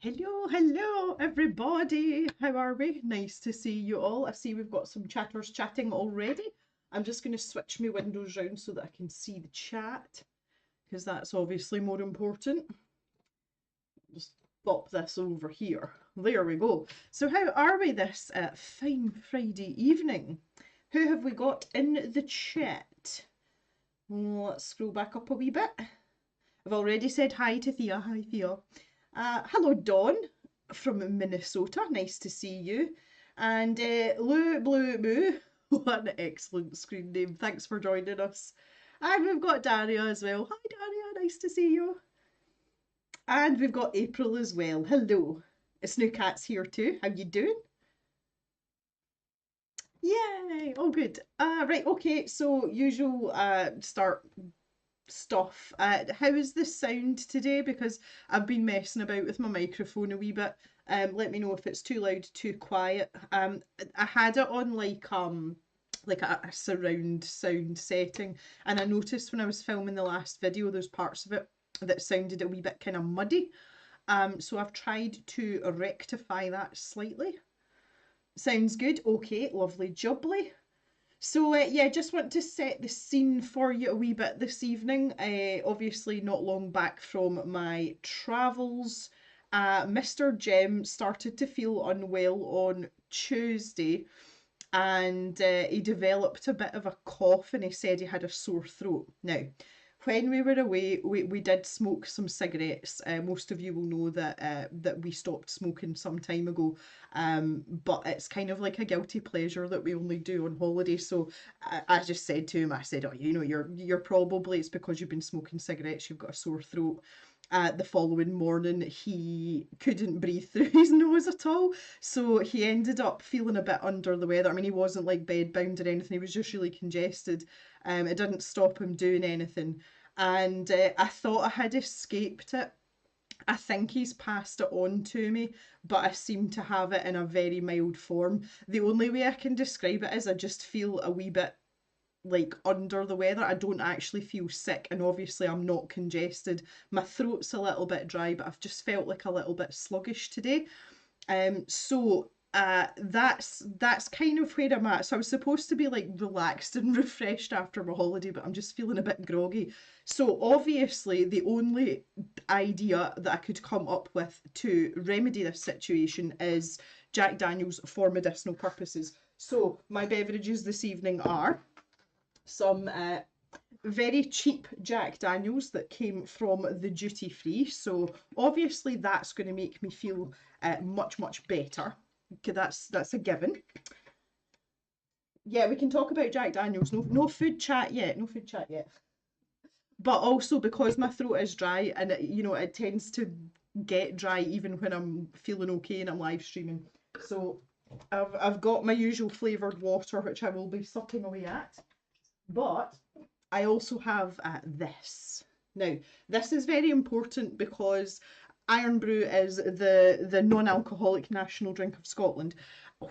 Hello, everybody. How are we? Nice to see you all. I see we've got some chatters chatting already. I'm just going to switch my windows round so that I can see the chat because that's obviously more important. Just pop this over here. There we go. So, how are we this fine Friday evening? Who have we got in the chat? Let's scroll back up a wee bit. I've already said hi to Thea. Hi, Thea. Hello, Dawn from Minnesota. Nice to see you. And Lou Blue Moo. What an excellent screen name. Thanks for joining us. And we've got Daria as well. Hi, Daria. Nice to see you. And we've got April as well. Hello. Snoocat's here too. How you doing? Yay! Oh, good. Right. Okay. So usual start stuff. How is the sound today? Because I've been messing about with my microphone a wee bit. Let me know if it's too loud, too quiet. I had it on like a surround sound setting, and I noticed when I was filming the last video, there's parts of it that sounded a wee bit kind of muddy. So I've tried to rectify that slightly. Sounds good. Okay, lovely jubbly. So yeah, just want to set the scene for you a wee bit this evening. Obviously, not long back from my travels, Mr. Jem started to feel unwell on Tuesday, and he developed a bit of a cough, and he said he had a sore throat. Now, when we were away, we did smoke some cigarettes. Most of you will know that we stopped smoking some time ago, but it's kind of like a guilty pleasure that we only do on holiday. So I just said to him, I said, "Oh, you know, you're probably it's because you've been smoking cigarettes. You've got a sore throat." The following morning, he couldn't breathe through his nose at all, so he ended up feeling a bit under the weather. I mean, he wasn't like bedbound or anything; he was just really congested. It didn't stop him doing anything. And I thought I had escaped it. I think he's passed it on to me, but I seem to have it in a very mild form. The only way I can describe it is I just feel a wee bit like under the weather. I don't actually feel sick, and obviously I'm not congested. My throat's a little bit dry, but I've just felt like a little bit sluggish today. That's kind of where I'm at. So I was supposed to be like relaxed and refreshed after my holiday, but I'm just feeling a bit groggy. So obviously the only idea that I could come up with to remedy this situation is Jack Daniels for medicinal purposes. So my beverages this evening are some very cheap Jack Daniels that came from the duty free. So obviously that's going to make me feel much better. Okay, that's a given. Yeah, we can talk about Jack Daniels. No food chat yet. No food chat yet. But also because my throat is dry and it tends to get dry even when I'm feeling okay and I'm live streaming. So I've got my usual flavoured water which I will be sucking away at. But I also have this. Now, this is very important because Iron Brew is the non-alcoholic national drink of Scotland.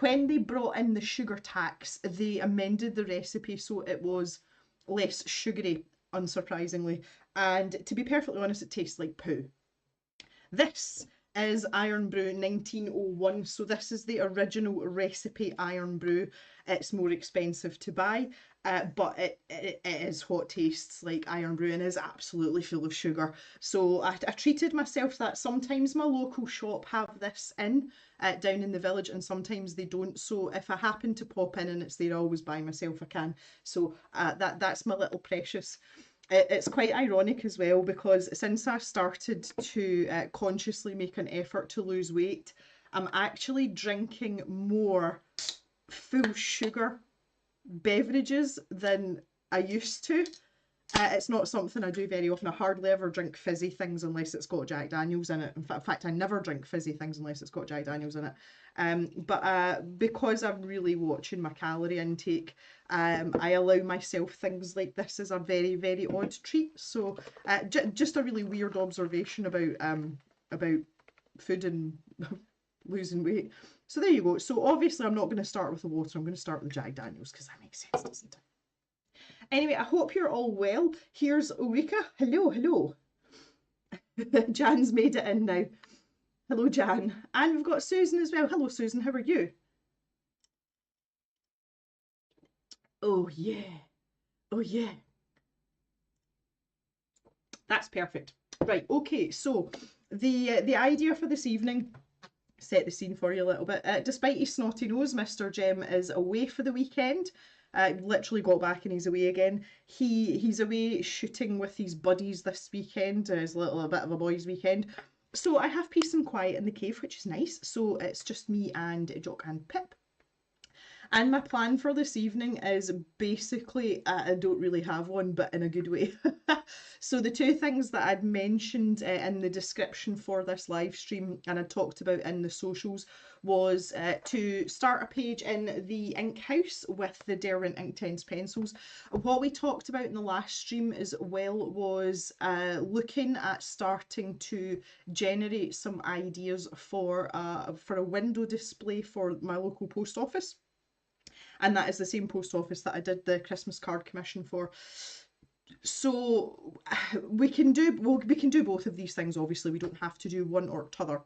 When they brought in the sugar tax, they amended the recipe so it was less sugary, unsurprisingly. And to be perfectly honest, it tastes like poo. This is Iron Brew 1901, so this is the original recipe Iron Brew. It's more expensive to buy, but it is what tastes like Iron Brew and is absolutely full of sugar. So I treated myself that sometimes my local shop have this in down in the village and sometimes they don't. So if I happen to pop in and it's there, I always buy myself a can. So that's my little precious. It's quite ironic as well because since I started to consciously make an effort to lose weight, I'm actually drinking more full sugar beverages than I used to. It's not something I do very often. I hardly ever drink fizzy things unless it's got Jack Daniels in it. In fact, I never drink fizzy things unless it's got Jack Daniels in it. But because I'm really watching my calorie intake, I allow myself things like this as a very odd treat. So just a really weird observation about food and losing weight. So there you go. So obviously I'm not going to start with the water. I'm going to start with Jack Daniels because that makes sense, doesn't it? Anyway, I hope you're all well. Here's Ulrika. Hello. Jan's made it in now. Hello, Jan. And we've got Susan as well. Hello, Susan. How are you? Oh, yeah. Oh, yeah. That's perfect. Right, okay, so the idea for this evening, set the scene for you a little bit. Despite his snotty nose, Mr. Jem is away for the weekend. Literally got back and he's away again. He's away shooting with his buddies this weekend. It's a bit of a boys' weekend. So I have peace and quiet in the cave, which is nice. So it's just me and Jock and Pip. And my plan for this evening is basically, I don't really have one, but in a good way. So the two things that I'd mentioned in the description for this live stream and I talked about in the socials was to start a page in the ink house with the Derwent Inktense pencils. What we talked about in the last stream as well was looking at starting to generate some ideas for a window display for my local post office. And that is the same post office that I did the Christmas card commission for. So we can do both of these things. Obviously, we don't have to do one or t'other.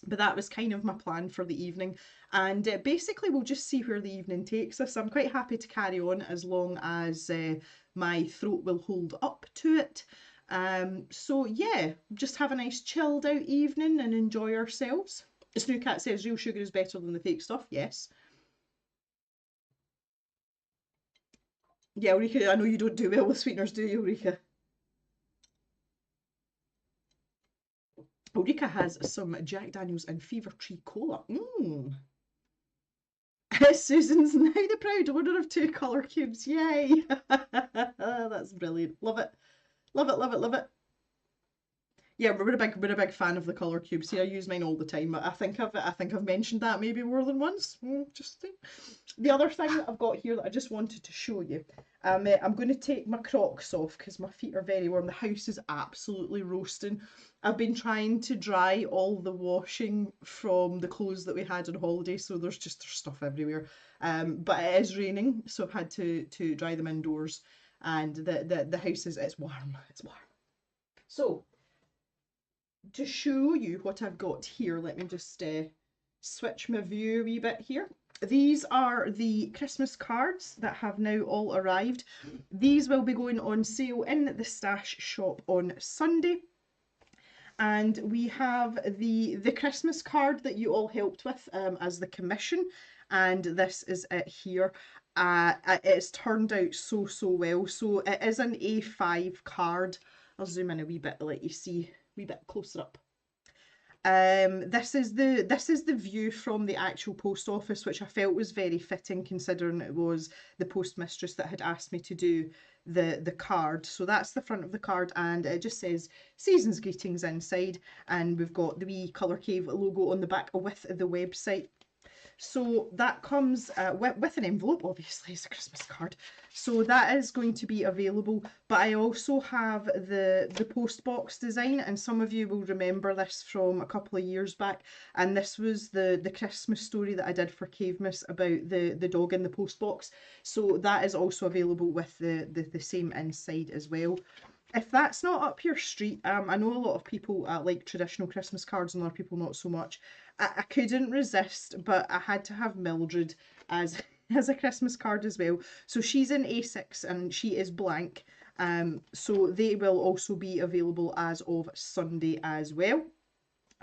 But that was kind of my plan for the evening, and basically we'll just see where the evening takes us. I'm quite happy to carry on as long as my throat will hold up to it. So yeah, just have a nice chilled out evening and enjoy ourselves. Snookat says real sugar is better than the fake stuff. Yes. Yeah, Ulrika, I know you don't do well with sweeteners, do you, Ulrika? Ulrika has some Jack Daniels and Fever Tree Cola. Mmm. Susan's now the proud owner of two colour cubes. Yay! That's brilliant. Love it. Love it, love it, love it. Yeah, we're a big fan of the colour cubes. See, I use mine all the time. I think I've mentioned that maybe more than once. Just the other thing that I've got here that I just wanted to show you. I'm going to take my Crocs off because my feet are very warm. The house is absolutely roasting. I've been trying to dry all the washing from the clothes that we had on holiday, so there's stuff everywhere. But it is raining, so I've had to dry them indoors. And the house is it's warm. It's warm. So to show you what I've got here, let me just switch my view a wee bit here. These are the Christmas cards that have now all arrived. These will be going on sale in the Stash shop on Sunday. And we have the Christmas card that you all helped with as the commission. And this is it here. It's turned out so well. So it is an A5 card. I'll zoom in a wee bit to let you see a wee bit closer up. This is the view from the actual post office, which I felt was very fitting considering it was the postmistress that had asked me to do the card. So that's the front of the card, and it just says season's greetings inside, and we've got the wee Colour Cave logo on the back with the website. So that comes with an envelope, obviously, it's a Christmas card. So that is going to be available. But I also have the post box design, and some of you will remember this from a couple of years back. And this was the Christmas story that I did for Cavemas about the dog in the post box. So that is also available with the same inside as well. If that's not up your street, I know a lot of people like traditional Christmas cards and other people not so much. I couldn't resist, but I had to have Mildred as as a Christmas card as well. So she's in A6 and she is blank. So they will also be available as of Sunday as well.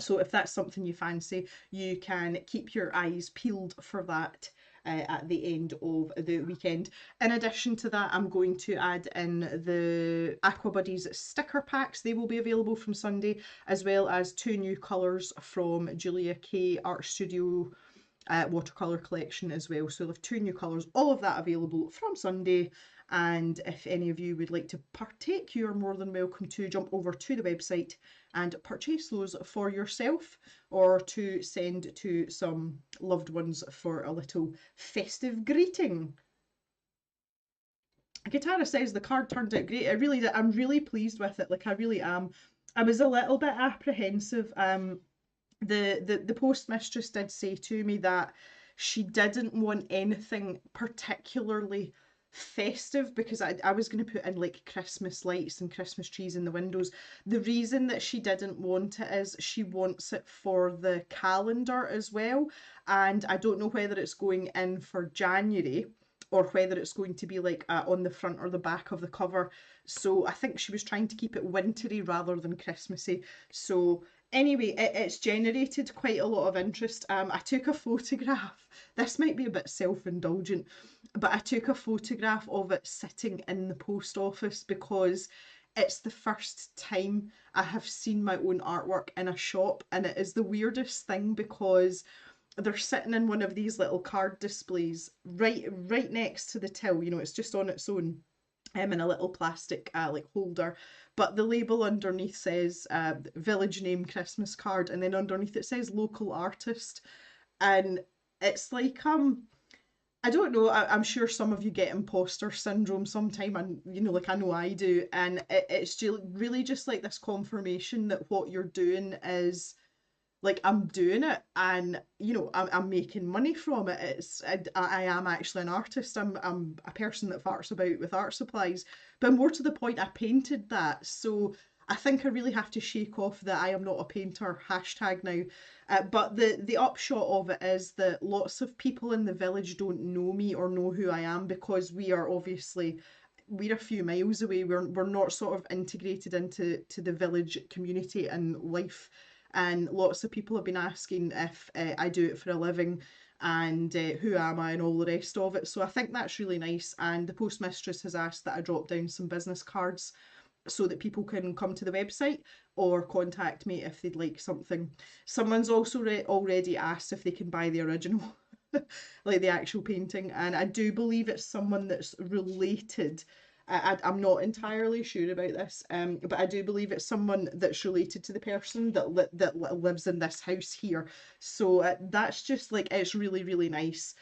So if that's something you fancy, you can keep your eyes peeled for that at the end of the weekend. In addition to that, I'm going to add in the Aqua Buddies sticker packs. They will be available from Sunday, as well as two new colours from Julia K Art Studio watercolour collection as well. So we'll have two new colours, all of that available from Sunday. And if any of you would like to partake, you're more than welcome to jump over to the website and purchase those for yourself or to send to some loved ones for a little festive greeting. Katara says the card turned out great. I'm really pleased with it. Like I really am. I was a little bit apprehensive. The postmistress did say to me that she didn't want anything particularly festive because I was going to put in like Christmas lights and Christmas trees in the windows. The reason that she didn't want it is she wants it for the calendar as well. And I don't know whether it's going in for January or whether it's going to be like on the front or the back of the cover. So I think she was trying to keep it wintry rather than Christmassy. So anyway, it's generated quite a lot of interest. I took a photograph. This might be a bit self-indulgent, but I took a photograph of it sitting in the post office because it's the first time I have seen my own artwork in a shop, and it is the weirdest thing because they're sitting in one of these little card displays right next to the till. You know, it's just on its own. In a little plastic like holder, but the label underneath says village name Christmas card, and then underneath it says local artist, and it's like I don't know. I'm sure some of you get imposter syndrome sometime, and you know, like I know I do, and it's really just like this confirmation that what you're doing is like I'm doing it, and you know I'm making money from it. I am actually an artist. I'm a person that farts about with art supplies, but more to the point, I painted that. So I think I really have to shake off the I am not a painter hashtag now. But the upshot of it is that lots of people in the village don't know me or know who I am because we are obviously we're a few miles away. We're not sort of integrated into the village community and life, and lots of people have been asking if I do it for a living and who am I and all the rest of it. So I think that's really nice. And the postmistress has asked that I drop down some business cards so that people can come to the website or contact me if they'd like something. Someone's also already asked if they can buy the original, like the actual painting, and I do believe it's someone that's related. I'm not entirely sure about this, but I do believe it's someone that's related to the person that lives in this house here. So that's just like it's really nice.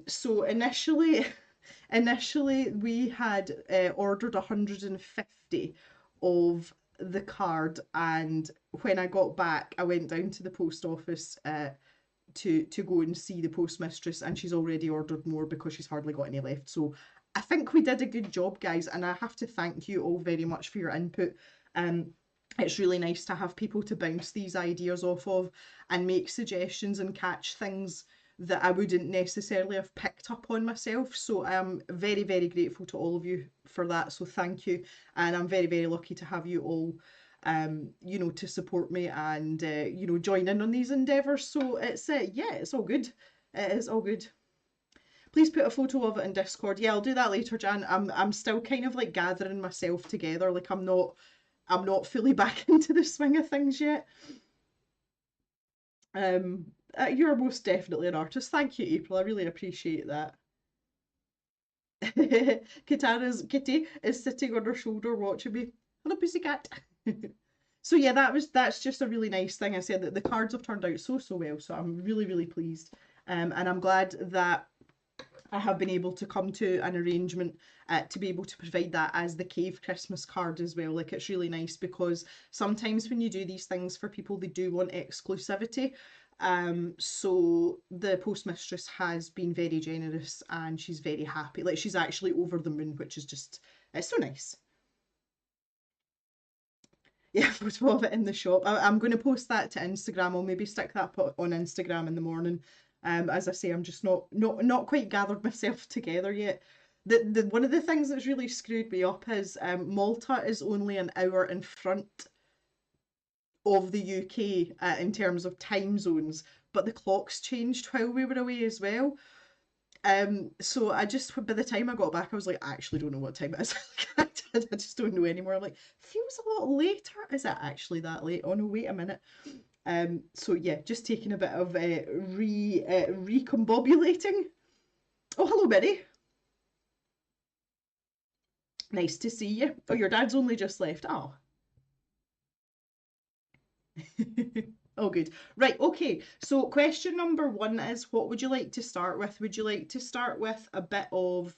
So initially we had ordered 150 of the card, and when I got back, I went down to the post office to go and see the postmistress, and she's already ordered more because she's hardly got any left. So I think we did a good job, guys, and I have to thank you all very much for your input. Um, it's really nice to have people to bounce these ideas off of and make suggestions and catch things that I wouldn't necessarily have picked up on myself. So I am very grateful to all of you for that. So thank you. And I'm very lucky to have you all you know, to support me and you know, join in on these endeavours. So it's yeah, it's all good. It is all good. Please put a photo of it in Discord. Yeah, I'll do that later, Jan. I'm still kind of like gathering myself together. Like I'm not fully back into the swing of things yet. You're most definitely an artist. Thank you, April. I really appreciate that. Katara's kitty is sitting on her shoulder watching me. Hello, pussycat. So yeah, that's just a really nice thing. I said that the cards have turned out so well, so I'm really pleased. And I'm glad that I have been able to come to an arrangement to be able to provide that as the cave Christmas card as well. Like it's really nice because sometimes when you do these things for people, they do want exclusivity. So the postmistress has been very generous and she's very happy. Like she's actually over the moon, which is just it's so nice. Yeah, photo of it in the shop. I'm going to post that to Instagram. I'll maybe stick that on Instagram in the morning. As I say, I'm just not quite gathered myself together yet. The one of the things that's really screwed me up is Malta is only an hour in front of the UK in terms of time zones, but the clocks changed while we were away as well. So I just by the time I got back, I was like, I actually don't know what time it is. I just don't know anymore. I'm like, feels a lot later. Is it actually that late? Oh no, wait a minute. So yeah, just taking a bit of recombobulating. Oh, hello, Betty. Nice to see you. Oh, your dad's only just left. Oh. Oh, good. Right, okay. So question number one is, what would you like to start with? Would you like to start with a bit of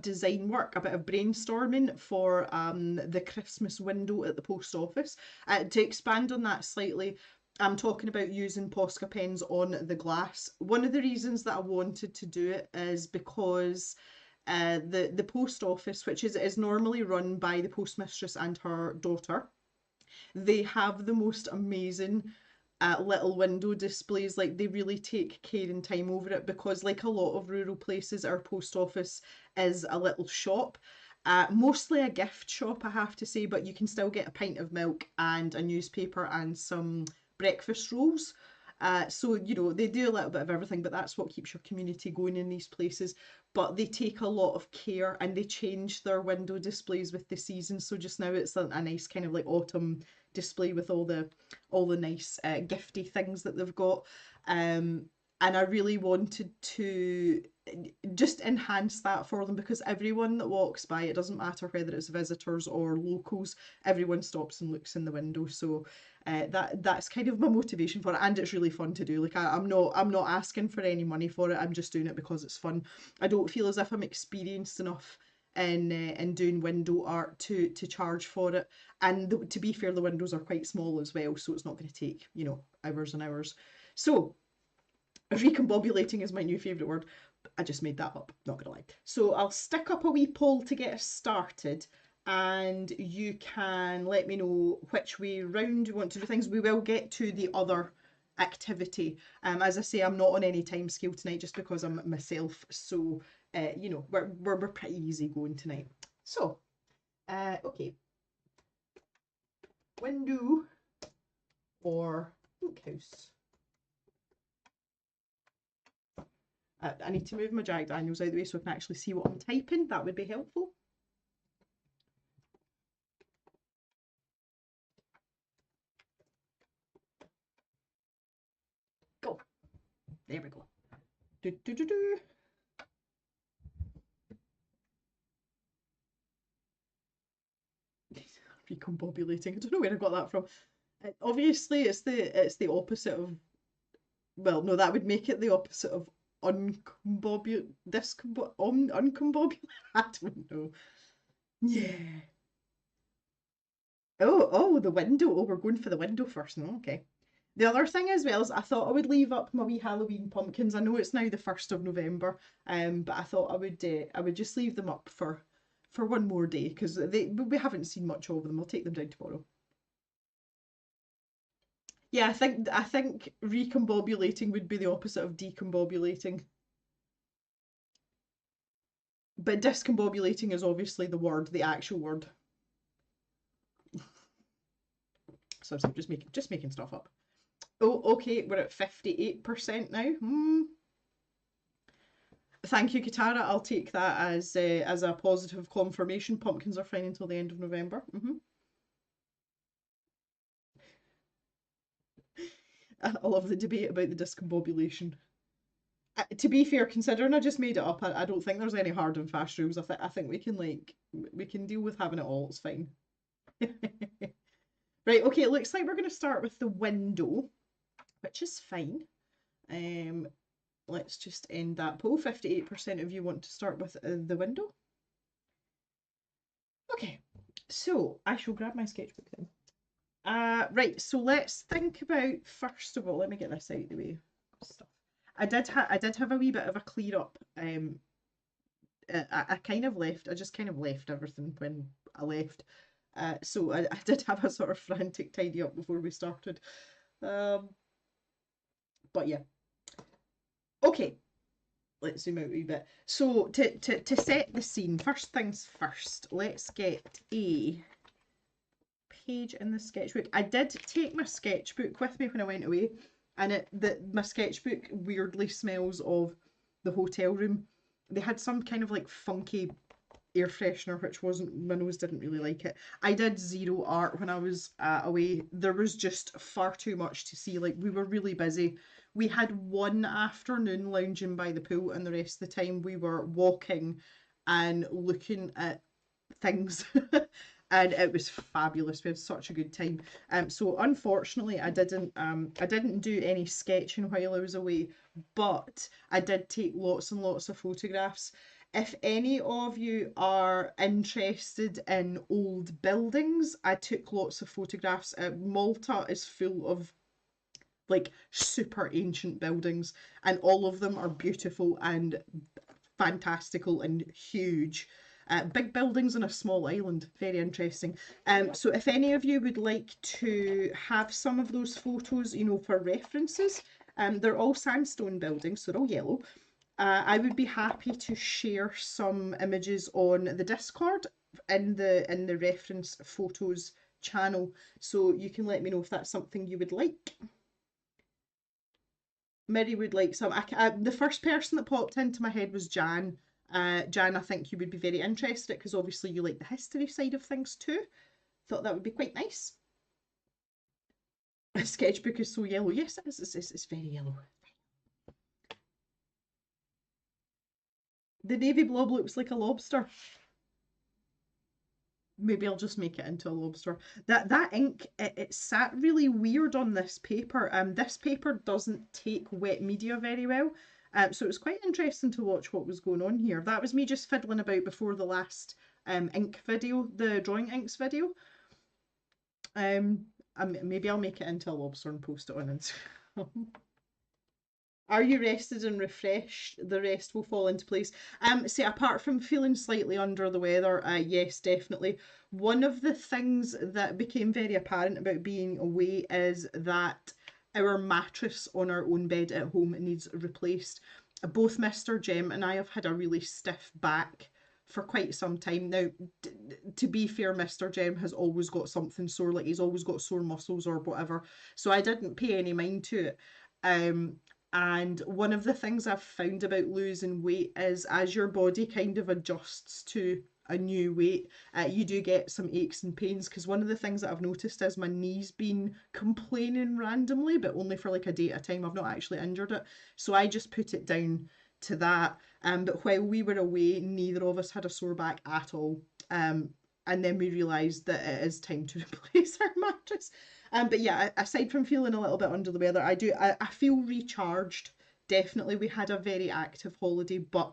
design work, a bit of brainstorming for the Christmas window at the post office? To expand on that slightly, I'm talking about using Posca pens on the glass. One of the reasons that I wanted to do it is because the post office, which is normally run by the postmistress and her daughter, they have the most amazing little window displays. Like they really take care and time over it because, like a lot of rural places, our post office is a little shop. Mostly a gift shop, I have to say, but you can still get a pint of milk and a newspaper and some breakfast rolls. So, you know, they do a little bit of everything, but that's what keeps your community going in these places. But they take a lot of care and they change their window displays with the season. So just now it's a nice kind of like autumn display with all the nice gifty things that they've got. And I really wanted to just enhance that for them because everyone that walks by, it doesn't matter whether it's visitors or locals, everyone stops and looks in the window. So that's kind of my motivation for it, and it's really fun to do. Like I'm not asking for any money for it. I'm just doing it because it's fun. I don't feel as if I'm experienced enough in doing window art to charge for it. And to be fair, the windows are quite small as well, so it's not going to take, you know, hours and hours. So recombobulating is my new favourite word. I just made that up, not gonna lie. So I'll stick up a wee poll to get us started, and you can let me know which way round you want to do things. We will get to the other activity. As I say, I'm not on any time scale tonight just because I'm myself. So you know, we're pretty easy going tonight. So okay, window or ink house. I need to move my Jack Daniels out of the way so I can actually see what I'm typing. That would be helpful. Go. There we go. Do, do, do, do. Recombobulating. I don't know where I got that from. Obviously, it's the opposite of. Well, no, that would make it the opposite of uncombobulate. I don't know. Yeah. Oh, the window. Oh, we're going for the window first. No, okay. The other thing as well is I thought I would leave up my wee Halloween pumpkins. I know it's now the 1st of November, but I thought I would just leave them up for one more day because we haven't seen much of them. I'll take them down tomorrow. Yeah, I think recombobulating would be the opposite of decombobulating. But discombobulating is obviously the word, the actual word. So I'm just making stuff up. Oh, okay, we're at 58% now. Thank you, Katara. I'll take that as a positive confirmation. Pumpkins are fine until the end of November. I love the debate about the discombobulation. To be fair, considering I just made it up, I don't think there's any hard and fast rules. I think we can deal with having it all. It's fine. Right. Okay. It looks like we're going to start with the window, which is fine. Um, let's just end that poll. 58% of you want to start with the window. Okay, so I shall grab my sketchbook then. Right, so let's think about, first of all, let me get this out of the way. Stuff. I did have a wee bit of a clear up. I just kind of left everything when I left. So I did have a sort of frantic tidy up before we started. Um, but yeah. Okay, let's zoom out a wee bit. So to set the scene, first things first, let's get a page in the sketchbook. I did take my sketchbook with me when I went away, and my sketchbook weirdly smells of the hotel room. They had some kind of like funky air freshener, which wasn't, my nose didn't really like it. I did zero art when I was away. There was just far too much to see. Like we were really busy. We had one afternoon lounging by the pool, and the rest of the time we were walking and looking at things. And it was fabulous. We had such a good time. So unfortunately, I didn't do any sketching while I was away, but I did take lots and lots of photographs. If any of you are interested in old buildings, I took lots of photographs. Malta is full of like super ancient buildings, and all of them are beautiful and fantastical and huge. Big buildings on a small island, very interesting. So if any of you would like to have some of those photos, you know, for references, they're all sandstone buildings, so they're all yellow. I would be happy to share some images on the Discord in the reference photos channel, so you can let me know if that's something you would like. Miri would like some. The first person that popped into my head was Jan. Jan, I think you would be very interested because obviously you like the history side of things too. Thought that would be quite nice. A sketchbook is so yellow. Yes, it is. It's very yellow. The navy blob looks like a lobster. Maybe I'll just make it into a lobster. That ink, it sat really weird on this paper. This paper doesn't take wet media very well. So it was quite interesting to watch what was going on here. That was me just fiddling about before the last ink video, the drawing inks video. Maybe I'll make it into a lobster and post it on Instagram. Are you rested and refreshed? The rest will fall into place. See, apart from feeling slightly under the weather, yes, definitely. One of the things that became very apparent about being away is that our mattress on our own bed at home needs replaced. Both Mr. Jem and I have had a really stiff back for quite some time now. To be fair, Mr. Jem has always got something sore, like he's always got sore muscles or whatever. So I didn't pay any mind to it. And one of the things I've found about losing weight is as your body kind of adjusts to a new weight, you do get some aches and pains. Because one of the things that I've noticed is my knee's been complaining randomly, but only for like a day at a time. I've not actually injured it. So I just put it down to that. But while we were away, neither of us had a sore back at all. And then we realised that it is time to replace our mattress. But yeah, aside from feeling a little bit under the weather, I feel recharged. Definitely, we had a very active holiday, but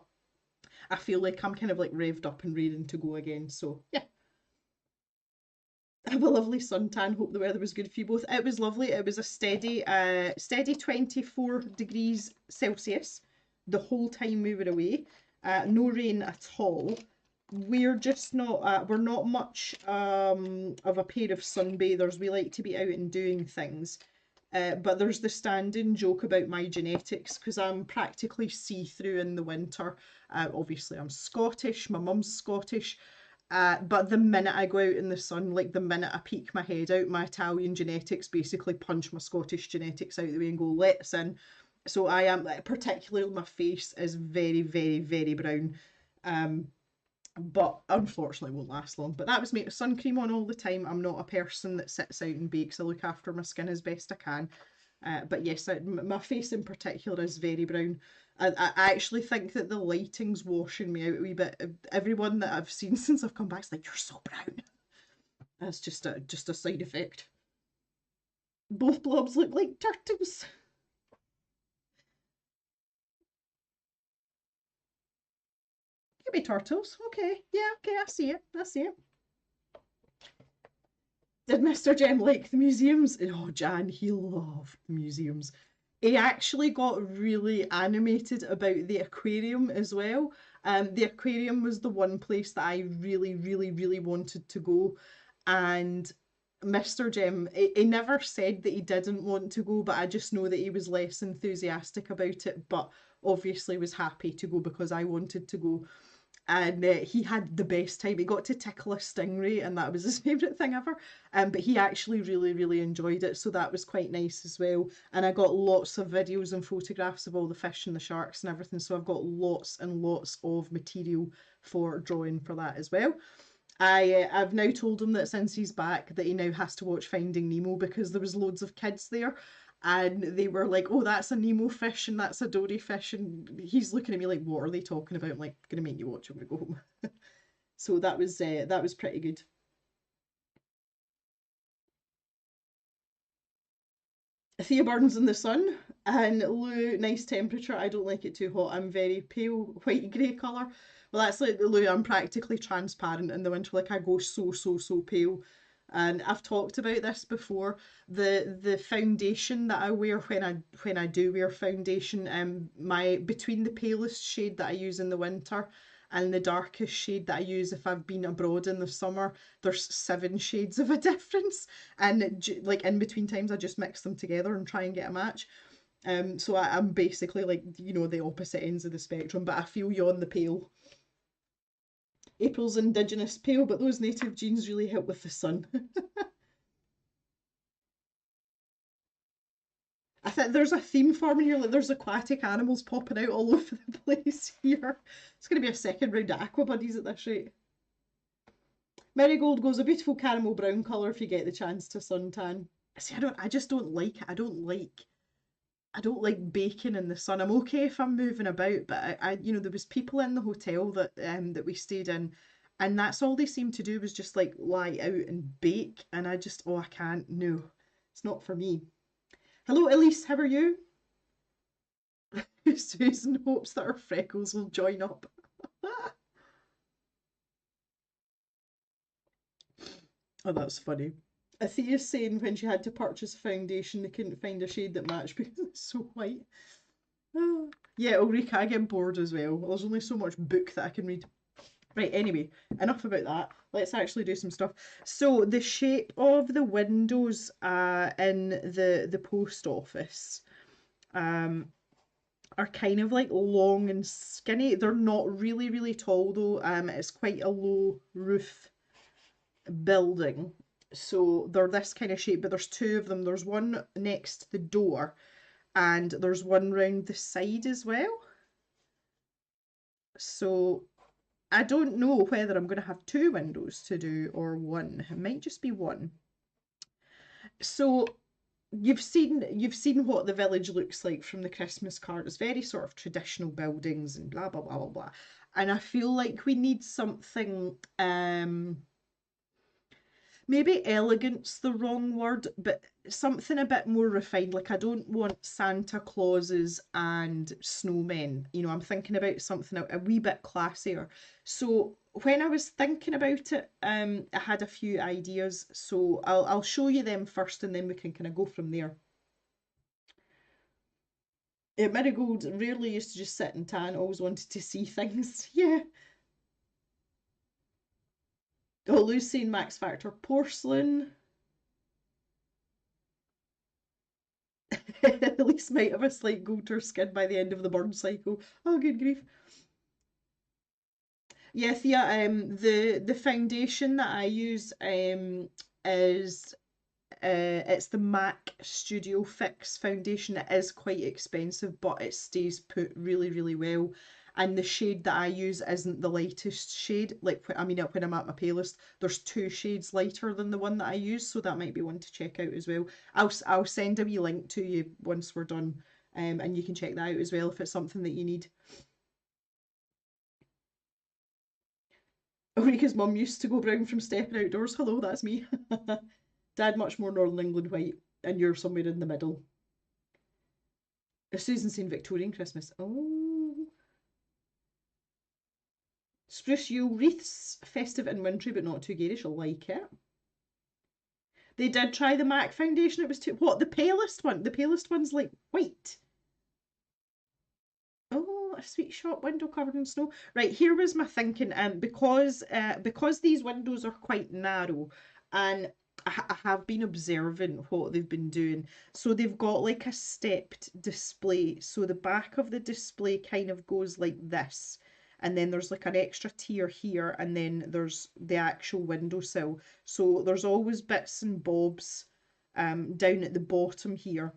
I feel like I'm kind of like revved up and ready to go again. So yeah, have a lovely suntan. Hope the weather was good for you both. It was lovely. It was a steady 24 degrees Celsius the whole time we were away. No rain at all. We're just not we're not much of a pair of sunbathers. We like to be out and doing things. But there's the standing joke about my genetics because I'm practically see-through in the winter. Obviously, I'm Scottish. My mum's Scottish. But the minute I go out in the sun, like the minute I peek my head out, my Italian genetics basically punch my Scottish genetics out the way and go, let's in. So I am, particularly my face is very, very, very brown. But unfortunately won't last long. But that was me, sun cream on all the time. I'm not a person that sits out and bakes. I look after my skin as best I can. But yes, my face in particular is very brown. I actually think that the lighting's washing me out a wee bit. Everyone that I've seen since I've come back is like, you're so brown. That's just a side effect. Both blobs look like turtles. Could be turtles. Okay, yeah, okay, I see it. I see it. Did Mr. Jem like the museums? Oh, Jan, he loved museums. He actually got really animated about the aquarium as well. The aquarium was the one place that I really, really, really wanted to go. And Mr. Jem, he never said that he didn't want to go, but I just know that he was less enthusiastic about it, but obviously was happy to go because I wanted to go. And he had the best time. He got to tickle a stingray, and that was his favourite thing ever. But he actually really, really enjoyed it, so that was quite nice as well. And I got lots of videos and photographs of all the fish and the sharks and everything, so I've got lots and lots of material for drawing for that as well. I've now told him that since he's back, that he now has to watch Finding Nemo because there was loads of kids there, and they were like, "Oh, that's a Nemo fish and that's a Dory fish," and he's looking at me like, "What are they talking about?" I'm like, "Gonna make you watch. I'm gonna go home." So that was pretty good. Thea burns in the sun, and Lou, nice temperature. I don't like it too hot. I'm very pale, white grey colour. Well, that's like Lou. I'm practically transparent in the winter. Like I go so pale. And I've talked about this before. The foundation that I wear when I do wear foundation, my between the palest shade that I use in the winter and the darkest shade that I use if I've been abroad in the summer, there's 7 shades of a difference. And like in between times, I just mix them together and try and get a match. So I'm basically like, the opposite ends of the spectrum, but I feel you on the pale. April's indigenous pale, but those native jeans really help with the sun. I think there's a theme forming here, like there's aquatic animals popping out all over the place here. It's going to be a second round of aqua buddies at this rate. Marigold goes a beautiful caramel brown colour if you get the chance to suntan. See, I just don't like it. I don't like baking in the sun. I'm okay if I'm moving about, but there was people in the hotel that we stayed in, and that's all they seemed to do was just like lie out and bake, and I can't. No, it's not for me. Hello, Elise. How are you? Susan hopes that her freckles will join up. Oh, that's funny. Athea's saying when she had to purchase a foundation, they couldn't find a shade that matched because it's so white. Yeah, Ulrika, I get bored as well. There's only so much book that I can read. Right, anyway, enough about that. Let's actually do some stuff. So the shape of the windows in the post office are kind of like long and skinny. They're not really, really tall though. It's quite a low roof building. So they're this kind of shape, but there's two of them. There's one next to the door and there's one round the side as well. So I don't know whether I'm going to have two windows to do or one. It might just be one. So you've seen what the village looks like from the Christmas card. It's very sort of traditional buildings and blah blah blah blah blah. And I feel like we need something maybe elegant's the wrong word, but something a bit more refined. Like I don't want Santa Clauses and snowmen. I'm thinking about something a wee bit classier. So when I was thinking about it, I had a few ideas. So I'll show you them first, and then we can kind of go from there. Marigold rarely used to just sit and tan, always wanted to see things. Yeah. Oh, Lucy and Max Factor porcelain. At least might have a slight gold to her skin by the end of the burn cycle. Oh, good grief. Yeah, Thea, the foundation that I use is it's the MAC Studio Fix foundation. It is quite expensive, but it stays put really, really well. And the shade that I use isn't the lightest shade. Like, I mean, when I'm at my palest, there's 2 shades lighter than the one that I use, so that might be one to check out as well. I'll send a wee link to you once we're done, and you can check that out as well if it's something that you need. Ulrika's mum used to go brown from stepping outdoors. Hello, that's me. Dad, much more Northern England white, and you're somewhere in the middle. Susan's saying Victorian Christmas. Oh. Spruce Yule wreaths, festive and wintry, but not too garish. I like it. They did try the MAC foundation. It was too. What, the palest one? The palest one's like white. Oh, a sweet shop window covered in snow. Right, here was my thinking, because these windows are quite narrow, and I have been observing what they've been doing. So they've got like a stepped display. So the back of the display kind of goes like this, and then there's like an extra tier here, and then there's the actual windowsill. So there's always bits and bobs down at the bottom here,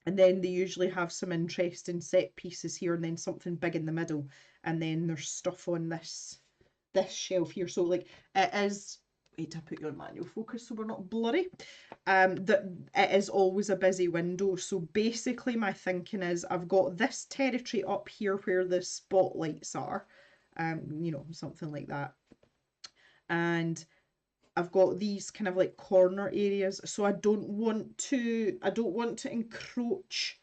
and then they usually have some interesting set pieces here and then something big in the middle, and then there's stuff on this shelf here. So like it is, wait, I put you on manual focus so we're not blurry. That it is always a busy window. So basically my thinking is I've got this territory up here where the spotlights are, something like that, and I've got these kind of like corner areas. So I don't want to encroach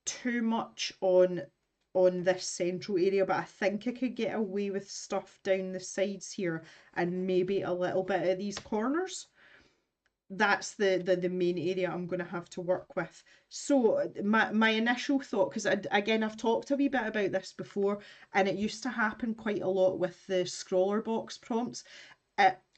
too much on this central area, but I think I could get away with stuff down the sides here and maybe a little bit of these corners. that's the main area I'm going to have to work with. So my initial thought, because again I've talked a wee bit about this before, and it used to happen quite a lot with the scroller box prompts.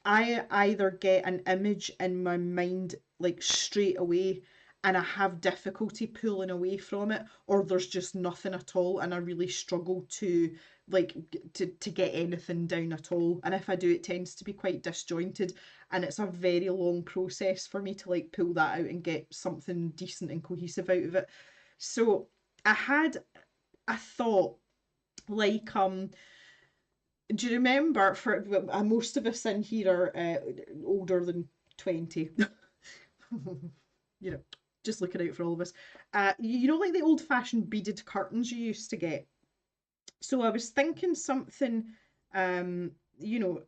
I either get an image in my mind like straight away and I have difficulty pulling away from it, or there's just nothing at all and I really struggle to like to get anything down at all. And if I do, it tends to be quite disjointed and it's a very long process for me to like pull that out and get something decent and cohesive out of it. So I had a thought like do you remember for most of us in here are older than 20? You know, just looking out for all of us. You know, like the old fashioned beaded curtains you used to get. So I was thinking something, you know,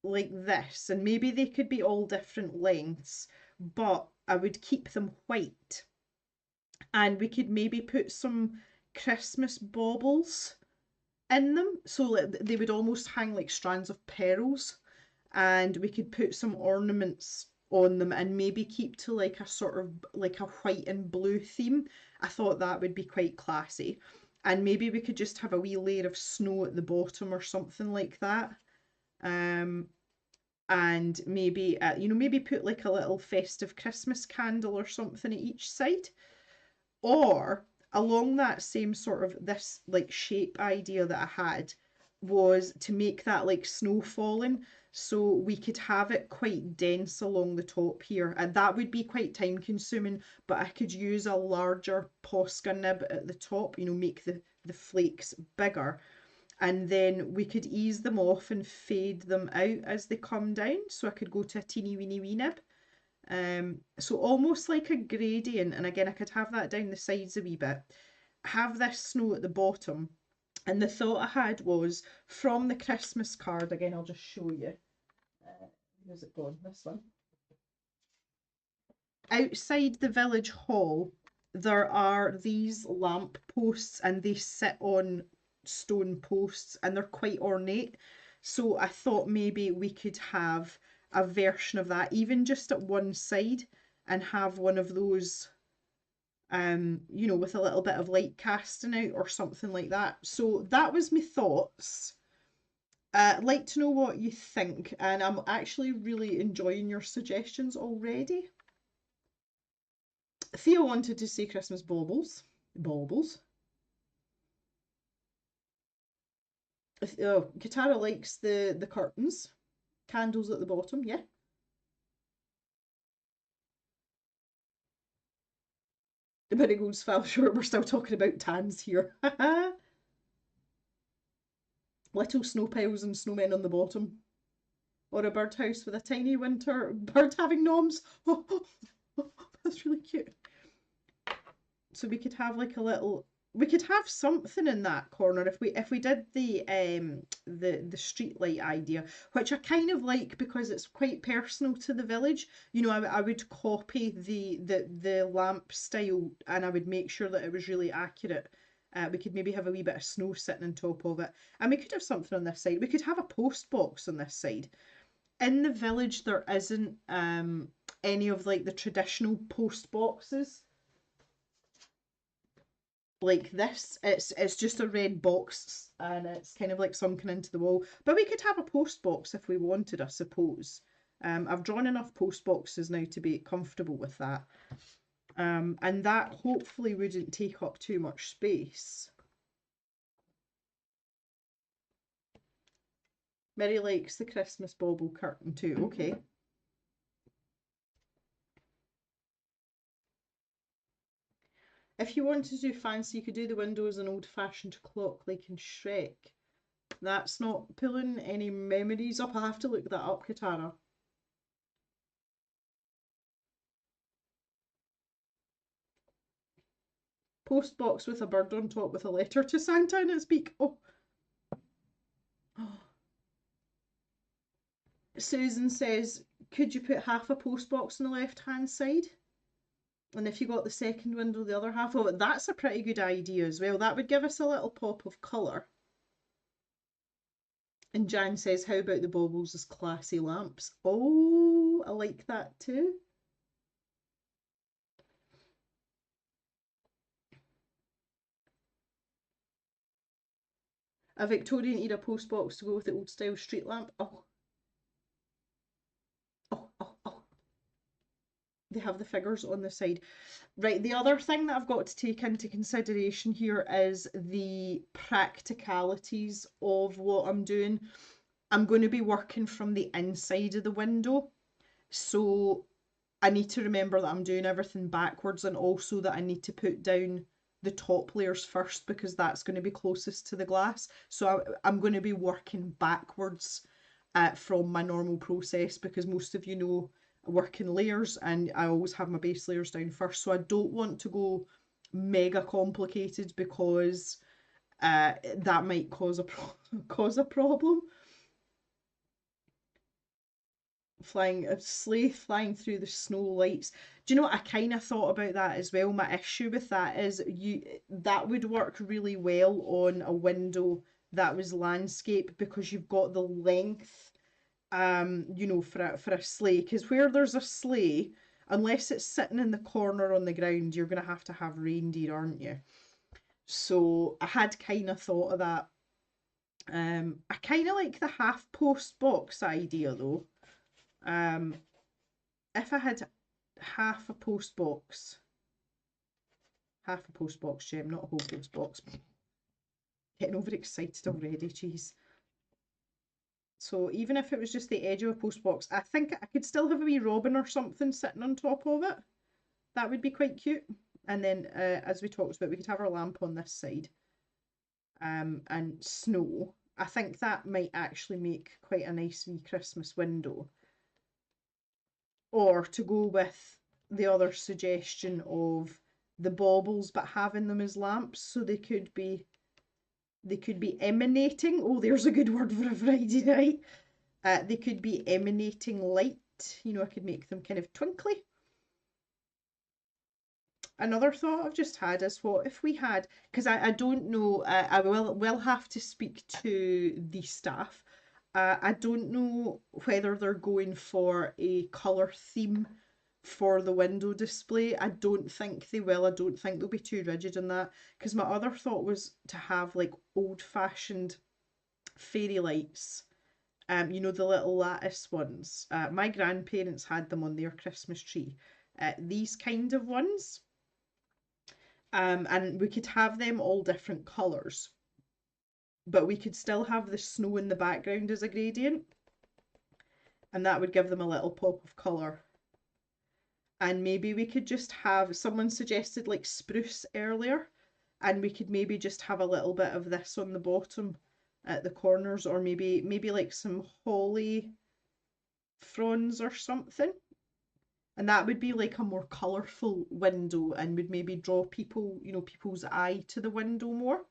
like this, and maybe they could be all different lengths, but I would keep them white. And we could maybe put some Christmas baubles in them, so that they would almost hang like strands of pearls, and we could put some ornaments on them and maybe keep to like a sort of like a white and blue theme. I thought that would be quite classy. And maybe we could just have a wee layer of snow at the bottom or something like that. Um, and maybe you know, maybe put like a little festive Christmas candle or something at each side. Or along that same sort of this like shape idea that I had was to make that like snow falling, so we could have it quite dense along the top here, and that would be quite time consuming, but I could use a larger Posca nib at the top, you know, make the flakes bigger, and then we could ease them off and fade them out as they come down, so I could go to a teeny weeny wee nib. So almost like a gradient, and again I could have that down the sides a wee bit, have this snow at the bottom. And the thought I had was from the Christmas card, again I'll just show you. Where's it gone? This one. Outside the village hall, there are these lamp posts and they sit on stone posts and they're quite ornate. So I thought maybe we could have a version of that, even just at one side, and have one of those, you know, with a little bit of light casting out or something like that. So that was my thoughts. I'd like to know what you think, and I'm actually really enjoying your suggestions already. Theo wanted to say Christmas baubles. Baubles. Oh, Katara likes the curtains. Candles at the bottom, yeah. The Marigold's fell short. We're still talking about tans here. Little snow piles and snowmen on the bottom. Or a birdhouse with a tiny winter bird having noms. That's really cute. So we could have like a little, we could have something in that corner if we did the street light idea, which I kind of like because it's quite personal to the village. You know, I would copy the lamp style and I would make sure that it was really accurate. We could maybe have a wee bit of snow sitting on top of it, and we could have something on this side. We could have a post box on this side. In the village, there isn't any of like the traditional post boxes like this. It's just a red box and it's kind of like sunken into the wall. But we could have a post box if we wanted, I suppose. I've drawn enough post boxes now to be comfortable with that. And that hopefully wouldn't take up too much space. Mary likes the Christmas bauble curtain too. Okay. If you wanted to do fancy, you could do the windows an old-fashioned clock like in Shrek. That's not pulling any memories up. I'll have to look that up, Katara. Post box with a bird on top with a letter to Santa in its beak. Oh. Susan says, could you put half a post box on the left-hand side? And if you got the second window, the other half of it, that's a pretty good idea as well. That would give us a little pop of colour. And Jan says, how about the baubles as classy lamps? Oh, I I like that too. A Victorian era postbox to go with the old style street lamp. Oh, oh. They have the figures on the side. Right, the other thing that I've got to take into consideration here is the practicalities of what I'm doing. I'm going to be working from the inside of the window, so I need to remember that I'm doing everything backwards, and also that I need to put down the top layers first because that's going to be closest to the glass. So I'm going to be working backwards from my normal process because most of you know I work in layers and I always have my base layers down first. So I don't want to go mega complicated because that might cause a cause a problem. Flying a sleigh flying through the snow lights. Do you know what? I kind of thought about that as well. My issue with that is that would work really well on a window that was landscape because you've got the length you know, for a sleigh. Because where there's a sleigh, unless it's sitting in the corner on the ground, you're gonna have to have reindeer, aren't you? So I had kind of thought of that. I kind of like the half post box idea though. Um, if I had half a post box, Gem, not a whole post box. Getting overexcited already, jeez. So even if it was just the edge of a post box, I think I could still have a wee robin or something sitting on top of it. That would be quite cute. And then, as we talked about, we could have our lamp on this side. And snow. I think that might actually make quite a nice wee Christmas window. Or to go with the other suggestion of the baubles but having them as lamps so they could be emanating. Oh, there's a good word for a Friday night. They could be emanating light. You know, I could make them kind of twinkly. Another thought I've just had is what if we had, because I don't know, I will have to speak to the staff. I don't know whether they're going for a colour theme for the window display. I don't think they will. I don't think they'll be too rigid in that. Because my other thought was to have like old-fashioned fairy lights. You know, the little lattice ones. My grandparents had them on their Christmas tree. These kind of ones. And we could have them all different colours, but we could still have the snow in the background as a gradient, and that would give them a little pop of colour. And maybe we could just have, someone suggested like spruce earlier, and we could maybe just have a little bit of this on the bottom at the corners, or maybe like some holly fronds or something. And that would be like a more colourful window and would maybe draw people, you know, people's eye to the window more.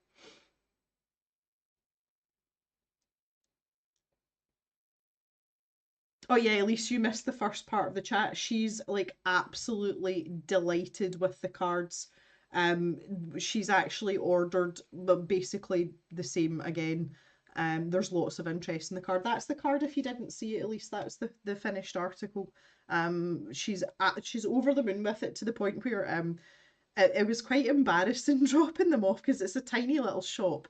Oh yeah, Elise, you missed the first part of the chat. She's like absolutely delighted with the cards. She's actually ordered basically the same again. There's lots of interest in the card. That's the card if you didn't see it, at least that's the finished article. She's over the moon with it to the point where it was quite embarrassing dropping them off because it's a tiny little shop.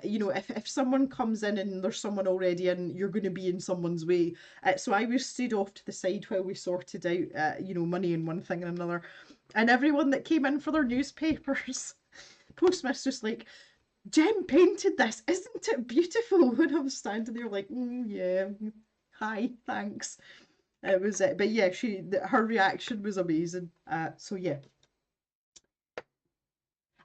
You know, if someone comes in and there's someone already in, you're going to be in someone's way. So I was stood off to the side while we sorted out, you know, money and one thing and another. And everyone that came in for their newspapers, postmistress like, Jem painted this, isn't it beautiful? When I was standing there like, yeah, hi, thanks. It was it, but yeah, her reaction was amazing. So yeah,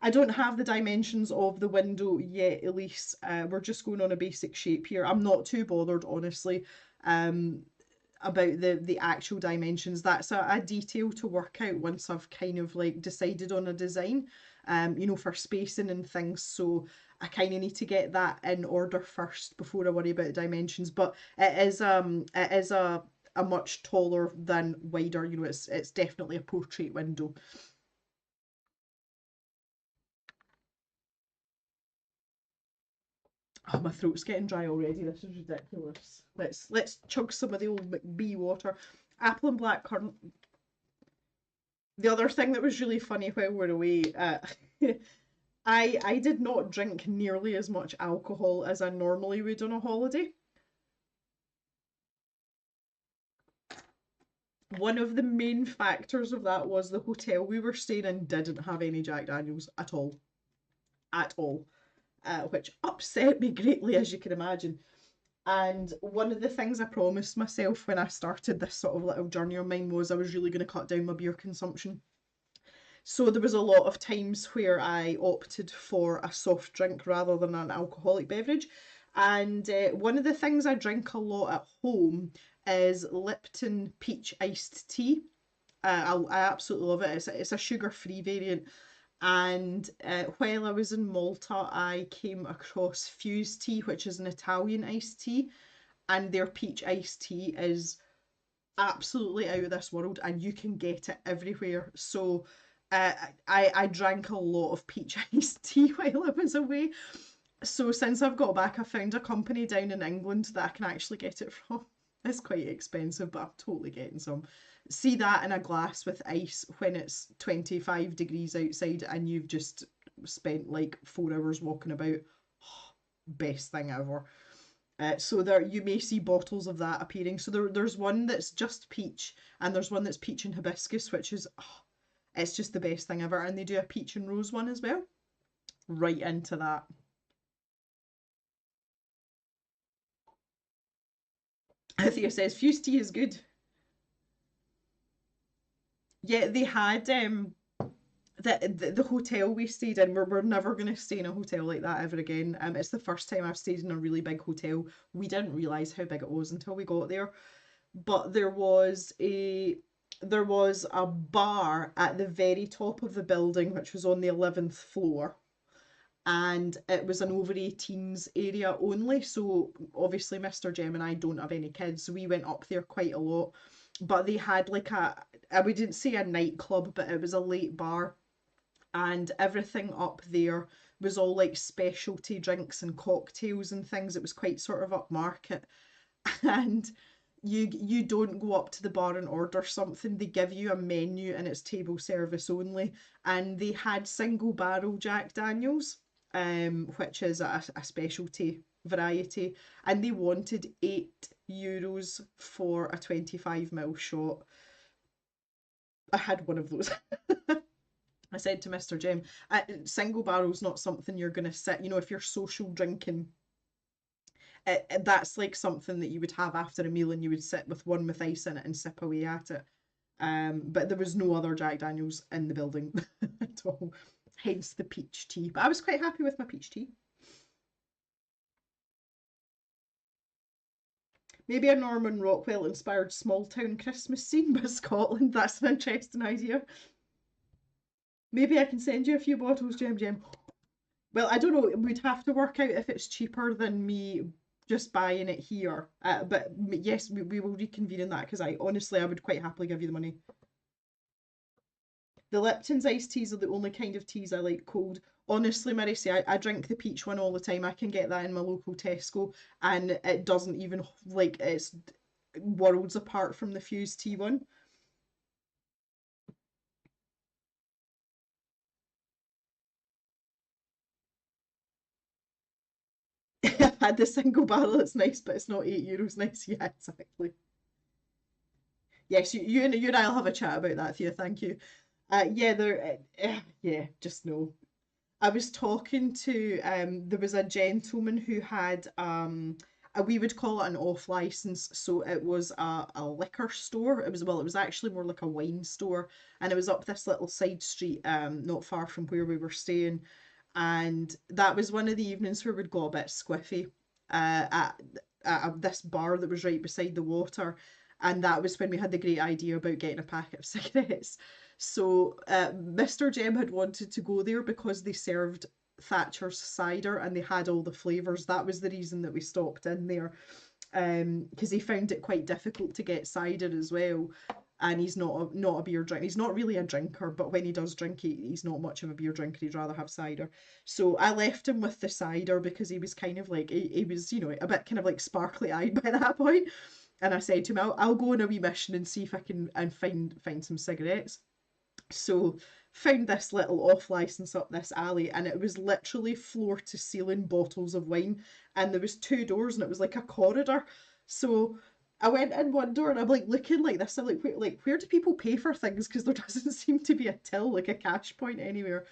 I don't have the dimensions of the window yet, Elise. We're just going on a basic shape here. I'm not too bothered, honestly, about the actual dimensions. That's a detail to work out once I've kind of like decided on a design, you know, for spacing and things. So I kind of need to get that in order first before I worry about dimensions. But it is a much taller than wider. You know, it's definitely a portrait window. Oh, my throat's getting dry already. This is ridiculous. Let's chug some of the old McBee water. Apple and blackcurrant. The other thing that was really funny while we were away, I did not drink nearly as much alcohol as I normally would on a holiday. One of the main factors of that was the hotel we were staying in didn't have any Jack Daniels at all. At all. Which upset me greatly, as you can imagine. And one of the things I promised myself when I started this sort of little journey of mine was I was really going to cut down my beer consumption. So there was a lot of times where I opted for a soft drink rather than an alcoholic beverage. And one of the things I drink a lot at home is Lipton peach iced tea. I absolutely love it. It's a sugar-free variant. And while I was in Malta, I came across Fuse Tea, which is an Italian iced tea, and their peach iced tea is absolutely out of this world, and you can get it everywhere. So I drank a lot of peach iced tea while I was away. So since I've got back, I found a company down in England that I can actually get it from. It's quite expensive, but I'm totally getting some. See that in a glass with ice when it's 25 degrees outside and you've just spent like 4 hours walking about. Best thing ever. So there you may see bottles of that appearing. So there's one that's just peach and there's one that's peach and hibiscus, which is it's just the best thing ever. And they do a peach and rose one as well. Right into that. Althea says Fuse tea is good. Yeah, they had the hotel we stayed in. We're never going to stay in a hotel like that ever again. It's the first time I've stayed in a really big hotel. We didn't realise how big it was until we got there. But there was a bar at the very top of the building, which was on the 11th floor. And it was an over 18s area only. So obviously Mr. Jem and I don't have any kids, so we went up there quite a lot. But they had like I wouldn't say a nightclub, but it was a late bar, and everything up there was all like specialty drinks and cocktails and things. It was quite sort of upmarket. And you don't go up to the bar and order something. They give you a menu and it's table service only. And they had single barrel Jack Daniels, which is a specialty variety, and they wanted €8 for a 25 ml shot. I had one of those. I said to Mr. Jem, single barrel's not something you're going to sit, if you're social drinking, that's like something that you would have after a meal and you would sit with one with ice in it and sip away at it. But there was no other Jack Daniels in the building at all, hence the peach tea. But I was quite happy with my peach tea. Maybe a Norman Rockwell inspired small town Christmas scene by Scotland. That's an interesting idea. Maybe I can send you a few bottles, Jem. Well, I don't know. We'd have to work out if it's cheaper than me just buying it here. But yes, we will reconvene in that because I would quite happily give you the money. The Lipton's iced teas are the only kind of teas I like cold. Honestly, Marissy, I drink the peach one all the time. I can get that in my local Tesco, and it doesn't even like it's worlds apart from the Fuse tea one. I've had the single barrel. It's nice, but it's not €8 nice. Yeah, exactly. Yes, you and I'll have a chat about that, Thea. Thank you. Yeah, yeah, just no. I was talking to there was a gentleman who had we would call it an off license, so it was a liquor store. It was actually more like a wine store, and it was up this little side street not far from where we were staying, and that was one of the evenings where we'd go a bit squiffy at this bar that was right beside the water, and that was when we had the great idea about getting a packet of cigarettes. So Mr. Jem had wanted to go there because they served Thatcher's cider and they had all the flavours. That was the reason that we stopped in there, because he found it quite difficult to get cider as well. And he's not a beer drinker. He's not really a drinker, but when he does drink, he's not much of a beer drinker. He'd rather have cider. So I left him with the cider because he was kind of like he was a bit kind of like sparkly eyed by that point. And I said to him, I'll go on a wee mission and see if I can and find some cigarettes. So found this little off license up this alley, and it was literally floor to ceiling bottles of wine, and there was two doors, and it was like a corridor. So I went in one door, and I'm like looking like this. I'm like, where do people pay for things? Because there doesn't seem to be a till, like a cash point anywhere.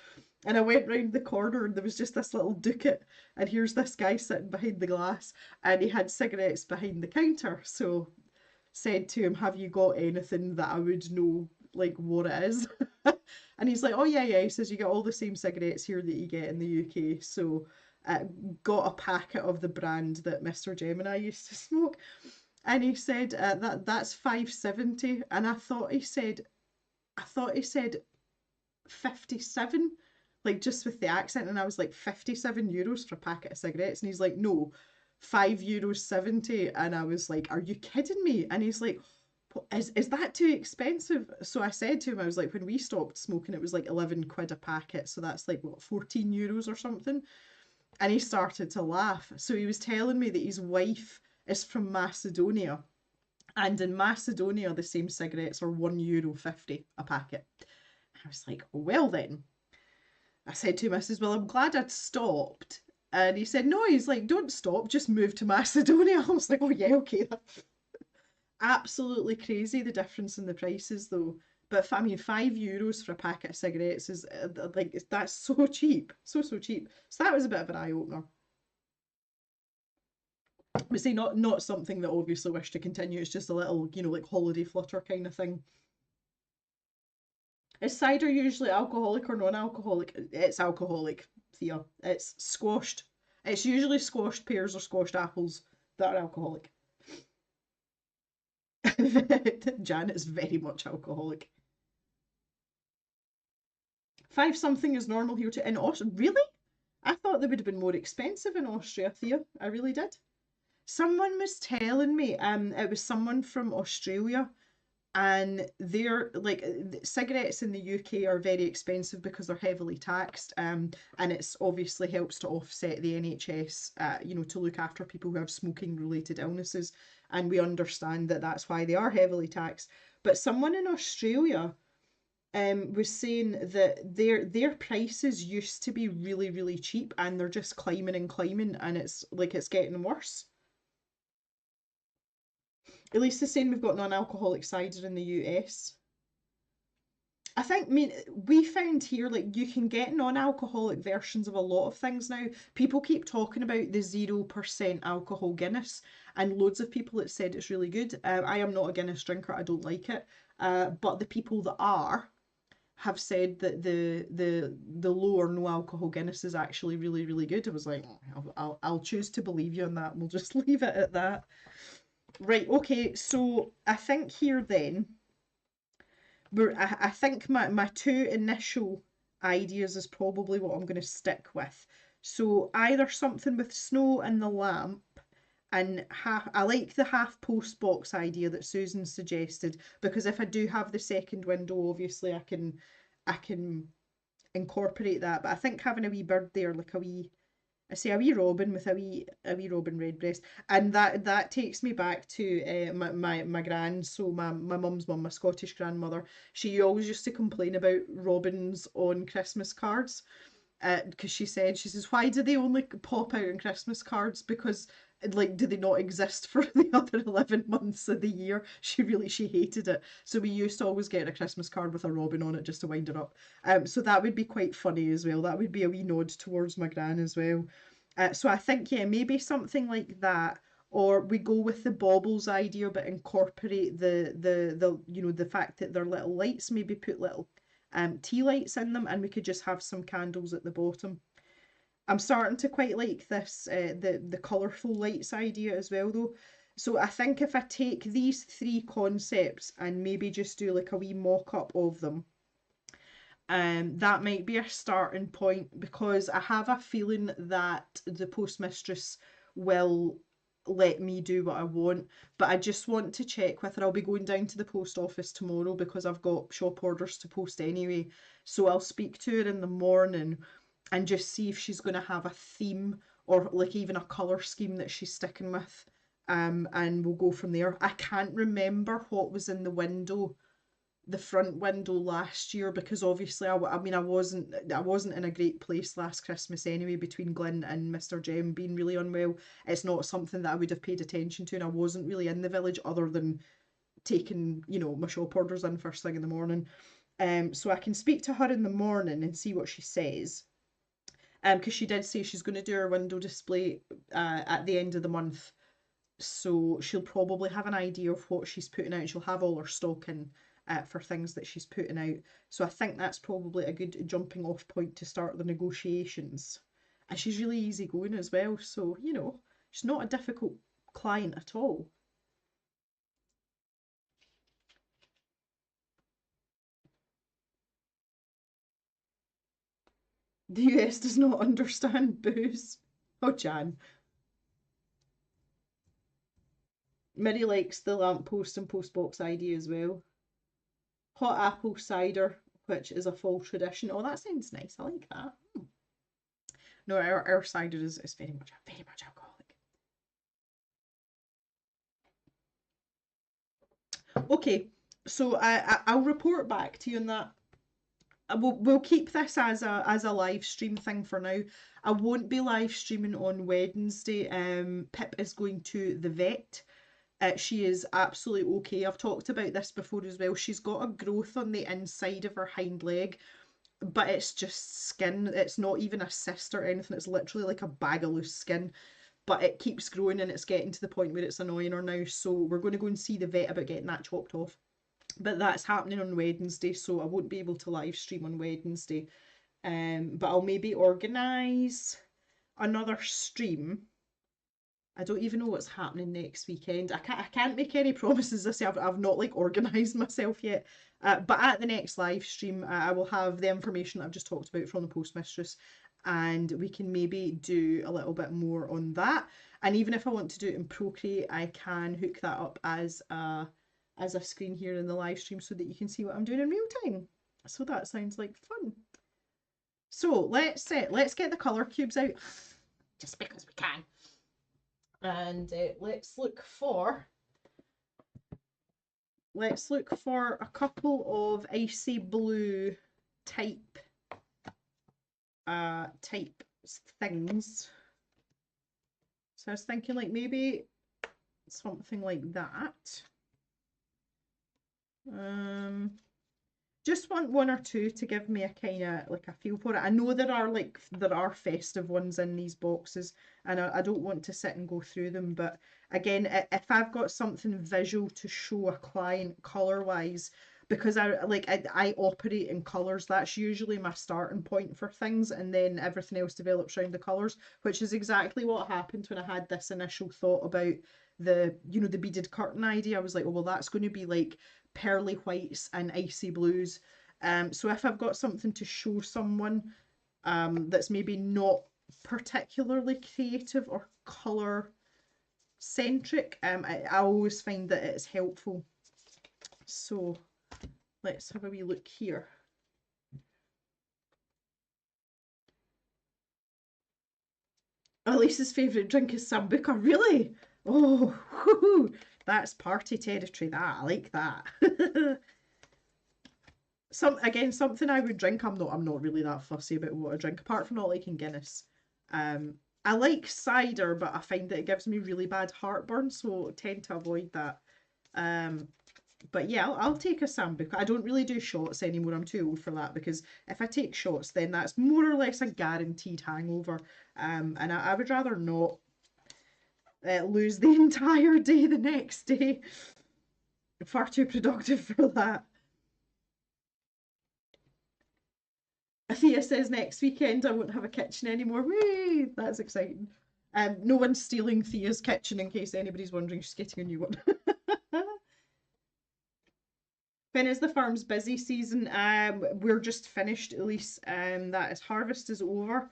And I went round the corner, and there was just this little ducat, and here's this guy sitting behind the glass, and he had cigarettes behind the counter. So said to him, "Have you got anything that I would know like what it is?" And he's like, "Oh yeah, yeah." He says, "You get all the same cigarettes here that you get in the UK." So got a packet of the brand that Mr. Gemini used to smoke, and he said that's 570, and I thought he said 57, like just with the accent, and I was like, €57 for a packet of cigarettes, and he's like, no, €5.70, and I was like, are you kidding me? And he's like, is that too expensive? So I said to him, I was like, when we stopped smoking, it was like 11 quid a packet, so that's like what, €14 or something. And he started to laugh. So he was telling me that his wife is from Macedonia, and in Macedonia the same cigarettes are €1.50 a packet. I was like, well then. I said to him, I says, well, I'm glad I'd stopped. And he said, no, he's like, don't stop, just move to Macedonia. I was like, oh yeah, okay. Absolutely crazy, the difference in the prices though. But I mean, €5 for a packet of cigarettes is like, that's so cheap. So, so cheap. So that was a bit of an eye opener. But say not something that obviously wish to continue. It's just a little, like holiday flutter kind of thing. Is cider usually alcoholic or non-alcoholic? It's alcoholic, Thea. It's squashed. It's usually squashed pears or squashed apples that are alcoholic. Janet's very much alcoholic. Five something is normal here too. In Austria, really? I thought they would have been more expensive in Austria, Thea. I really did. Someone was telling me, it was someone from Australia, and they're like cigarettes in the UK are very expensive because they're heavily taxed, and it's obviously helps to offset the NHS, to look after people who have smoking related illnesses, and we understand that that's why they are heavily taxed. But someone in Australia was saying that their prices used to be really really cheap, and they're just climbing and climbing, and it's like it's getting worse. At least the same we've got non-alcoholic cider in the US. I think, I mean, we found here like you can get non-alcoholic versions of a lot of things now. People keep talking about the 0% alcohol Guinness, and loads of people have said it's really good. I am not a Guinness drinker, I don't like it. But the people that are have said that the low or no alcohol Guinness is actually really, really good. I was like, I'll choose to believe you on that. We'll just leave it at that. Right, okay, so I think here then, I think my two initial ideas is probably what I'm going to stick with. So either something with snow and the lamp, and I like the half post box idea that Susan suggested, because if I do have the second window, obviously I can incorporate that. But I think having a wee bird there, like I say a wee robin with a wee robin redbreast, and that takes me back to my gran. So my mum's mum, my Scottish grandmother, she always used to complain about robins on Christmas cards, because she says, why do they only pop out on Christmas cards? Because like, do they not exist for the other 11 months of the year? She hated it. So we used to always get a Christmas card with a robin on it just to wind her up. So that would be quite funny as well. That would be a wee nod towards my gran as well. So I think, yeah, maybe something like that. Or we go with the baubles idea, but incorporate the fact that they're little lights. Maybe put little tea lights in them, and we could just have some candles at the bottom. I'm starting to quite like this, the colourful lights idea as well though. So I think if I take these three concepts and maybe just do like a wee mock-up of them, that might be a starting point, because I have a feeling that the postmistress will let me do what I want, but I just want to check with her. I'll be going down to the post office tomorrow because I've got shop orders to post anyway. So I'll speak to her in the morning and just see if she's going to have a theme or like even a colour scheme that she's sticking with. and we'll go from there. I can't remember what was in the window, the front window last year, because obviously I mean I wasn't in a great place last Christmas anyway, between Glenn and Mr. Jem being really unwell. It's not something that I would have paid attention to, and I wasn't really in the village other than taking, you know, my shop orders in first thing in the morning. So I can speak to her in the morning and see what she says. Because she did say she's going to do her window display at the end of the month, so she'll probably have an idea of what she's putting out. She'll have all her stock in for things that she's putting out. So I think that's probably a good jumping off point to start the negotiations. And she's really easygoing as well, so you know, she's not a difficult client at all. The US does not understand booze. Oh, Jan. Miri likes the lamppost and postbox idea as well. Hot apple cider, which is a fall tradition. Oh, that sounds nice. I like that. No, our cider is very much alcoholic. Okay, so I'll report back to you on that. We'll keep this as a live stream thing for now. I won't be live streaming on Wednesday. Pip is going to the vet. She is absolutely okay. I've talked about this before as well. She's got a growth on the inside of her hind leg, but it's just skin. It's not even a cyst or anything. It's literally like a bag of loose skin. But it keeps growing and it's getting to the point where it's annoying her now. So we're going to go and see the vet about getting that chopped off. But that's happening on Wednesday, so I won't be able to live stream on Wednesday. But I'll maybe organise another stream. I don't even know what's happening next weekend. I can't make any promises. I say I've not like organised myself yet. But at the next live stream, I will have the information that I've just talked about from the postmistress, and we can maybe do a little bit more on that. And even if I want to do it in Procreate, I can hook that up as a screen here in the live stream so that you can see what I'm doing in real time. So that sounds like fun. So let's get the colour cubes out, just because we can. And let's look for a couple of icy blue type things. So I was thinking like maybe something like that. Just want one or two to give me a kind of like a feel for it. I know there are festive ones in these boxes, and I don't want to sit and go through them. But again, if I've got something visual to show a client color wise, because I operate in colors, that's usually my starting point for things, and then everything else develops around the colors, which is exactly what happened when I had this initial thought about the beaded curtain idea. I was like, oh well, that's going to be like pearly whites and icy blues. So if I've got something to show someone that's maybe not particularly creative or colour centric, I always find that it's helpful. So let's have a wee look here. Elise's favourite drink is Sambuca, really? Oh, whoo, that's party territory, that. I like that. Something I would drink. I'm not really that fussy about what I drink, apart from not liking Guinness. I like cider, but I find that it gives me really bad heartburn, so I tend to avoid that. But yeah, I'll take a Sambuca. I don't really do shots anymore. I'm too old for that, because if I take shots, then that's more or less a guaranteed hangover. And I would rather not lose the entire day the next day. Far too productive for that. Thea says next weekend I won't have a kitchen anymore. Whee! That's exciting. No one's stealing Thea's kitchen, in case anybody's wondering. She's getting a new one. When is the farm's busy season? We're just finished, at least. Harvest is over.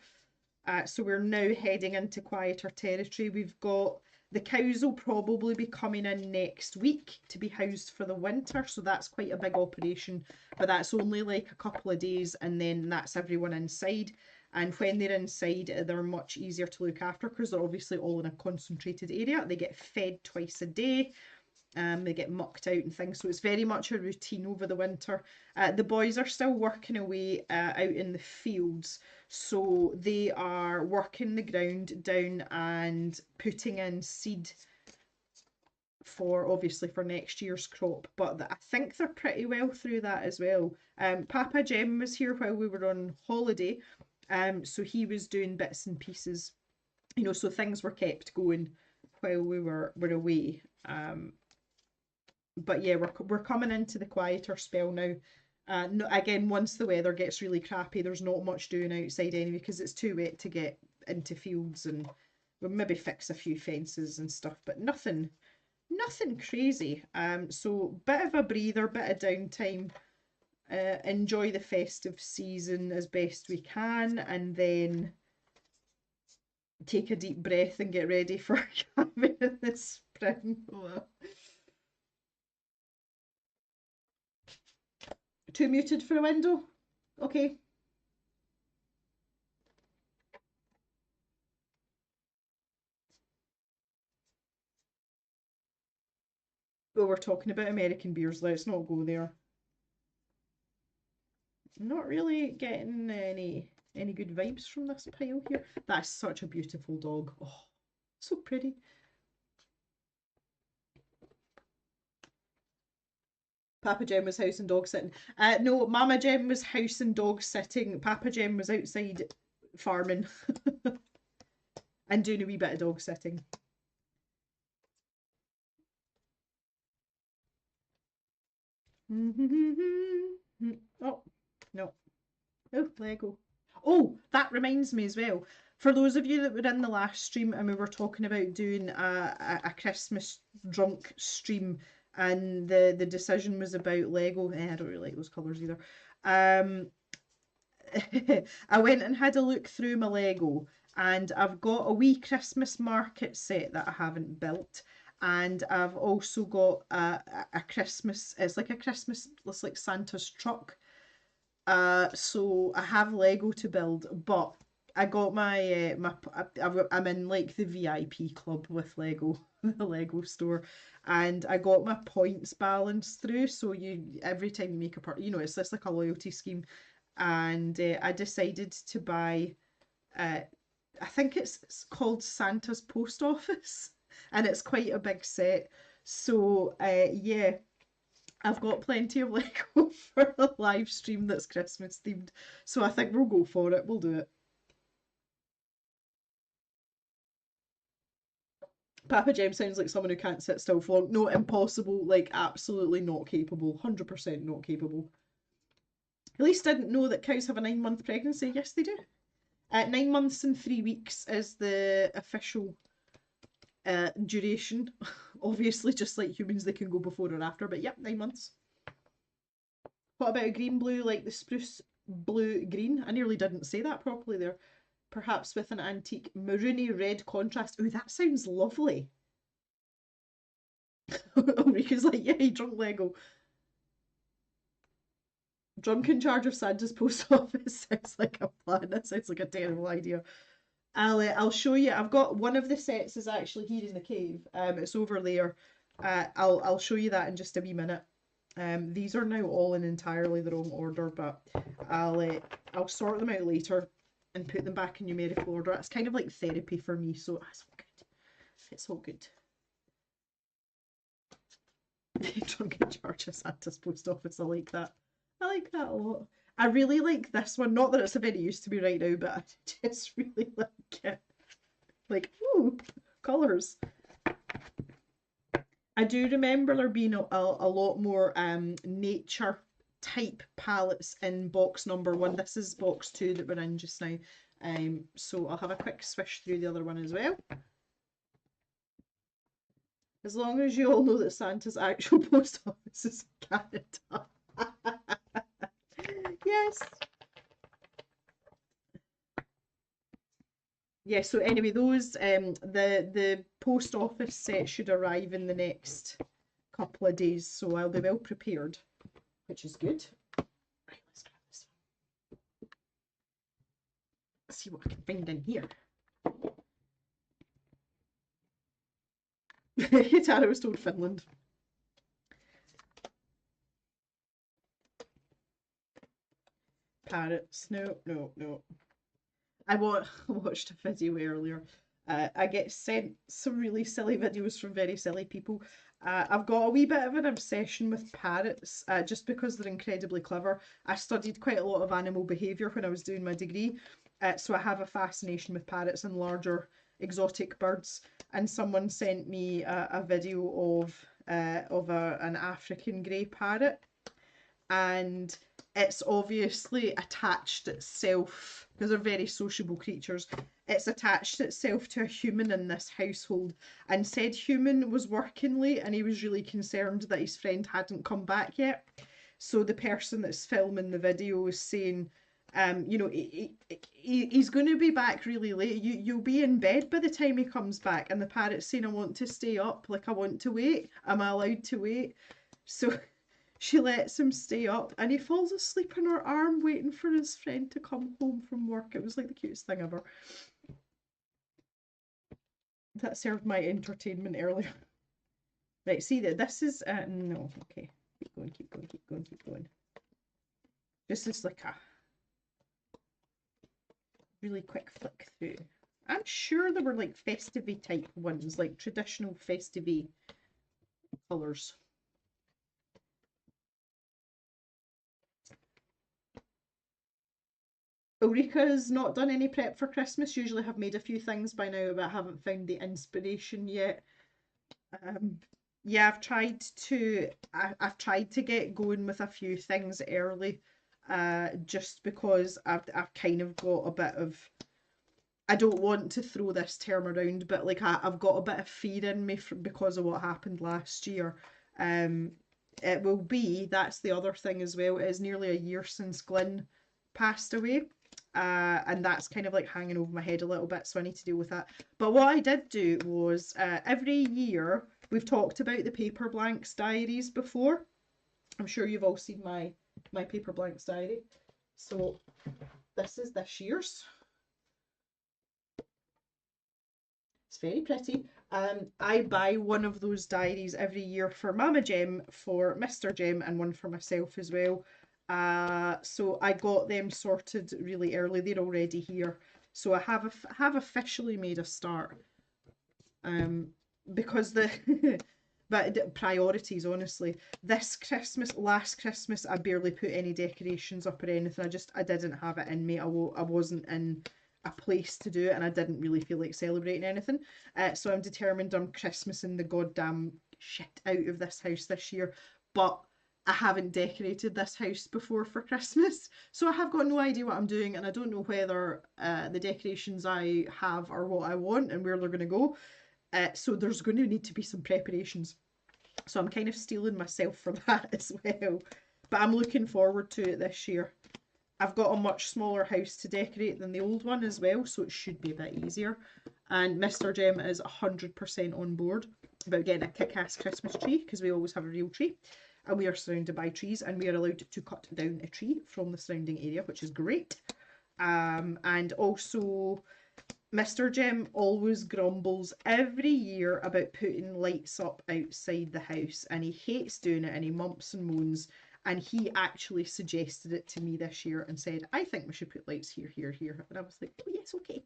So we're now heading into quieter territory. We've got the cows will probably be coming in next week to be housed for the winter, so that's quite a big operation, but that's only like a couple of days and then that's everyone inside. And when they're inside, they're much easier to look after because they're obviously all in a concentrated area. They get fed twice a day. They get mucked out and things, so it's very much a routine over the winter. The boys are still working away out in the fields, so they are working the ground down and putting in seed for obviously for next year's crop, but I think they're pretty well through that as well. Papa Jem was here while we were on holiday, so he was doing bits and pieces, you know, so things were kept going while we were away. But yeah, we're coming into the quieter spell now. No, again, once the weather gets really crappy, there's not much doing outside anyway because it's too wet to get into fields, and we'll maybe fix a few fences and stuff, but nothing crazy. So bit of a breather, bit of downtime. Enjoy the festive season as best we can, and then take a deep breath and get ready for coming in the spring. Too muted for a window? Okay. Well, we're talking about American beers. Let's not go there. Not really getting any good vibes from this pile here. That's such a beautiful dog. Oh, so pretty. Papa Jem was house and dog sitting. No, Mama Jem was house and dog sitting. Papa Jem was outside farming and doing a wee bit of dog sitting. Oh, no. Oh, Lego. Oh, that reminds me as well. For those of you that were in the last stream and we were talking about doing a Christmas drunk stream, and the decision was about Lego. I don't really like those colours either. I went and had a look through my Lego, and I've got a wee Christmas market set that I haven't built. And I've also got a Christmas, it's like a Christmas, it's like Santa's truck. So I have Lego to build, but I got I'm in like the VIP club with Lego, the Lego store, and I got my points balance through. So you every time you make a part, you know, it's just like a loyalty scheme, and I decided to buy. Uh, I think it's called Santa's Post Office, and it's quite a big set. So yeah, I've got plenty of Lego for a live stream that's Christmas themed. So I think we'll go for it. We'll do it. Papa Jem sounds like someone who can't sit still for long. No, impossible. Like, absolutely not capable. 100% not capable. At least didn't know that cows have a 9-month pregnancy. Yes, they do. 9 months and 3 weeks is the official duration. Obviously, just like humans, they can go before or after, but yep, 9 months. What about a green blue like the spruce blue green? I nearly didn't say that properly there. Perhaps with an antique maroony red contrast. Oh, that sounds lovely. Rika's like, yay, drunk Lego. Drunk in charge of Santa's post office sounds like a plan. That sounds like a terrible idea. I'll show you. I've got one of the sets is actually here in the cave. It's over there. I'll show you that in just a wee minute. These are now all in entirely the wrong order, but I'll sort them out later and put them back in numerical order. It's kind of like therapy for me, so it's all good. It's all good. Drunk in charge of Santa's post office. I like that. I like that a lot. I really like this one. Not that it's of any use to me right now, but I just really like it. Like, ooh, colours. I do remember there being a lot more nature type palettes in box number 1. This is box 2 that we're in just now. So I'll have a quick swish through the other one as well. As long as you all know that Santa's actual post office is in Canada. Yes. Yeah, so anyway, those the post office set should arrive in the next couple of days, so I'll be well prepared, which is good. Right, let's grab this see what I can find in here. Tara was told Finland. Parrots. No, no, no. I watched a video earlier. I get sent some really silly videos from very silly people. I've got a wee bit of an obsession with parrots, just because they're incredibly clever. I studied quite a lot of animal behaviour when I was doing my degree, so I have a fascination with parrots and larger exotic birds. And someone sent me a video of an African grey parrot, and it's obviously attached itself, because they're very sociable creatures, it's attached itself to a human in this household, and said human was working late and he was really concerned that his friend hadn't come back yet. So the person that's filming the video is saying, you know, he's going to be back really late. You'll be in bed by the time he comes back. And the parrot's saying, I want to stay up, like I want to wait. Am I allowed to wait? So she lets him stay up and he falls asleep on her arm waiting for his friend to come home from work. It was like the cutest thing ever. That served my entertainment earlier. Right, see that this is no, okay. Keep going, keep going, keep going, keep going. This is like a really quick flick through. I'm sure there were like festive type ones, like traditional festive colours. Ulrika's not done any prep for Christmas. Usually have made a few things by now, but I haven't found the inspiration yet. Yeah, I've tried to get going with a few things early, just because I've kind of got a bit of, I don't want to throw this term around, but like I've got a bit of fear in me because of what happened last year. It will be, that's the other thing as well, it is nearly a year since Glyn passed away. And that's kind of like hanging over my head a little bit, so I need to deal with that. But what I did do was, every year, we've talked about the Paper Blanks diaries before. I'm sure you've all seen my Paper Blanks diary. So this is this year's. It's very pretty. I buy one of those diaries every year for Mama Jem, for Mr. Jem, and one for myself as well. So I got them sorted really early. They're already here. So I have officially made a start. Because the but priorities, honestly. This Christmas, last Christmas, I barely put any decorations up or anything. I didn't have it in me. I wasn't in a place to do it, and I didn't really feel like celebrating anything. So I'm determined I'm Christmasing the goddamn shit out of this house this year. But I haven't decorated this house before for Christmas, so I have got no idea what I'm doing, and I don't know whether the decorations I have are what I want and where they're going to go. So there's going to need to be some preparations. So I'm kind of steeling myself for that as well. But I'm looking forward to it this year. I've got a much smaller house to decorate than the old one as well, so it should be a bit easier. And Mr. Jem is 100% on board about getting a kick-ass Christmas tree, because we always have a real tree. And we are surrounded by trees, and we are allowed to cut down a tree from the surrounding area, which is great. And also, Mr. Jem always grumbles every year about putting lights up outside the house, and he hates doing it, and he mumps and moans. And he actually suggested it to me this year and said, I think we should put lights here, here, here. And I was like, oh yes, okay.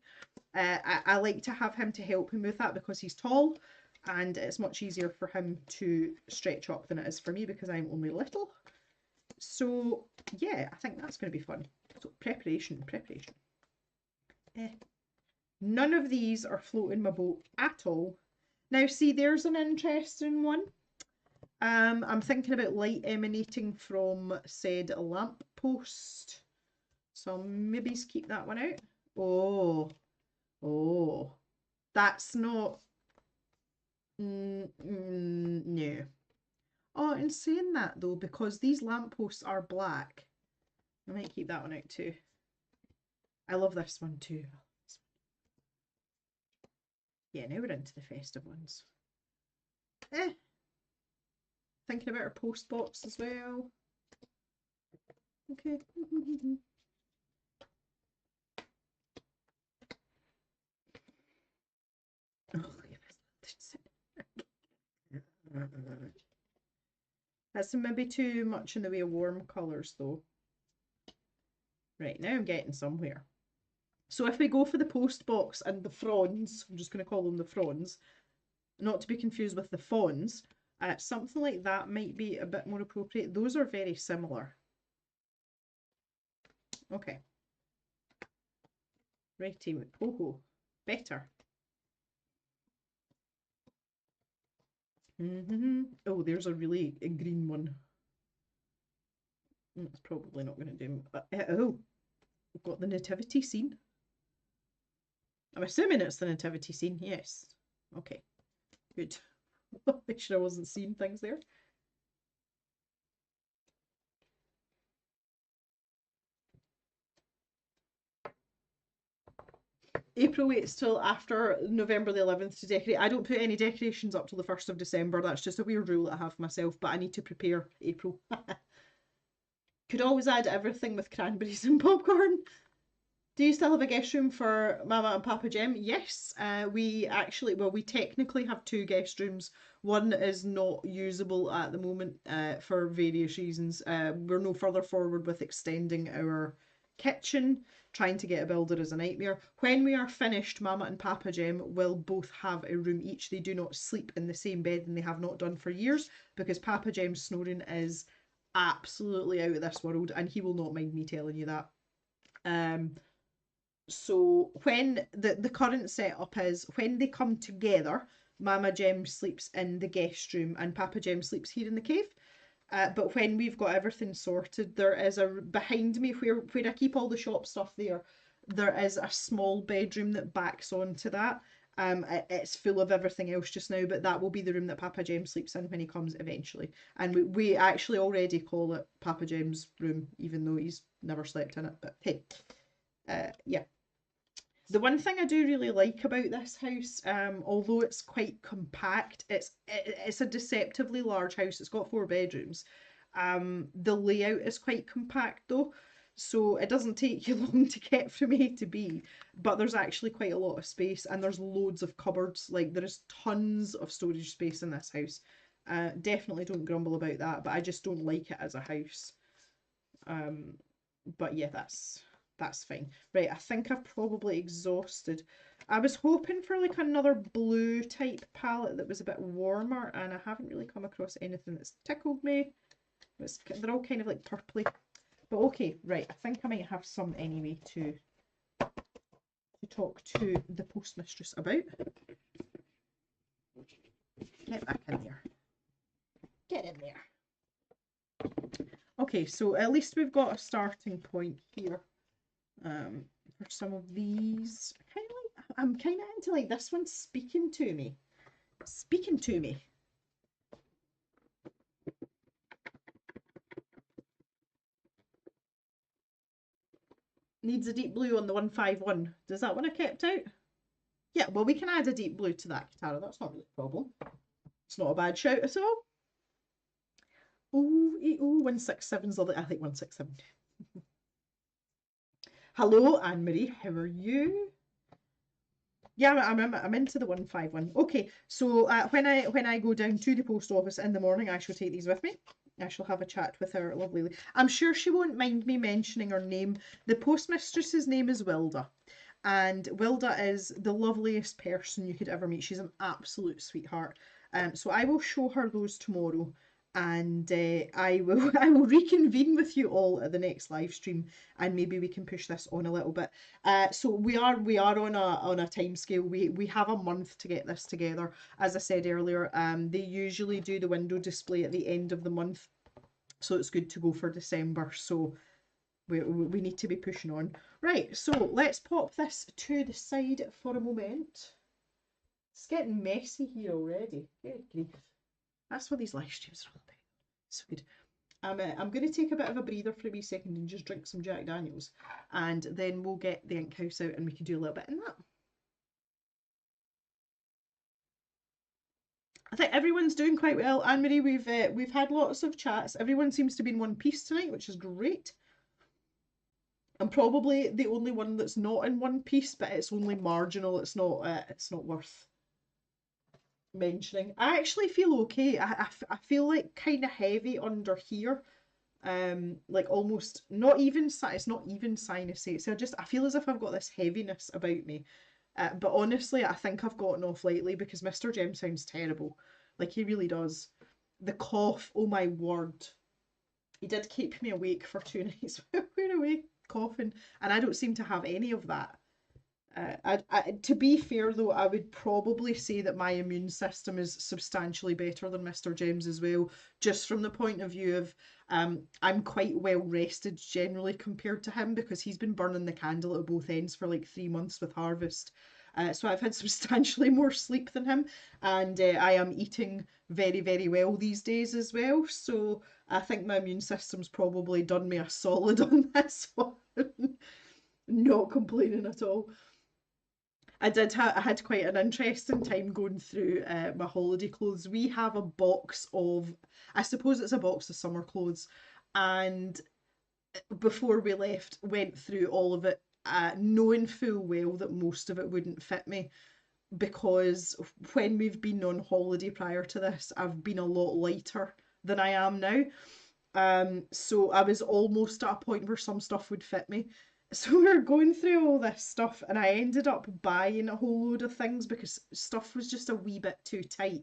I like to have him to help him with that because he's tall, and it's much easier for him to stretch up than it is for me because I'm only little. So yeah, I think that's going to be fun. So preparation. None of these are floating my boat at all. Now see, there's an interesting one. I'm thinking about light emanating from said lamp post. So I'll maybe keep that one out. Oh, that's not, no. Oh, in saying that though, because these lampposts are black, I might keep that one out too. I love this one too. Yeah, now we're into the festive ones. Thinking about our post box as well. Okay. That's maybe too much in the way of warm colours though. Right, now I'm getting somewhere. So if we go for the post box and the fronds, I'm just going to call them the fronds, not to be confused with the fawns, something like that might be a bit more appropriate. Those are very similar. Okay. Righty, oh, better. Oh, there's a really green one. It's probably not going to do. Oh, we've got the nativity scene. I'm assuming it's the nativity scene. Yes. Okay. Good. Make sure I wasn't seeing things there. April waits till after November the 11th to decorate. I don't put any decorations up till the 1st of December. That's just a weird rule that I have for myself, but I need to prepare April. Could always add everything with cranberries and popcorn. Do you still have a guest room for Mama and Papa Jem? Yes, we actually, well, we technically have two guest rooms. One is not usable at the moment for various reasons. We're no further forward with extending our kitchen. Trying to get a builder is a nightmare. When we are finished, Mama and Papa Jem will both have a room each. They do not sleep in the same bed and they have not done for years because Papa Jem's snoring is absolutely out of this world and he will not mind me telling you that. So when the current setup is when they come together, Mama Jem sleeps in the guest room and Papa Jem sleeps here in the cave. But when we've got everything sorted, there is behind me where I keep all the shop stuff there. There is a small bedroom that backs onto that. It's full of everything else just now, but that will be the room that Papa Jem sleeps in when he comes eventually. And we actually already call it Papa Jem's room, even though he's never slept in it. But hey, yeah. The one thing I do really like about this house, although it's quite compact, it's a deceptively large house. It's got 4 bedrooms. The layout is quite compact though, so it doesn't take you long to get from A to B, but there's actually quite a lot of space and there's loads of cupboards. Like there is tons of storage space in this house. Definitely don't grumble about that, but I just don't like it as a house. But yeah, that's fine. Right, I think I've probably exhausted. I was hoping for like another blue type palette that was a bit warmer and I haven't really come across anything that's tickled me. They're all kind of like purpley. But okay, right, I think I might have some anyway to talk to the postmistress about. Get back in there. Get in there. Okay, so at least we've got a starting point here. For some of these, I'm kind of into like this one speaking to me. Speaking to me. Needs a deep blue on the 151. Does that one I kept out? Yeah, well, we can add a deep blue to that, Katara. That's not really a problem. It's not a bad shout at all. Ooh, 167's lovely. I like 167. Hello, Anne-Marie. How are you? Yeah, I'm into the 151. Okay, so when I go down to the post office in the morning, I shall take these with me. I shall have a chat with her lovely lady. I'm sure she won't mind me mentioning her name. The postmistress's name is Wilda. And Wilda is the loveliest person you could ever meet. She's an absolute sweetheart. So I will show her those tomorrow and I will reconvene with you all at the next live stream and maybe we can push this on a little bit. So we are on a time scale. We have a month to get this together. As I said earlier, they usually do the window display at the end of the month, so it's good to go for December. So we need to be pushing on. Right, so let's pop this to the side for a moment. It's getting messy here already. Good grief. That's what these live streams are all about. So good. I'm going to take a bit of a breather for a wee second and just drink some Jack Daniels, and then we'll get the ink house out and we can do a little bit in that. I think everyone's doing quite well. Anne-Marie, we've had lots of chats. Everyone seems to be in one piece tonight, which is great. I'm probably the only one that's not in one piece, but it's only marginal. It's not worth mentioning. I actually feel okay. I feel like kind of heavy under here. Like almost not even it's not even sinusy. So I feel as if I've got this heaviness about me. But honestly, I think I've gotten off lately because Mr. Jem sounds terrible. Like he really does. The cough, oh my word. He did keep me awake for 2 nights. We were awake coughing, and I don't seem to have any of that. To be fair though, I would probably say that my immune system is substantially better than Mr. James as well, just from the point of view of I'm quite well rested generally compared to him because he's been burning the candle at both ends for like 3 months with harvest. So I've had substantially more sleep than him, and I am eating very, very well these days as well. So I think my immune system's probably done me a solid on this one. Not complaining at all. I had quite an interesting time going through my holiday clothes. We have a box of, I suppose it's a box of summer clothes, and before we left, went through all of it, knowing full well that most of it wouldn't fit me because when we've been on holiday prior to this, I've been a lot lighter than I am now. So I was almost at a point where some stuff would fit me. So we were going through all this stuff, and I ended up buying a whole load of things because stuff was just a wee bit too tight.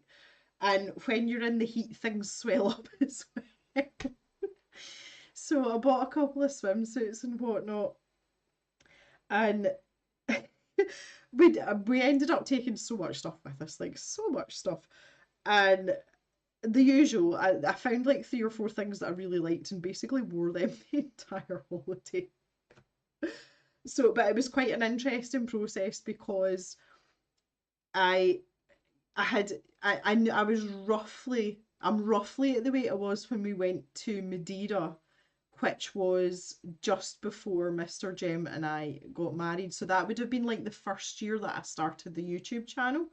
And when you're in the heat, things swell up as well. So I bought a couple of swimsuits and whatnot, and we ended up taking so much stuff with us, like so much stuff. And the usual, I found like three or four things that I really liked and basically wore them the entire holiday. So, but it was quite an interesting process because I I had I was I'm roughly at the weight I was when we went to Madeira, which was just before Mr. Jem and I got married. So that would have been like the first year that I started the YouTube channel.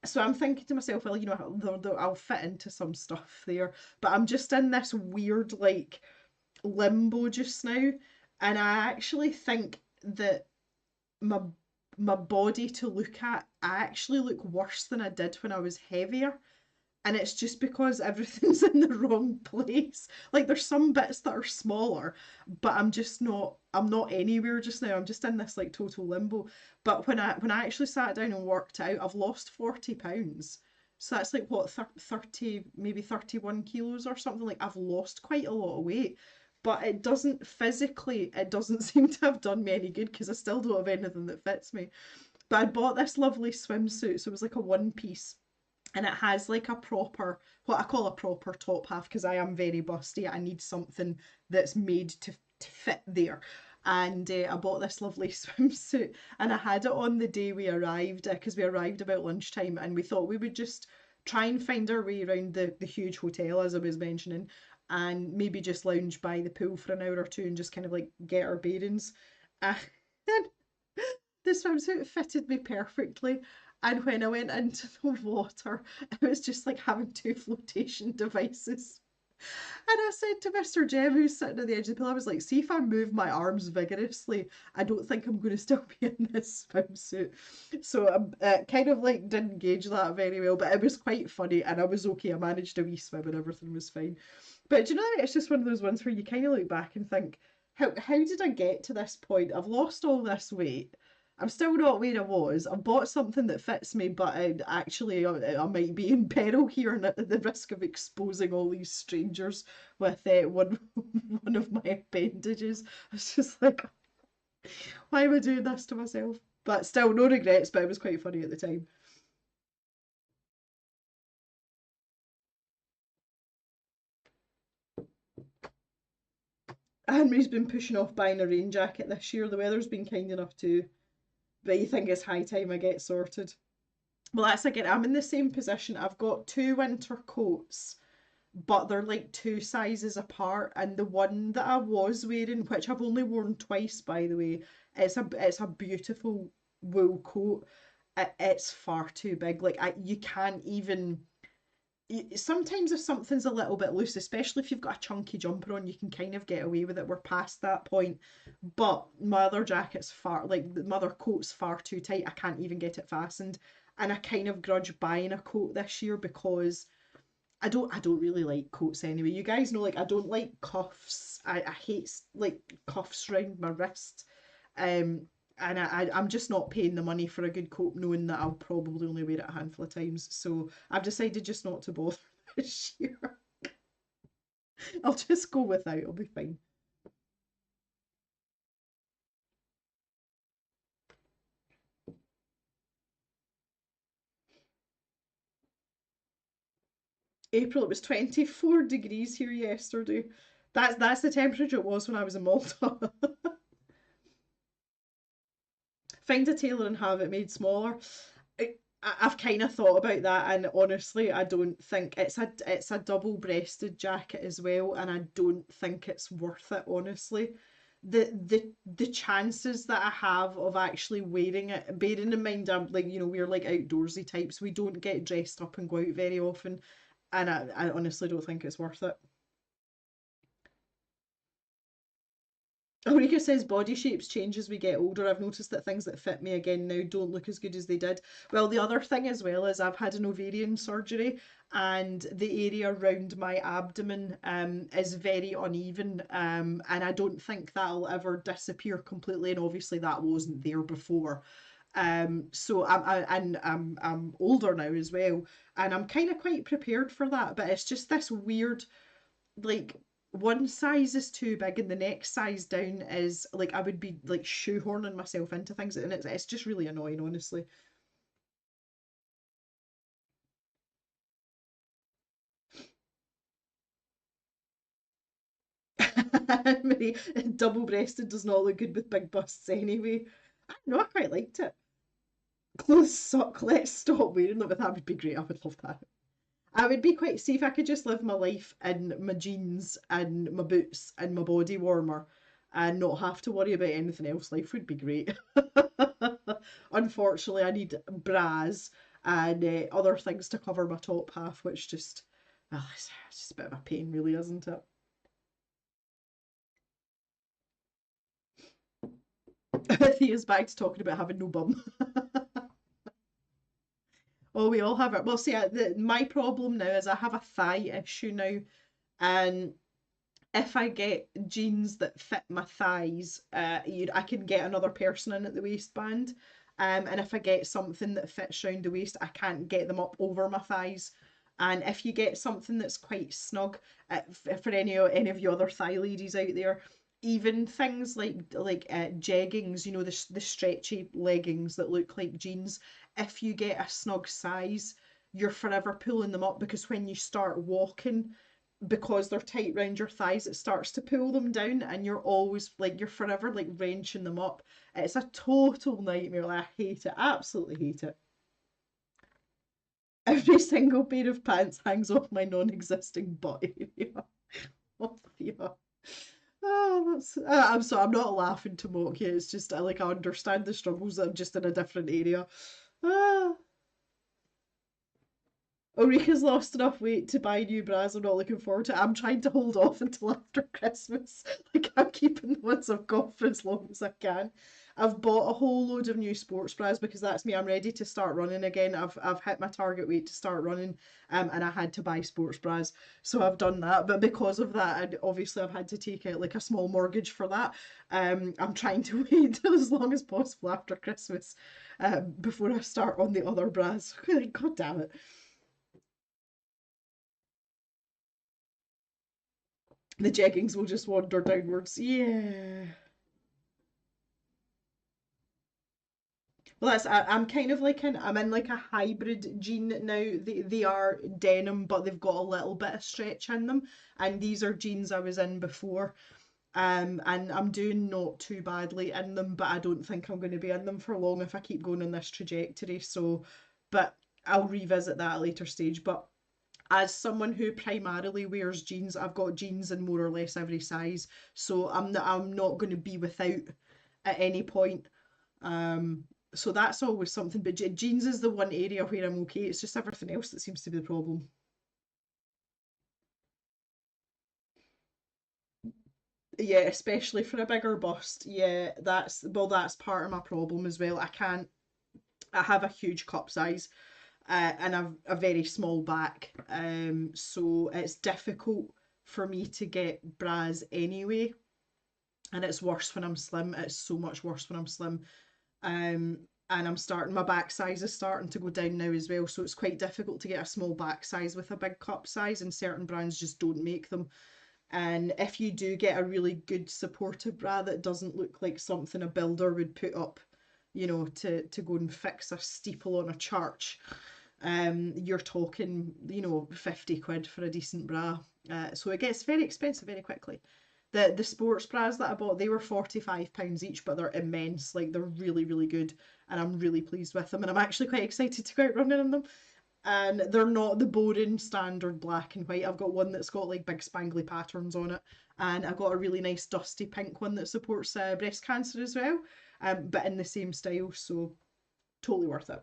So I'm thinking to myself, well, I'll fit into some stuff there, but I'm just in this weird like limbo just now, and I actually think that my my body to look at, I actually look worse than I did when I was heavier. And it's just because everything's in the wrong place. Like there's some bits that are smaller, but I'm not anywhere just now. I'm just in this like total limbo. But when I actually sat down and worked out, I've lost 40 pounds. So that's like what 30 maybe 31 kilos or something. Like I've lost quite a lot of weight. But it doesn't physically, it doesn't seem to have done me any good because I still don't have anything that fits me. But I bought this lovely swimsuit, so it was like a one piece, and it has like a proper, what I call a proper top half because I am very busty. I need something that's made to fit there. And I bought this lovely swimsuit, and I had it on the day we arrived because we arrived about lunchtime, and we thought we would just try and find our way around the huge hotel as I was mentioning, and maybe just lounge by the pool for an hour or two and just kind of like get our bearings. And the swimsuit fitted me perfectly. And when I went into the water, it was just like having two flotation devices. And I said to Mr. Jem, who's sitting at the edge of the pool, I was like, see if I move my arms vigorously, I don't think I'm going to still be in this swimsuit. So I kind of like didn't gauge that very well, but it was quite funny and I was okay. I managed a wee swim and everything was fine. But do you know, it's just one of those ones where you kind of look back and think, how did I get to this point? I've lost all this weight. I'm still not where I was. I've bought something that fits me, but I might be in peril here and at the risk of exposing all these strangers with one of my appendages. I was just like, why am I doing this to myself? But still, no regrets. But it was quite funny at the time. Henry's been pushing off buying a rain jacket this year. The weather's been kind enough to, but you think it's high time I get sorted. Well, that's again, I'm in the same position. I've got two winter coats, but they're like two sizes apart. And the one that I was wearing, which I've only worn twice, by the way, it's a beautiful wool coat. It's far too big. Like you can't even. Sometimes if something's a little bit loose, especially if you've got a chunky jumper on, you can kind of get away with it. We're past that point. But my other jacket's far, like my other coat's far too tight. I can't even get it fastened. and I kind of grudge buying a coat this year because I don't really like coats anyway. You guys know, like, I don't like cuffs. I hate like cuffs round my wrist. Um and I'm just not paying the money for a good coat knowing that I'll probably only wear it a handful of times. So I've decided just not to bother this year. I'll just go without, I'll be fine. April, it was 24 degrees here yesterday. That's the temperature it was when I was in Malta. Find a tailor and have it made smaller. Have kind of thought about that, and honestly, I don't think it's a double-breasted jacket as well, and I don't think it's worth it. Honestly, the chances that I have of actually wearing it, bearing in mind I'm like, we're like outdoorsy types, we don't get dressed up and go out very often, and I honestly don't think it's worth it. Ulrika says body shapes change as we get older. I've noticed that things that fit me again now don't look as good as they did. Well, the other thing as well is I've had an ovarian surgery, and the area around my abdomen is very uneven, and I don't think that'll ever disappear completely. And obviously that wasn't there before. So I'm older now as well, and I'm kind of quite prepared for that. But it's just this weird, like, one size is too big and the next size down is like, I would be like shoehorning myself into things, and it's just really annoying, honestly. Maybe double breasted does not look good with big busts anyway. I don't know, I quite liked it. Clothes suck, let's stop wearing them. That would be great, I would love that. I would be quite, see if I could just live my life in my jeans and my boots and my body warmer and not have to worry about anything else. Life would be great. Unfortunately, I need bras and other things to cover my top half, which just, it's just a bit of a pain, really, isn't it? Thea's back to talking about having no bum. Oh, we all have it. Well, see, my problem now is I have a thigh issue now, and if I get jeans that fit my thighs, I can get another person in at the waistband. And if I get something that fits round the waist, I can't get them up over my thighs. And if you get something that's quite snug, for any of you other thigh ladies out there, even things like jeggings, the stretchy leggings that look like jeans, if you get a snug size, you're forever pulling them up, because when you start walking, because they're tight round your thighs, it starts to pull them down, and you're forever like wrenching them up. It's a total nightmare. Like, I hate it, absolutely hate it. Every single pair of pants hangs off my non-existing butt area. Oh, yeah. Oh, I'm sorry, I'm not laughing to mock you. It's just I understand the struggles. I'm just in a different area. Ah. Ulrika's lost enough weight to buy new bras. I'm not looking forward to it. I'm trying to hold off until after Christmas. Like, I'm keeping the ones I've got for as long as I can. I've bought a whole load of new sports bras because that's me. I'm ready to start running again. I've hit my target weight to start running, and I had to buy sports bras, so I've done that. But because of that, and obviously I've had to take out like a small mortgage for that. I'm trying to wait as long as possible after Christmas, before I start on the other bras. God damn it. The jeggings will just wander downwards. Yeah. Well, I'm kind of like I'm in like a hybrid jean now. They are denim, but they've got a little bit of stretch in them. And these are jeans I was in before. And I'm doing not too badly in them, but I don't think I'm going to be in them for long if I keep going on this trajectory. So, but I'll revisit that at a later stage. But as someone who primarily wears jeans, I've got jeans in more or less every size, so I'm not going to be without at any point. Um, so that's always something. But jeans is the one area where I'm okay. It's just everything else that seems to be the problem. Yeah, especially for a bigger bust. Yeah, that's part of my problem as well. I have a huge cup size, and a very small back, so it's difficult for me to get bras anyway, and it's worse when I'm slim. It's so much worse when I'm slim. Um, and my back size is starting to go down now as well, so it's quite difficult to get a small back size with a big cup size, and certain brands just don't make them. And if you do get a really good supportive bra that doesn't look like something a builder would put up, to go and fix a steeple on a church, you're talking, 50 quid for a decent bra. So it gets very expensive very quickly. The sports bras that I bought, they were £45 each, but they're immense. Like, they're really, really good, and I'm really pleased with them. And I'm actually quite excited to go out running in them. And they're not the boring standard black and white. I've got one that's got like big spangly patterns on it, and I've got a really nice dusty pink one that supports breast cancer as well, but in the same style. So totally worth it.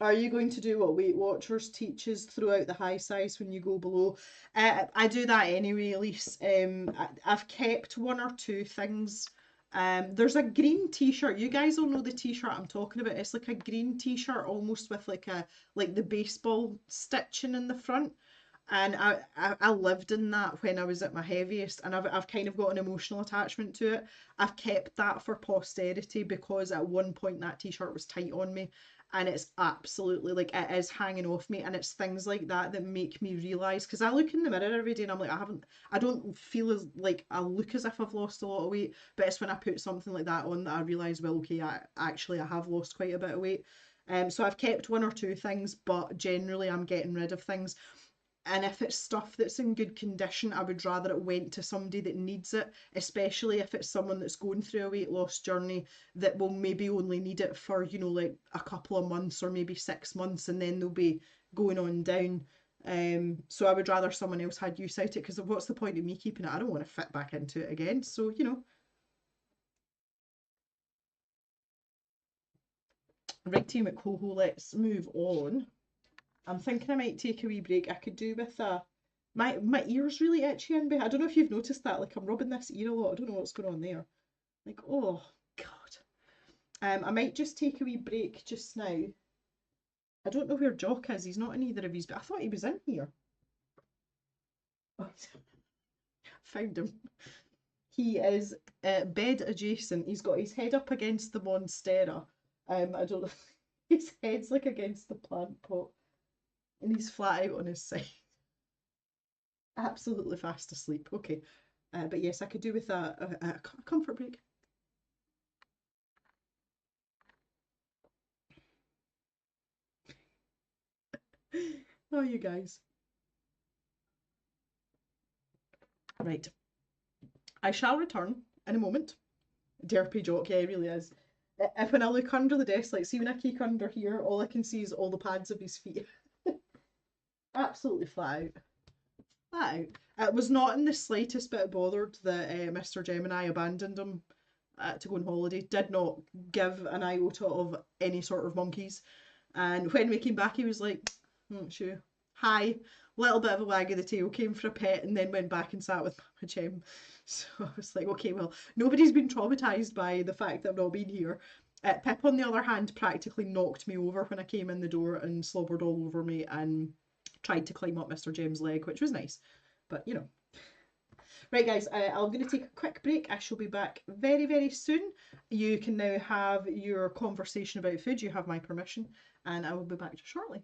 Are you going to do what Weight Watchers teaches throughout the high size when you go below? I do that anyway, Elise. I've kept one or two things. There's a green t-shirt. You guys all know the t-shirt I'm talking about. It's like a green t-shirt almost with like the baseball stitching in the front. And I lived in that when I was at my heaviest, and I've kind of got an emotional attachment to it. I've kept that for posterity because at one point that t-shirt was tight on me, and it's absolutely like it is hanging off me, and it's things like that that make me realise, because I look in the mirror every day and I'm like, I don't feel as like I look as if I've lost a lot of weight, but it's when I put something like that on that I realise, well, okay, I have lost quite a bit of weight. So I've kept one or two things, but generally I'm getting rid of things. And if it's stuff that's in good condition, I would rather it went to somebody that needs it, especially if it's someone that's going through a weight loss journey that will maybe only need it for, like a couple of months or maybe 6 months, and then they'll be going on down. So I would rather someone else had use out it, because what's the point of me keeping it? I don't want to fit back into it again. So, right, team at Coho, let's move on. I'm thinking I might take a wee break. I could do with a my ear's really itchy in behind. I don't know if you've noticed that. Like, I'm rubbing this ear a lot. I don't know what's going on there. Like, oh God. I might just take a wee break just now. I don't know where Jock is. He's not in either of these, but I thought he was in here. Oh, found him. He is bed adjacent. He's got his head up against the monstera. I don't know. His head's like against the plant pot, and he's flat out on his side. Absolutely fast asleep. Okay. But yes, I could do with a comfort break. Oh, you guys. Right. I shall return in a moment. Derpy Jock, yeah, he really is. If when I look under the desk, like, see when I kick under here, all I can see is all the pads of his feet. Absolutely flat out. Flat out. It was not in the slightest bit bothered that Mr. Gemini abandoned him to go on holiday. Did not give an iota of any sort of monkeys. And when we came back, he was like, sure. Hi. Little bit of a wag of the tail, came for a pet, and then went back and sat with Mama Gem. So I was like, okay, well, nobody's been traumatised by the fact that I've not been here. Pip, on the other hand, practically knocked me over when I came in the door and slobbered all over me and tried to climb up Mr. Gem's leg, which was nice. But, Right, guys, I'm going to take a quick break. I shall be back very, very soon. You can now have your conversation about food. You have my permission, and I will be back shortly.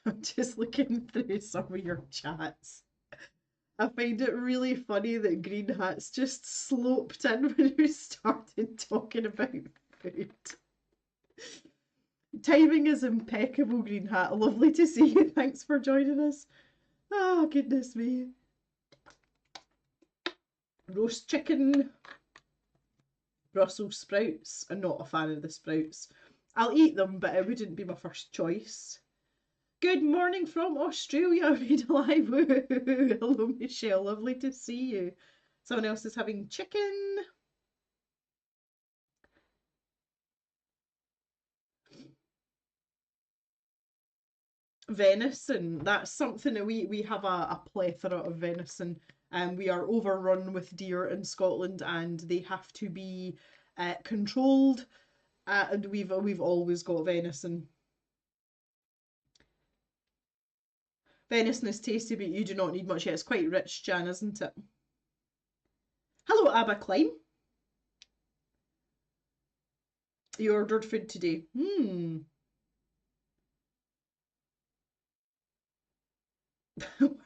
I'm just looking through some of your chats. I find it really funny that Green Hat's just sloped in when we started talking about food. Timing is impeccable, Green Hat. Lovely to see you. Thanks for joining us. Oh, goodness me. Roast chicken, Brussels sprouts. I'm not a fan of the sprouts. I'll eat them, but it wouldn't be my first choice. Good morning from Australia, made alive. Hello, Michelle. Lovely to see you. Someone else is having chicken. Venison. That's something that we have a plethora of venison. We are overrun with deer in Scotland, and they have to be controlled. And we've always got venison. Venison is tasty, but you do not need much yet. It's quite rich, Jan, isn't it? Hello, Abba Climb. You ordered food today.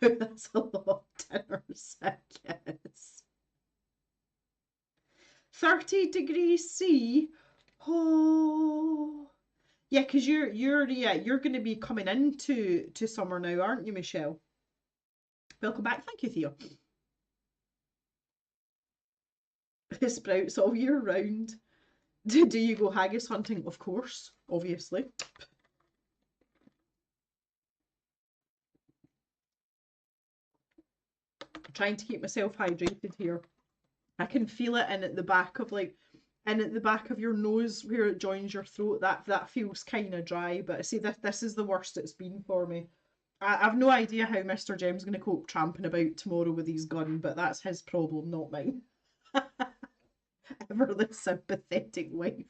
That's a lot of dinners, I guess. 30 degrees C. Oh. Yeah, because you're going to be coming into summer now, aren't you, Michelle? Welcome back. Thank you, Theo. Sprouts all year round. Do you go haggis hunting? Of course, obviously. I'm trying to keep myself hydrated here. I can feel it in at the back of your nose where it joins your throat. That feels kind of dry, but see, this is the worst it's been for me. I've no idea how Mr. Jem's going to cope tramping about tomorrow with his gun, but that's his problem, not mine. Ever the sympathetic wife.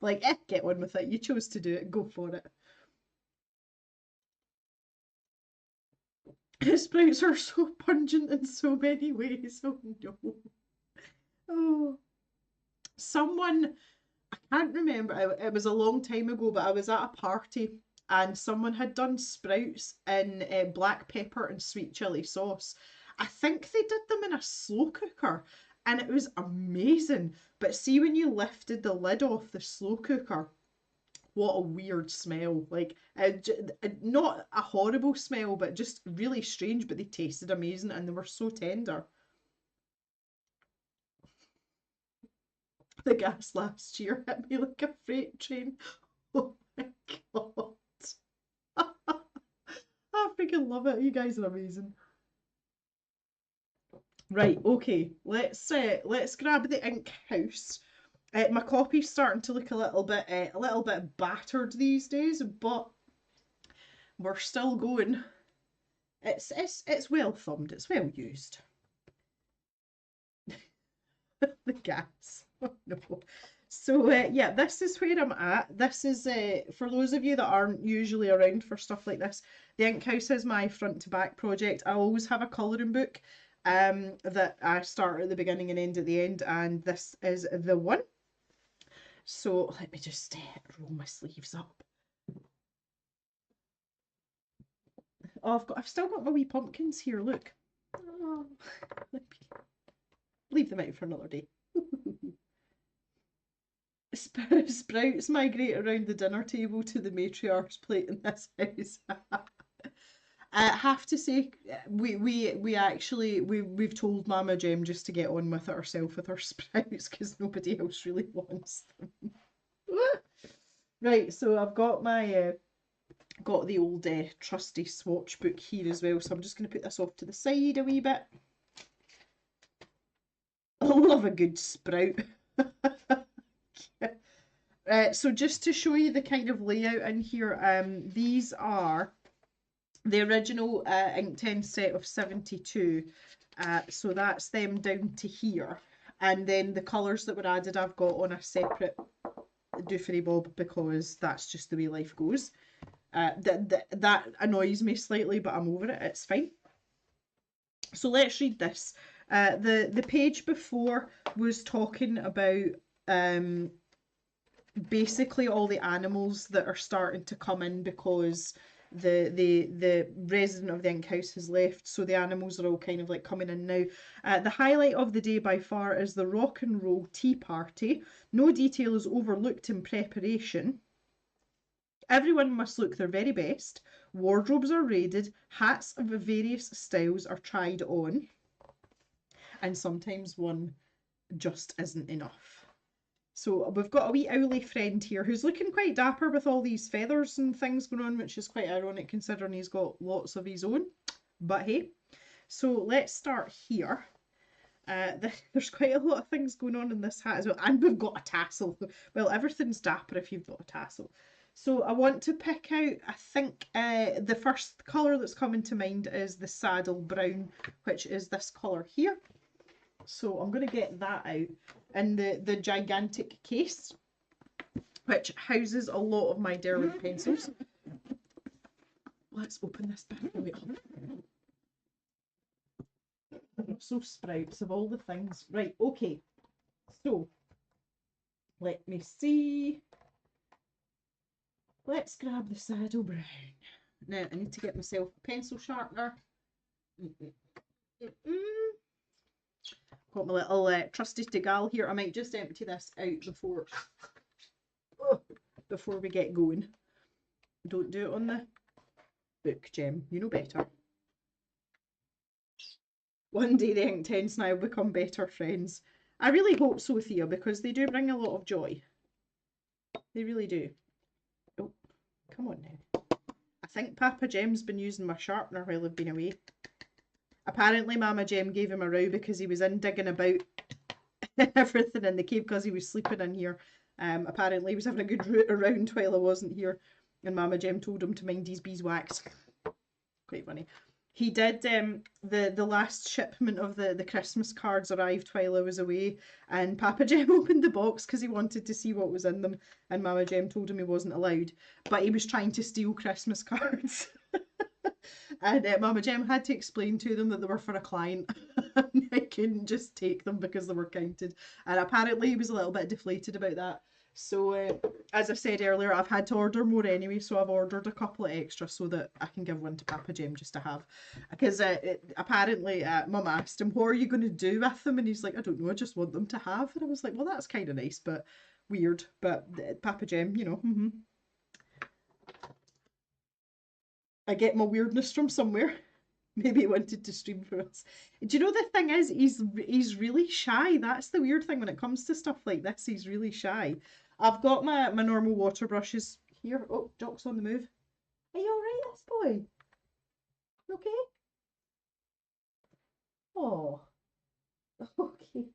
Like, get on with it. You chose to do it. Go for it. Sprouts are so pungent in so many ways. Oh no. Oh. Someone, I can't remember, it was a long time ago, but I was at a party and someone had done sprouts in black pepper and sweet chili sauce. I think they did them in a slow cooker and it was amazing. But see, when you lifted the lid off the slow cooker, what a weird smell. Like, not a horrible smell, but just really strange, but they tasted amazing and they were so tender. The gas last year hit me like a freight train. Oh my god. I freaking love it. You guys are amazing. Right, okay. Let's grab the ink house. My copy's starting to look a little bit battered these days, but we're still going. It's well thumbed. It's well used. The gas. Oh, no. So yeah, this is where I'm at. This is for those of you that aren't usually around for stuff like this. The Ink House is my front to back project. I always have a colouring book that I start at the beginning and end at the end, and this is the one. So let me just roll my sleeves up. Oh, I've still got my wee pumpkins here. Look. Oh, leave them out for another day. Sprouts migrate around the dinner table to the matriarch's plate in this house. I have to say, we've told Mama Jem just to get on with it herself with her sprouts because nobody else really wants them. Right, so I've got my got the old trusty swatch book here as well, so I'm just going to put this off to the side a wee bit. I love a good sprout. So just to show you the kind of layout in here, these are the original Inktense set of 72. So that's them down to here. And then the colours that were added I've got on a separate doofery bob because that's just the way life goes. That annoys me slightly, but I'm over it. It's fine. So let's read this. The page before was talking about basically all the animals that are starting to come in because the resident of the ink house has left, so the animals are all kind of like coming in now. The highlight of the day by far is the rock and roll tea party. No detail is overlooked in preparation. Everyone must look their very best. Wardrobes are raided, hats of various styles are tried on, and sometimes one just isn't enough. So we've got a wee owly friend here who's looking quite dapper with all these feathers and things going on, which is quite ironic considering he's got lots of his own. But hey, so let's start here. There's quite a lot of things going on in this hat as well, and we've got a tassel. Well, everything's dapper if you've got a tassel. So I want to pick out, I think the first colour that's coming to mind is the saddle brown, which is this colour here. So I'm going to get that out in the gigantic case, which houses a lot of my Derwent pencils. Let's open this bad boy up. So sprouts of all the things. Right, okay. So, let me see. Let's grab the saddle brown. Now, I need to get myself a pencil sharpener. Got my little trusty Tegal here. I might just empty this out before we get going. Don't do it on the book, Gem. You know better. One day the Inktense and I will become better friends. I really hope so, Thea, because they do bring a lot of joy. They really do. Oh, come on now. I think Papa Gem's been using my sharpener while I've been away. Apparently Mama Gem gave him a row because he was in digging about everything in the cave because he was sleeping in here. Apparently he was having a good root around while I wasn't here, and Mama Gem told him to mind his beeswax. Quite funny. He did, the last shipment of the Christmas cards arrived while I was away, and Papa Gem opened the box because he wanted to see what was in them, and Mama Gem told him he wasn't allowed, but he was trying to steal Christmas cards. And Mama Gem had to explain to them that they were for a client. I couldn't just take them because they were counted. And apparently he was a little bit deflated about that. So as I said earlier, I've had to order more anyway, so I've ordered a couple of extra so that I can give one to Papa Gem just to have. Because apparently Mum asked him, what are you going to do with them? And he's like, I don't know, I just want them to have. And I was like, well, that's kind of nice, but weird. But Papa Gem, you know, I get my weirdness from somewhere. Maybe he wanted to stream for us. Do you know the thing is, he's really shy. That's the weird thing when it comes to stuff like this. He's really shy. I've got my normal water brushes here. Oh, Jock's on the move. Are you alright, this boy? Okay? Oh. Okay.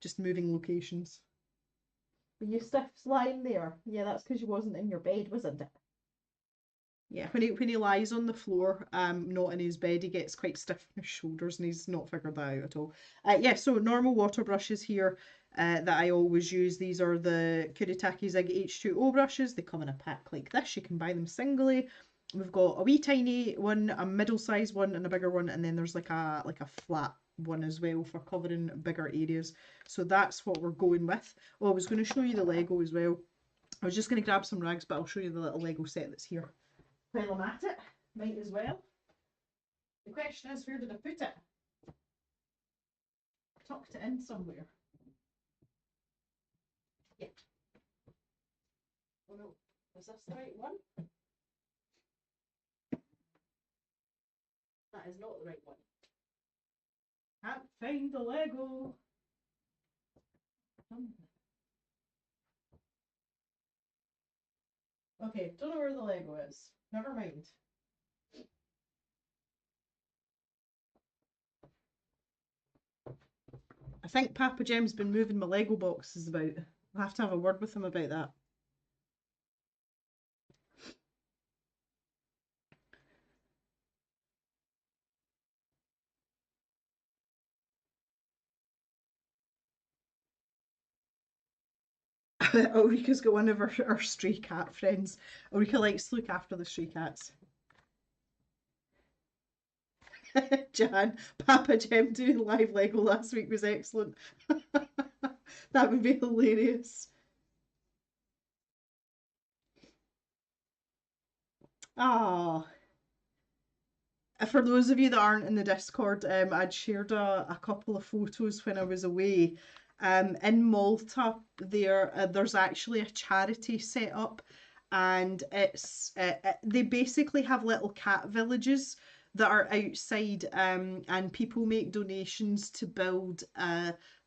Just moving locations. Were you stiff lying there? Yeah, that's because you wasn't in your bed, wasn't it? Yeah, when he lies on the floor, not in his bed, he gets quite stiff in his shoulders, and he's not figured that out at all. Yeah, so normal water brushes here that I always use. These are the Kuretake Zig H2O brushes. They come in a pack like this. You can buy them singly. We've got a wee tiny one, a middle-sized one, and a bigger one, and then there's like a flat one as well for covering bigger areas. So that's what we're going with. Oh, I was going to show you the Lego as well. I was just going to grab some rags, but I'll show you the little Lego set that's here. While I'm at it, might as well. The question is, where did I put it? Tucked it in somewhere. Yeah. Oh no, is this the right one? That is not the right one. Can't find the Lego. Okay, don't know where the Lego is. Never mind. I think Papa Gem's been moving my Lego boxes about. I'll have to have a word with him about that. Ulrika's got one of our stray cat friends. Ulrika likes to look after the stray cats. Jan, Papa Gem doing live Lego last week was excellent. That would be hilarious. Ah, for those of you that aren't in the Discord, I'd shared a couple of photos when I was away. In Malta, there's actually a charity set up, and they basically have little cat villages that are outside, and people make donations to build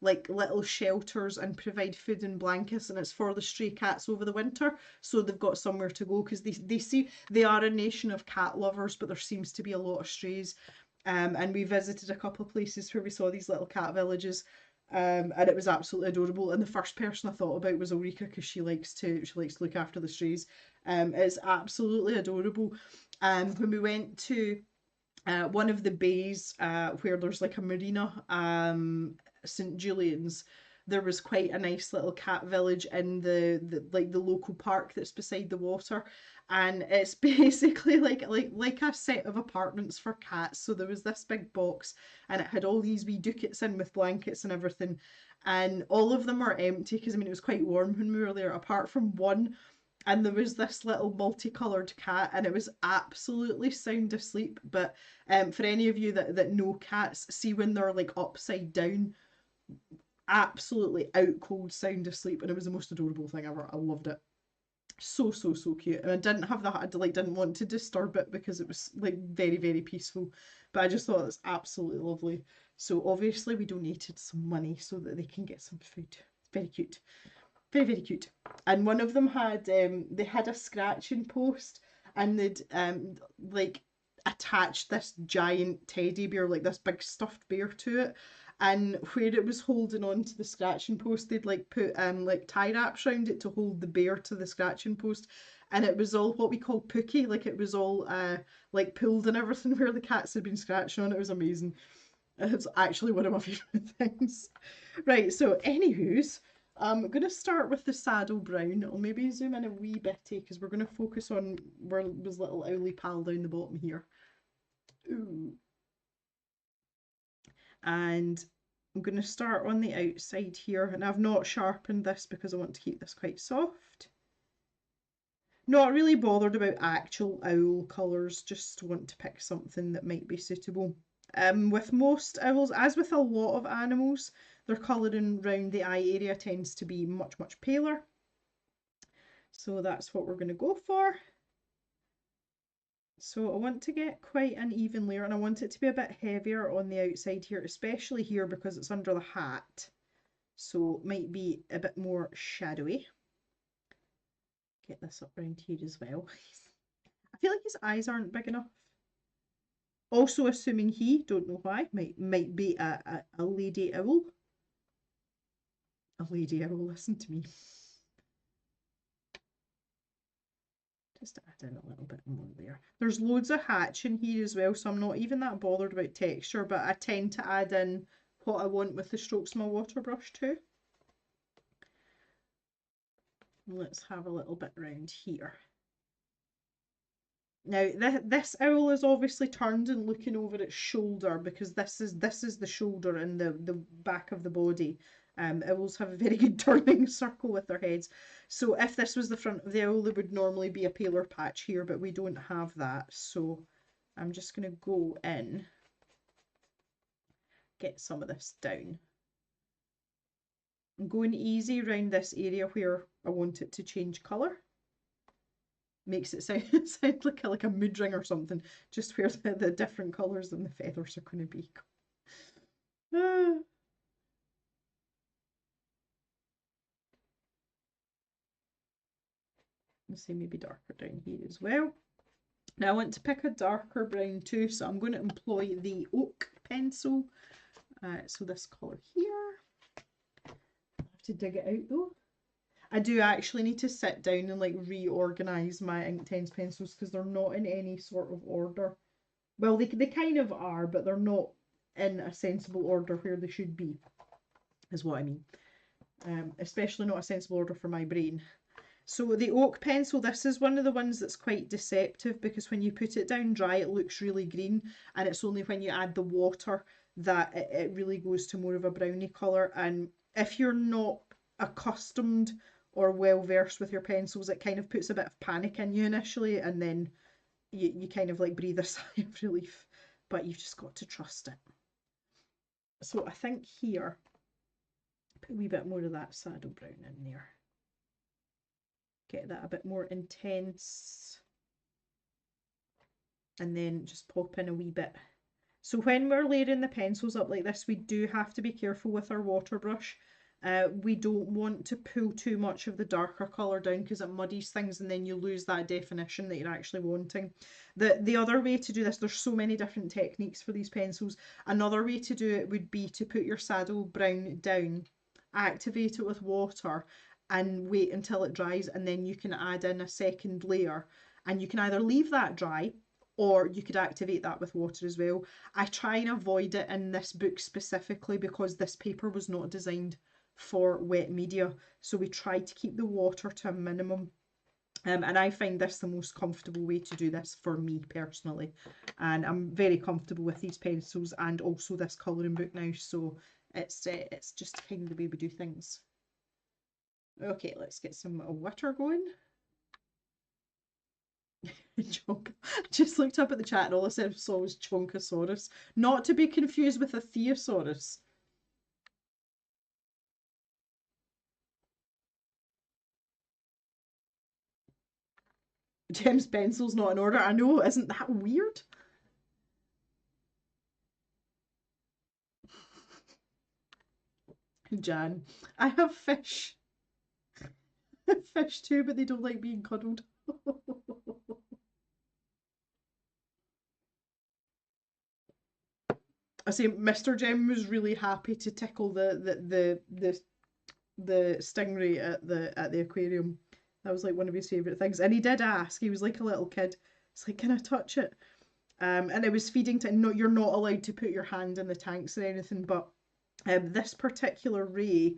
like little shelters and provide food and blankets, and it's for the stray cats over the winter, so they've got somewhere to go because they see they are a nation of cat lovers, but there seems to be a lot of strays. And we visited a couple of places where we saw these little cat villages. And it was absolutely adorable. And the first person I thought about was Ulrika because she likes to look after the strays. It's absolutely adorable. When we went to one of the bays where there's like a marina, St Julian's, there was quite a nice little cat village in the local park that's beside the water, and it's basically like a set of apartments for cats. So there was this big box, and it had all these wee ducats in with blankets and everything, and all of them are empty because I mean it was quite warm when we were there, apart from one, and there was this little multicolored cat, and it was absolutely sound asleep. But for any of you that know cats, see when they're like upside down, absolutely out cold, sound asleep, and it was the most adorable thing ever. I loved it. So so so cute, and I didn't have that. I like didn't want to disturb it because it was like very very peaceful, but I just thought it was absolutely lovely. So obviously we donated some money so that they can get some food. It's very cute, very very cute. And one of them had they had a scratching post, and they'd like attached this giant teddy bear, like this big stuffed bear, to it, and where it was holding on to the scratching post they'd like put like tie wraps around it to hold the bear to the scratching post, and it was all what we call pooky, like it was all like pulled and everything where the cats had been scratching on it. It was amazing. It's actually one of my favourite things. Right, so anywho's, I'm going to start with the saddle brown. I'll maybe zoom in a wee bitty because we're going to focus on where was little owly pal down the bottom here. Ooh. And I'm going to start on the outside here, and I've not sharpened this because I want to keep this quite soft. Not really bothered about actual owl colours, just want to pick something that might be suitable. With most owls, as with a lot of animals, their colouring around the eye area tends to be much, much paler. So that's what we're going to go for. So I want to get quite an even layer, and I want it to be a bit heavier on the outside here, especially here because it's under the hat. So it might be a bit more shadowy. Get this up around here as well. I feel like his eyes aren't big enough. Also assuming he, don't know why, might be a lady owl. A lady owl, listen to me. Just add in a little bit more there. There's loads of hatch in here as well, so I'm not even that bothered about texture, but I tend to add in what I want with the strokes of my water brush too. Let's have a little bit around here. Now this owl is obviously turned and looking over its shoulder because this is the shoulder and the back of the body. Owls have a very good turning circle with their heads. So if this was the front of the owl, there would normally be a paler patch here, but we don't have that. So I'm just going to go in, get some of this down. I'm going easy around this area where I want it to change colour. Makes it sound, sound like a mood ring or something, just where the different colours and the feathers are going to be. Let's say maybe darker down here as well. Now I want to pick a darker brown too, so I'm going to employ the oak pencil. So this colour here. I have to dig it out though. I do actually need to sit down and like reorganise my Inktense pencils because they're not in any sort of order. Well, they kind of are, but they're not in a sensible order where they should be, is what I mean. Especially not a sensible order for my brain. So the oak pencil, this is one of the ones that's quite deceptive because when you put it down dry, it looks really green, and it's only when you add the water that it really goes to more of a brownie colour. And if you're not accustomed or well versed with your pencils, it kind of puts a bit of panic in you initially, and then you kind of like breathe a sigh of relief, but you've just got to trust it. So I think here, put a wee bit more of that saddle brown in there. Get that a bit more intense. And then just pop in a wee bit. So when we're layering the pencils up like this, we do have to be careful with our water brush. We don't want to pull too much of the darker colour down because it muddies things and then you lose that definition that you're actually wanting. The other way to do this, there's so many different techniques for these pencils. Another way to do it would be to put your saddle brown down, activate it with water and wait until it dries, and then you can add in a second layer, and you can either leave that dry or you could activate that with water as well. I try and avoid it in this book specifically because this paper was not designed for wet media, so we try to keep the water to a minimum. And I find this the most comfortable way to do this for me personally, and I'm very comfortable with these pencils and also this colouring book now, so it's just kind of the way we do things. Okay, let's get some water going. Just looked up at the chat and all I saw was Chonkosaurus, not to be confused with a Theosaurus. Jem's pencil's not in order. I know, isn't that weird? Jan, I have fish. Fish too, but they don't like being cuddled. I say Mr. Jem was really happy to tickle the stingray at the aquarium. That was like one of his favourite things. And he did ask, he was like a little kid. It's like, can I touch it? And it was feeding time. No, you're not allowed to put your hand in the tanks or anything, but this particular ray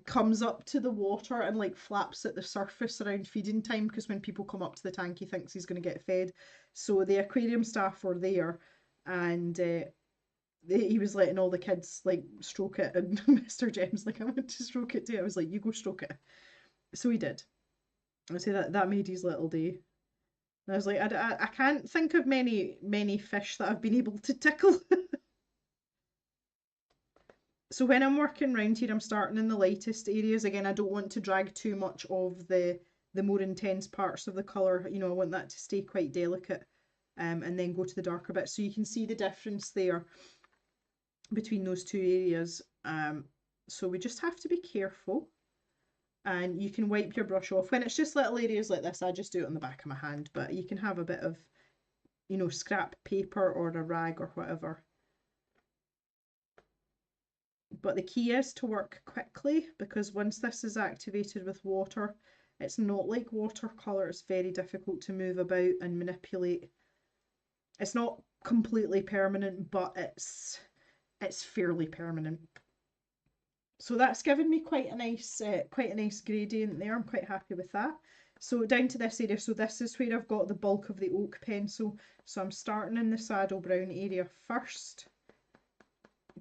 comes up to the water and like flaps at the surface around feeding time, because when people come up to the tank he thinks he's going to get fed. So the aquarium staff were there, and he was letting all the kids like stroke it, and Mr. Jem's like, I want to stroke it too. I was like, you go stroke it. So he did. I say that made his little day. And I was like, I can't think of many fish that I've been able to tickle. So when I'm working round here, I'm starting in the lightest areas. Again, I don't want to drag too much of the more intense parts of the colour. You know, I want that to stay quite delicate, and then go to the darker bits. So you can see the difference there between those two areas. So we just have to be careful, and you can wipe your brush off. When it's just little areas like this, I just do it on the back of my hand, but you can have a bit of, you know, scrap paper or a rag or whatever. But the key is to work quickly, because once this is activated with water, it's not like watercolour. It's very difficult to move about and manipulate. It's not completely permanent, but it's fairly permanent. So that's given me quite a nice gradient there. I'm quite happy with that. So down to this area, so this is where I've got the bulk of the oak pencil. So I'm starting in the saddle brown area first,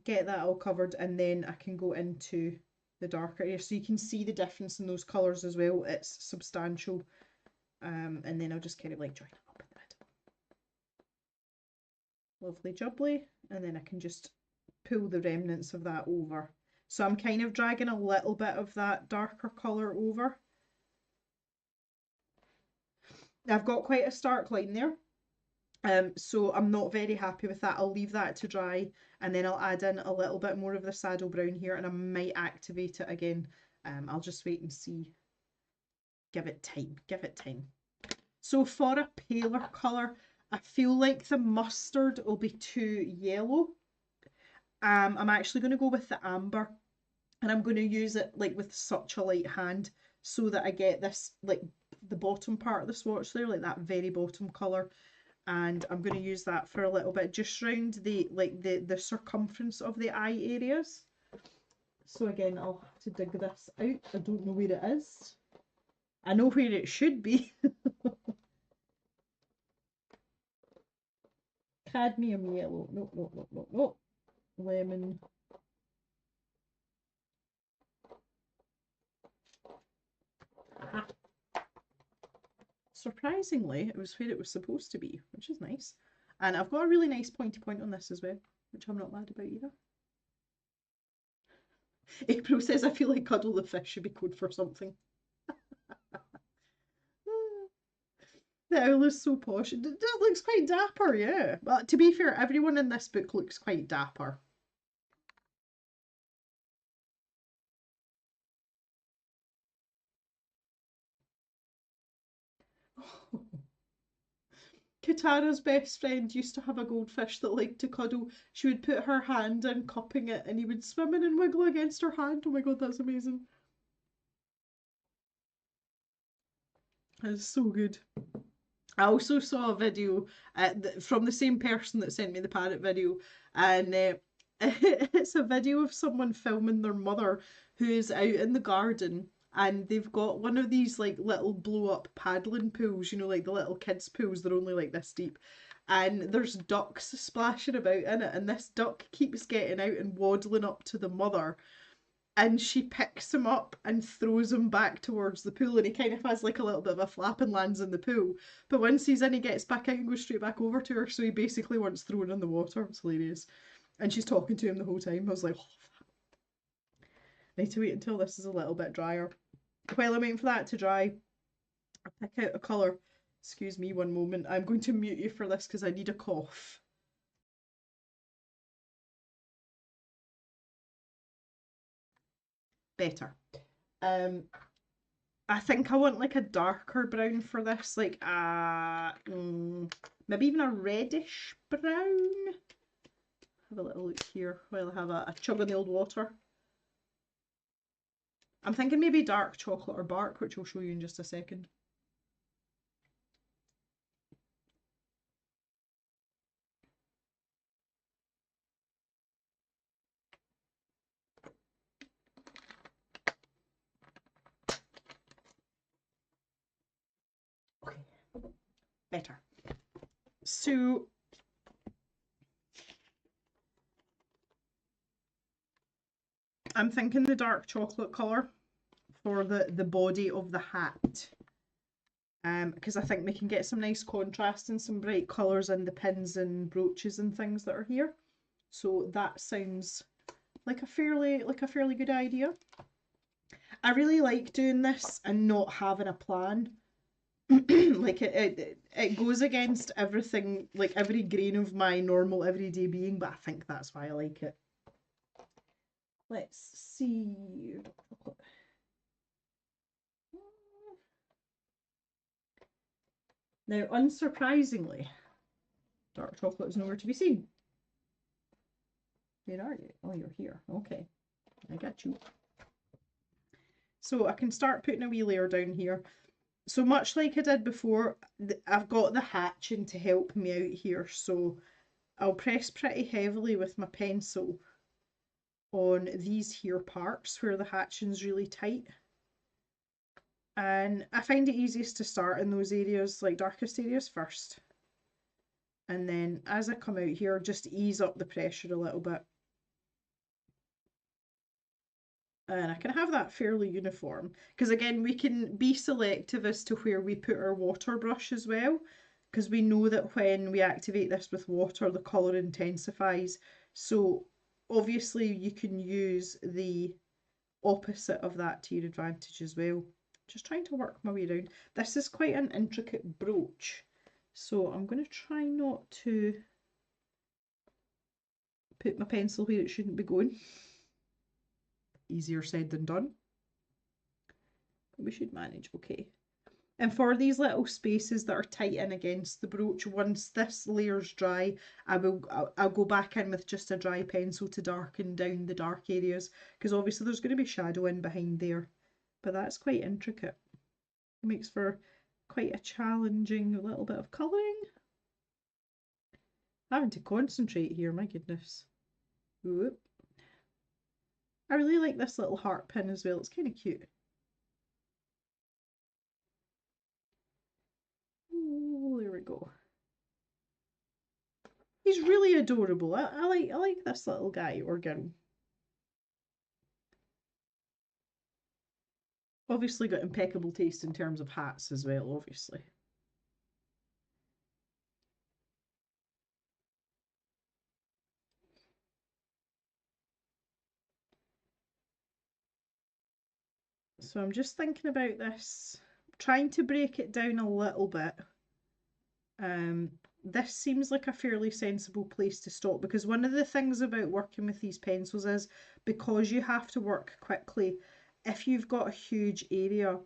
get that all covered, and then I can go into the darker area. So you can see the difference in those colours as well. It's substantial. And then I'll just kind of like join it up in the middle. Lovely jubbly. And then I can just pull the remnants of that over. So I'm kind of dragging a little bit of that darker colour over. I've got quite a stark line there. So I'm not very happy with that. I'll leave that to dry, and then I'll add in a little bit more of the saddle brown here, and I might activate it again. I'll just wait and see. Give it time, give it time. So for a paler colour, I feel like the mustard will be too yellow. I'm actually going to go with the amber, and I'm going to use it like with such a light hand so that I get this, like the bottom part of the swatch there, like that very bottom colour. And I'm going to use that for a little bit just round the circumference of the eye areas. So again, I'll have to dig this out. I don't know where it is. I know where it should be. Cadmium yellow. No, no, no, no, no. Lemon. surprisingly, it was where it was supposed to be, which is nice. And I've got a really nice pointy point on this as well, which I'm not mad about either. April says, I feel like Cuddle the Fish should be code for something. The owl is so posh. It looks quite dapper, yeah. But to be fair, everyone in this book looks quite dapper. Katara's best friend used to have a goldfish that liked to cuddle. She would put her hand in, cupping it, and he would swim in and wiggle against her hand. Oh my god, that's amazing. That's so good. I also saw a video from the same person that sent me the parrot video, and it's a video of someone filming their mother who is out in the garden, and they've got one of these like little blow up paddling pools, you know, like the little kids' pools, they're only like this deep. And there's ducks splashing about in it, and this duck keeps getting out and waddling up to the mother, and she picks him up and throws him back towards the pool, and he kind of has like a little bit of a flap and lands in the pool. But once he's in, he gets back out and goes straight back over to her, so he basically wants thrown in the water. It's hilarious. And she's talking to him the whole time. I was like, oh, I need to wait until this is a little bit drier. While I'm waiting for that to dry, I'll pick out a colour. Excuse me one moment. I'm going to mute you for this because I need a cough. Better. I think I want like a darker brown for this, like maybe even a reddish brown. Have a little look here while I have a chug of the old water. I'm thinking maybe dark chocolate or bark, which I'll show you in just a second. Okay, better. So I'm thinking the dark chocolate colour for the body of the hat. Because I think we can get some nice contrast and some bright colours in the pins and brooches and things that are here. So that sounds like a fairly good idea. I really like doing this and not having a plan. Like it goes against everything, like every grain of my normal everyday being, but I think that's why I like it. Let's see. Now, unsurprisingly, dark chocolate is nowhere to be seen. Where are you? Oh, you're here. Okay, I got you. So I can start putting a wee layer down here. So much like I did before, I've got the hatching to help me out here. So I'll press pretty heavily with my pencil on these here parts where the hatching's really tight. And I find it easiest to start in those areas, like darkest areas first. And then as I come out here, just ease up the pressure a little bit. And I can have that fairly uniform. Because again, we can be selective as to where we put our water brush as well. Because we know that when we activate this with water, the colour intensifies. So obviously you can use the opposite of that to your advantage as well. Just trying to work my way around. This is quite an intricate brooch. So I'm going to try not to put my pencil where it shouldn't be going. Easier said than done. But we should manage okay. And for these little spaces that are tight in against the brooch, once this layer's dry, I'll go back in with just a dry pencil to darken down the dark areas, because obviously there's going to be shadow in behind there. But that's quite intricate. It makes for quite a challenging little bit of colouring. Having to concentrate here, my goodness. Whoop. I really like this little heart pin as well, it's kind of cute. Oh, there we go. He's really adorable. I like this little guy or girl. Obviously got impeccable taste in terms of hats as well, obviously. So I'm just thinking about this, trying to break it down a little bit. This seems like a fairly sensible place to stop, because one of the things about working with these pencils is, because you have to work quickly, if you've got a huge area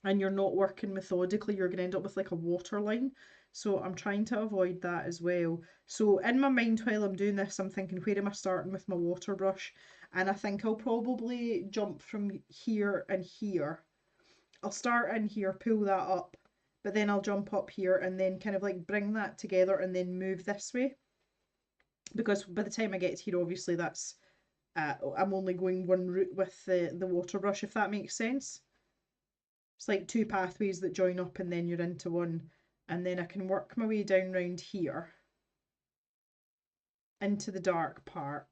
and you're not working methodically, you're going to end up with like a waterline. So I'm trying to avoid that as well. So in my mind while I'm doing this, I'm thinking, where am I starting with my water brush? And I think I'll probably jump from here and here. I'll start in here, pull that up, but then I'll jump up here and then kind of like bring that together and then move this way. Because by the time I get here, obviously that's I'm only going one route with the water brush, if that makes sense. It's like two pathways that join up and then you're into one. And then I can work my way down round here into the dark part,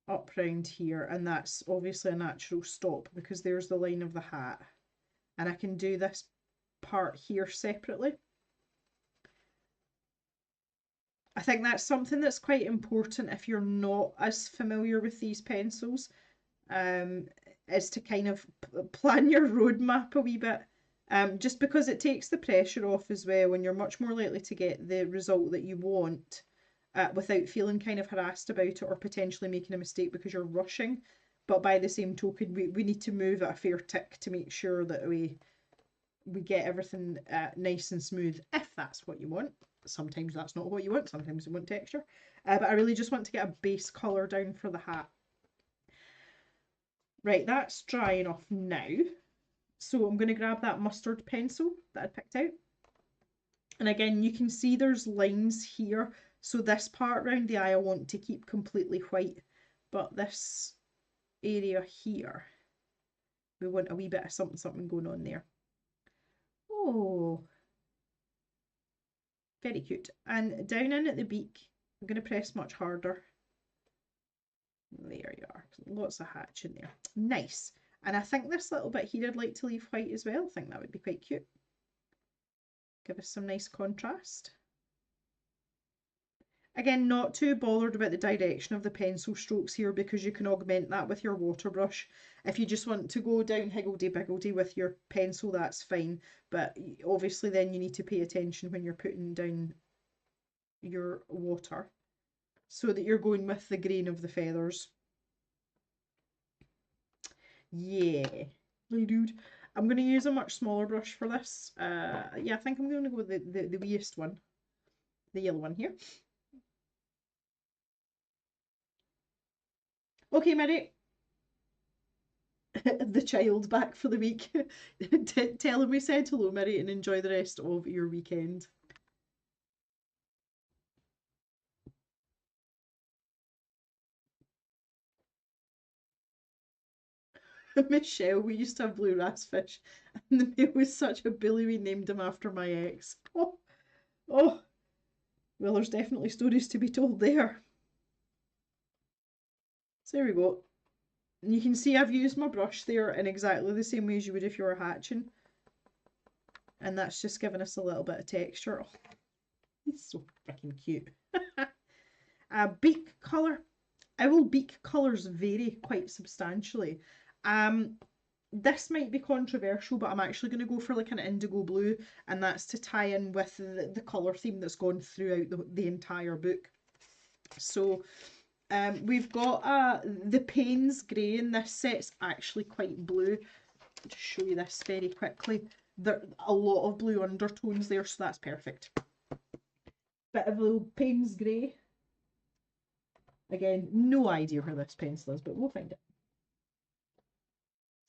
up round here, and that's obviously a natural stop because there's the line of the hat. And I can do this part here separately. I think that's something that's quite important if you're not as familiar with these pencils, is to kind of plan your roadmap a wee bit. Just because it takes the pressure off as well, and you're much more likely to get the result that you want without feeling kind of harassed about it or potentially making a mistake because you're rushing. But by the same token, we need to move at a fair tick to make sure that we get everything nice and smooth, if that's what you want. Sometimes that's not what you want, sometimes you want texture. But I really just want to get a base colour down for the hat. Right, that's dry enough now. So I'm going to grab that mustard pencil that I picked out. And again, you can see there's lines here. So this part around the eye I want to keep completely white. But this area here, we want a wee bit of something going on there. Oh, very cute. And down in at the beak, I'm going to press much harder. There you are. Lots of hatch in there. Nice. And I think this little bit here I'd like to leave white as well. I think that would be quite cute. Give us some nice contrast. Again, not too bothered about the direction of the pencil strokes here because you can augment that with your water brush. If you just want to go down higgledy-piggledy with your pencil, that's fine. But obviously then you need to pay attention when you're putting down your water so that you're going with the grain of the feathers. Yeah, little dude. I'm going to use a much smaller brush for this. Yeah, I think I'm going to go with the weeest one. The yellow one here. Okay, Mary. The child back for the week. Tell him we said hello, Mary, and enjoy the rest of your weekend. Michelle, we used to have blue raspfish, and the male was such a bully we named him after my ex. Oh, oh. Well, there's definitely stories to be told there. So there we go. And you can see I've used my brush there in exactly the same way as you would if you were hatching. And that's just giving us a little bit of texture. Oh, he's so freaking cute. Beak colour. Owl beak colours vary quite substantially. This might be controversial, but I'm actually going to go for like an indigo blue, and that's to tie in with the colour theme that's gone throughout the entire book. So we've got the Payne's grey, and this set's actually quite blue. I'll just show you this very quickly. There are a lot of blue undertones there, so that's perfect. Bit of a little Payne's grey. Again, no idea where this pencil is, but we'll find it.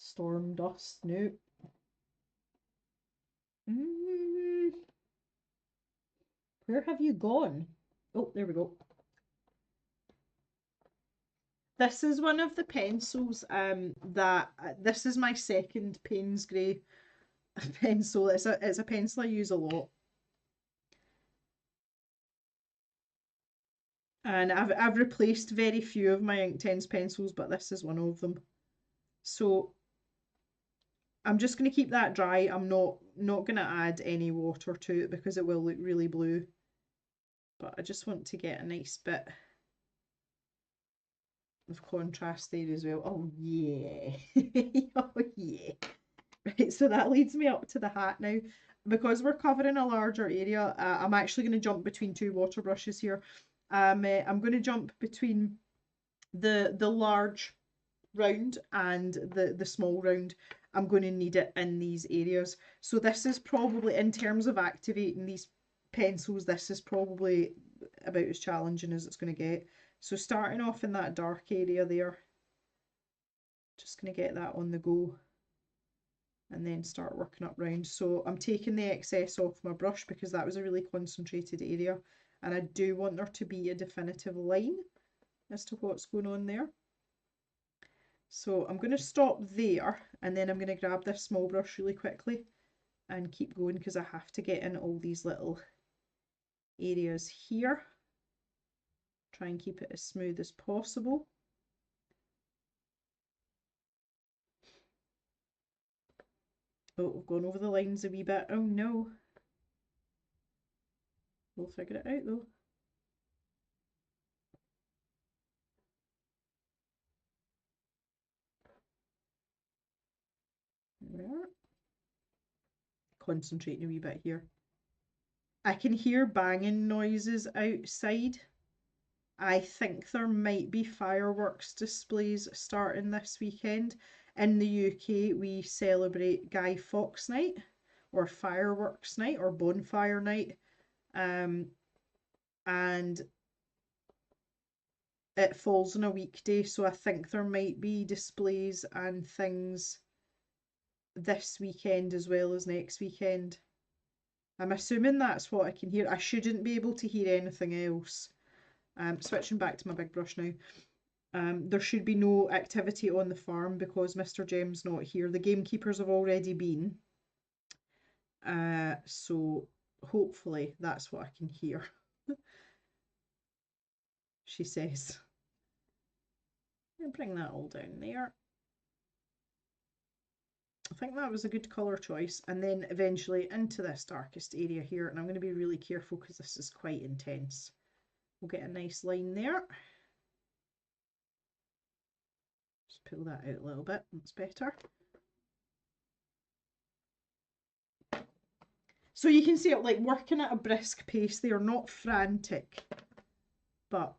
Storm dust, no. Where have you gone? Oh, there we go. This is one of the pencils that this is my second Payne's grey pencil. It's a pencil I use a lot. And I've replaced very few of my Inktense pencils, but this is one of them. So I'm just going to keep that dry. I'm not going to add any water to it because it will look really blue. But I just want to get a nice bit of contrast there as well. Oh yeah. Oh yeah. Right, so that leads me up to the hat now. Because we're covering a larger area, I'm actually going to jump between two water brushes here. I'm going to jump between the large round and the small round. I'm going to need it in these areas. So this is probably, in terms of activating these pencils, this is probably about as challenging as it's going to get. So starting off in that dark area there, just going to get that on the go and then start working up round. So I'm taking the excess off my brush because that was a really concentrated area, and I do want there to be a definitive line as to what's going on there. So I'm going to stop there, and then I'm going to grab this small brush really quickly and keep going because I have to get in all these little areas here. Try and keep it as smooth as possible. Oh, we've gone over the lines a wee bit. Oh no. We'll figure it out though. There we are. Concentrating a wee bit here. I can hear banging noises outside. I think there might be fireworks displays starting this weekend. In the UK, we celebrate Guy Fawkes Night, or Fireworks Night, or Bonfire Night. And it falls on a weekday, so I think there might be displays and things this weekend as well as next weekend. I'm assuming that's what I can hear. I shouldn't be able to hear anything else. Switching back to my big brush now. There should be no activity on the farm because Mr. Gem's not here. The gamekeepers have already been. So hopefully that's what I can hear. She says. I'm gonna bring that all down there. I think that was a good colour choice. And then eventually into this darkest area here. And I'm going to be really careful because this is quite intense. We'll get a nice line there. Just pull that out a little bit. That's better. So you can see it like working at a brisk pace. They are not frantic, but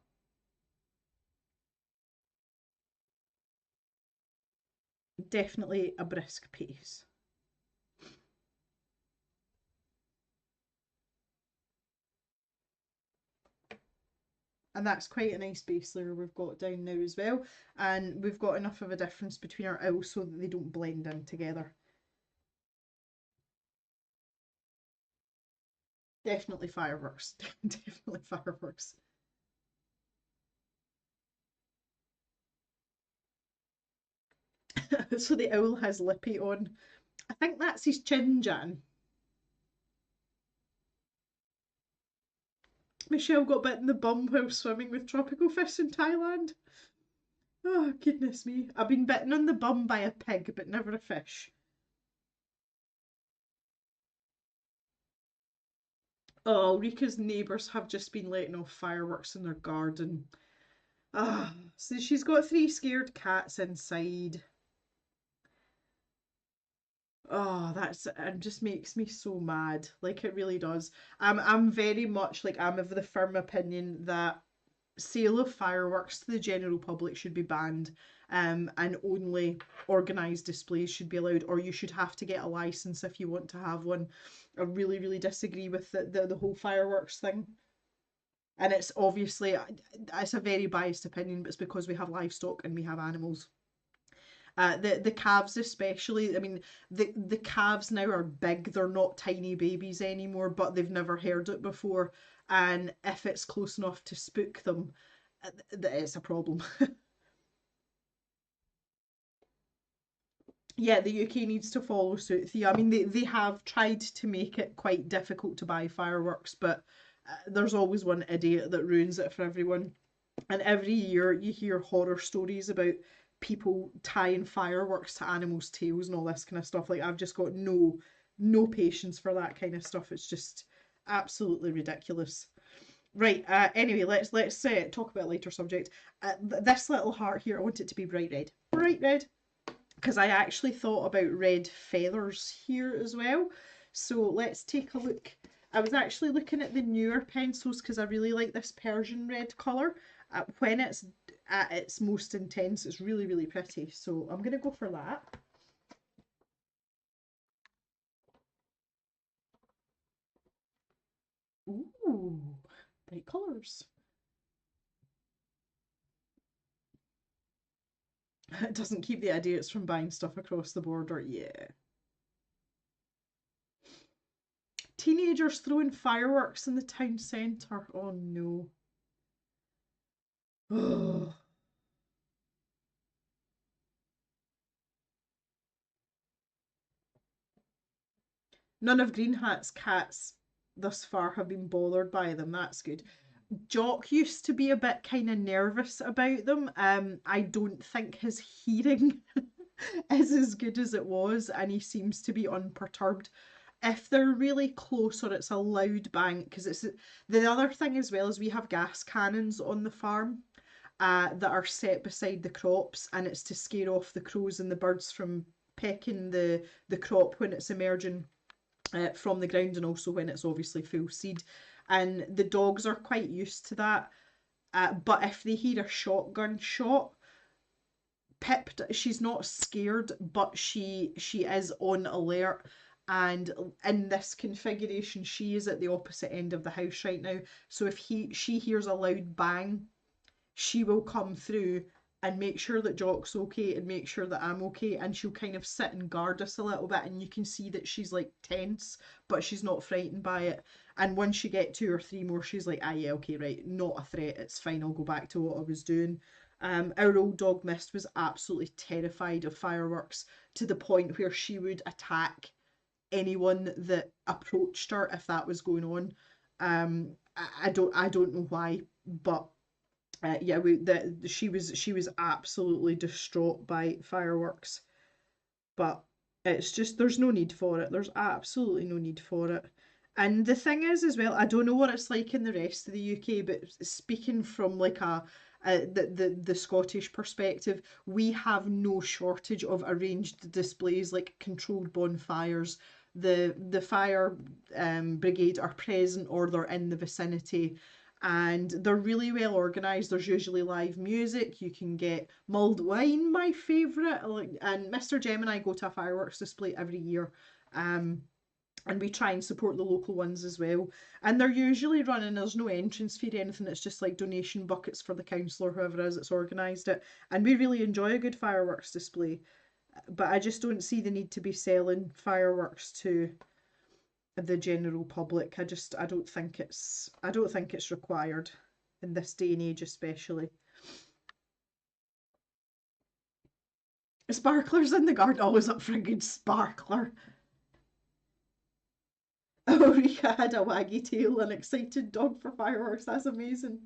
definitely a brisk pace. And that's quite a nice base layer we've got down now as well. And we've got enough of a difference between our owls so that they don't blend in together. Definitely fireworks. Definitely fireworks. So the owl has Lippy on. I think that's his chin, Jan. Michelle got bit in the bum while swimming with tropical fish in Thailand. Oh, goodness me. I've been bitten on the bum by a pig, but never a fish. Oh, Rika's neighbours have just been letting off fireworks in their garden. Ah, so she's got 3 scared cats inside. Oh, that's it just makes me so mad. Like it really does. I'm very much like I'm of the firm opinion that sale of fireworks to the general public should be banned, and only organised displays should be allowed, or you should have to get a license if you want to have one. I really, really disagree with the whole fireworks thing. And it's obviously, it's a very biased opinion, but it's because we have livestock and we have animals. The calves especially, I mean, the calves now are big, they're not tiny babies anymore, but they've never heard it before. And if it's close enough to spook them, it's a problem. Yeah, the UK needs to follow suit. Yeah, I mean, they have tried to make it quite difficult to buy fireworks, but there's always one idiot that ruins it for everyone. And every year you hear horror stories about people tying fireworks to animals' tails and all this kind of stuff. Like I've just got no patience for that kind of stuff. It's just absolutely ridiculous. Right. Anyway, let's talk about a later subject. This little heart here, I want it to be bright red. Bright red. Because I actually thought about red feathers here as well. So let's take a look. I was actually looking at the newer pencils because I really like this Persian red colour. When it's at its most intense, it's really, really pretty. So I'm going to go for that. Ooh, bright colours. It doesn't keep the idiots from buying stuff across the border. Yeah. Teenagers throwing fireworks in the town centre. Oh no. Oh. None of Green Hat's cats thus far have been bothered by them. That's good. Jock used to be a bit kind of nervous about them. I don't think his hearing is as good as it was, and he seems to be unperturbed. If they're really close or it's a loud bang, because it's the other thing as well is we have gas cannons on the farm that are set beside the crops, and it's to scare off the crows and the birds from pecking the crop when it's emerging from the ground, and also when it's obviously full seed. And the dogs are quite used to that. But if they hear a shotgun shot, Pip, she's not scared, but she is on alert. And in this configuration, she is at the opposite end of the house right now. So if she hears a loud bang, she will come through and make sure that Jock's okay and make sure that I'm okay, and she'll kind of sit and guard us a little bit, and you can see that she's like tense, but she's not frightened by it. And once you get two or three more, she's like, ah yeah, okay, right, not a threat, it's fine, I'll go back to what I was doing. Our old dog Mist was absolutely terrified of fireworks to the point where she would attack anyone that approached her if that was going on. I don't know why, but yeah, she was absolutely distraught by fireworks, but it's just there's no need for it. There's absolutely no need for it. And the thing is, as well, I don't know what it's like in the rest of the UK, but speaking from like the Scottish perspective, we have no shortage of arranged displays like controlled bonfires. The fire brigade are present or they're in the vicinity, and they're really well organised. There's usually live music. You can get mulled wine, my favourite. And Mr. Jem and I go to a fireworks display every year. Um, and we try and support the local ones as well. And they're usually running, there's no entrance fee or anything, it's just like donation buckets for the council or whoever it is that's organised it. And we really enjoy a good fireworks display. But I just don't see the need to be selling fireworks to the general public. I don't think it's required in this day and age, especially. Sparklers in the garden, always up for a good sparkler. Oh, Rika had a waggy tail, an excited dog for fireworks. That's amazing.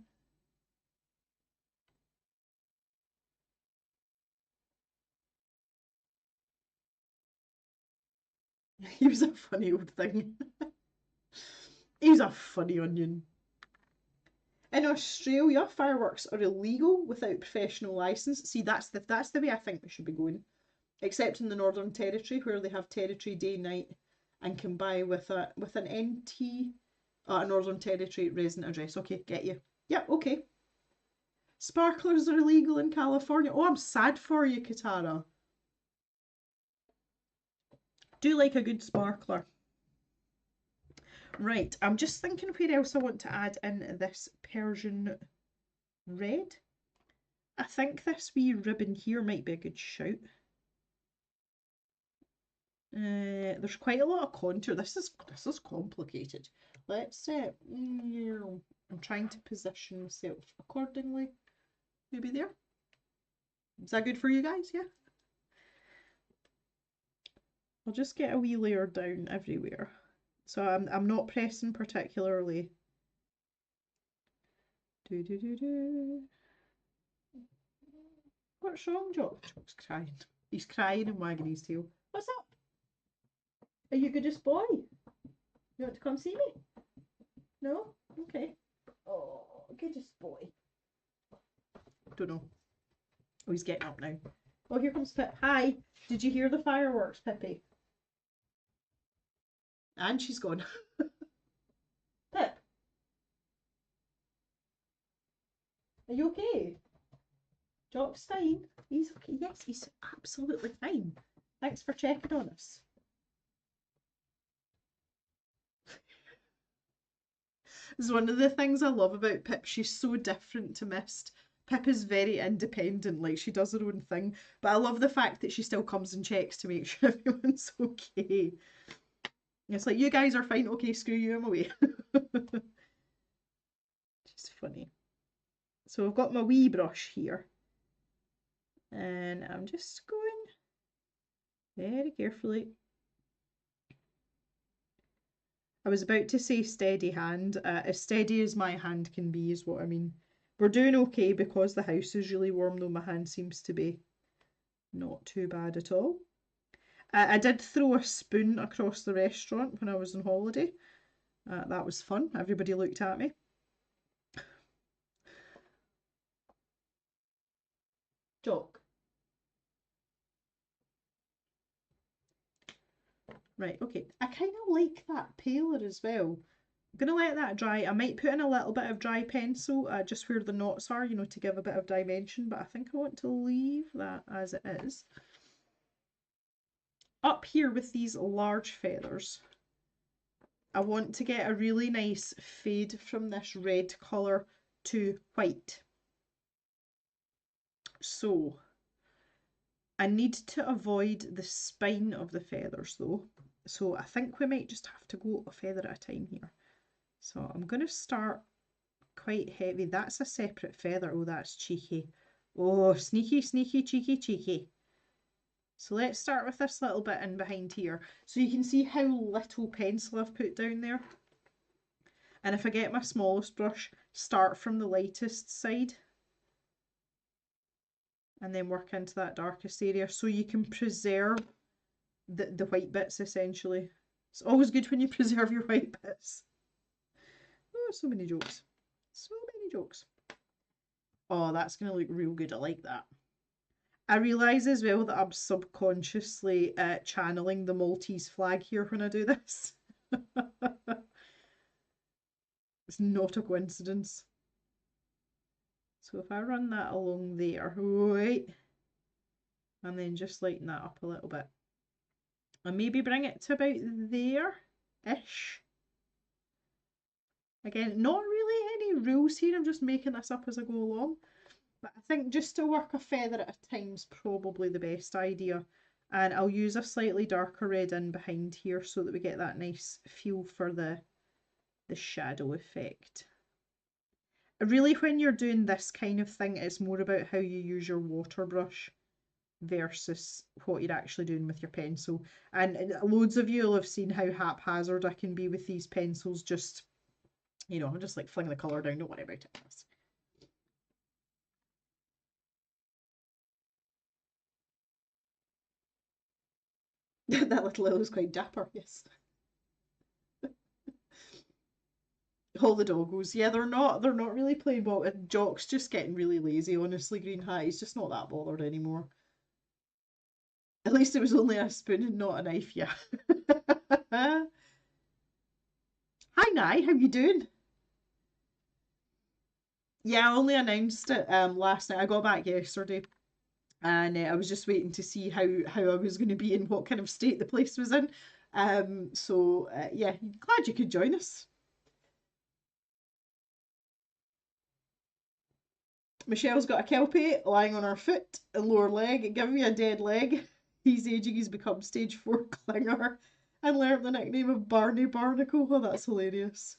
He was a funny old thing. He's a funny onion. In Australia, fireworks are illegal without professional license. See, that's the way I think we should be going. Except in the Northern Territory, where they have Territory Day Night and can buy with an NT, a Northern Territory resident address. Okay, get you. Yep, okay. Sparklers are illegal in California. Oh, I'm sad for you, Katara. Do like a good sparkler. Right, I'm just thinking where else I want to add in this Persian red. I think this wee ribbon here might be a good shout. There's quite a lot of contour. This is complicated. Let's I'm trying to position myself accordingly. Maybe there. Is that good for you guys? Yeah. I'll just get a wee layer down everywhere. So I'm not pressing particularly. Do do do do. What's wrong, Jock? Jock's crying. He's crying and wagging his tail. What's up? Are you good as boy? You want to come see me? No? Okay. Oh, goodest boy. Don't know. Oh, he's getting up now. Oh, here comes Pip. Hi. Did you hear the fireworks, Pippi? And she's gone. Pip, are you okay? Jock's fine. He's okay. Yes, he's absolutely fine. Thanks for checking on us. It's one of the things I love about Pip. She's so different to Mist. Pip is very independent, like she does her own thing. But I love the fact that she still comes and checks to make sure everyone's okay. It's like, you guys are fine, okay, screw you, I'm away. She's funny. So I've got my wee brush here. And I'm just going very carefully. I was about to say steady hand. As steady as my hand can be is what I mean. We're doing okay because the house is really warm, though my hand seems to be not too bad at all. I did throw a spoon across the restaurant when I was on holiday. That was fun. Everybody looked at me. Jock. Right, okay. I kind of like that paler as well. I'm going to let that dry. I might put in a little bit of dry pencil just where the knots are, you know, to give a bit of dimension, but I think I want to leave that as it is. Up here with these large feathers, I want to get a really nice fade from this red colour to white. So I need to avoid the spine of the feathers though. So I think we might just have to go a feather at a time here. So I'm going to start quite heavy. That's a separate feather. Oh, that's cheeky. Oh, sneaky, sneaky, cheeky, cheeky. So let's start with this little bit in behind here. So you can see how little pencil I've put down there. And if I get my smallest brush, start from the lightest side. And then work into that darkest area so you can preserve the white bits essentially. It's always good when you preserve your white bits. Oh, so many jokes. So many jokes. Oh, that's going to look real good. I like that. I realise as well that I'm subconsciously channeling the Maltese flag here when I do this. It's not a coincidence. So if I run that along there, wait, and then just lighten that up a little bit. And maybe bring it to about there-ish. Again, not really any rules here, I'm just making this up as I go along. But I think just to work a feather at a time is probably the best idea. And I'll use a slightly darker red in behind here so that we get that nice feel for the shadow effect. Really, when you're doing this kind of thing, it's more about how you use your water brush versus what you're actually doing with your pencil. And loads of you will have seen how haphazard I can be with these pencils, just, you know, I'm just like fling the colour down, don't worry about it. That little L was quite dapper, yes. All the doggos, yeah, they're not really playing ball. And Jock's just getting really lazy, honestly. Green Hat, he's just not that bothered anymore. At least it was only a spoon and not a knife, yeah. Hi Nye, how you doing? Yeah, I only announced it last night. I got back yesterday, and I was just waiting to see how I was going to be and what kind of state the place was in. So yeah, glad you could join us. Michelle's got a kelpie lying on her foot, a lower leg. Give me a dead leg. He's aging. He's become stage 4 clinger, and learnt the nickname of Barney Barnacle. Oh, that's hilarious.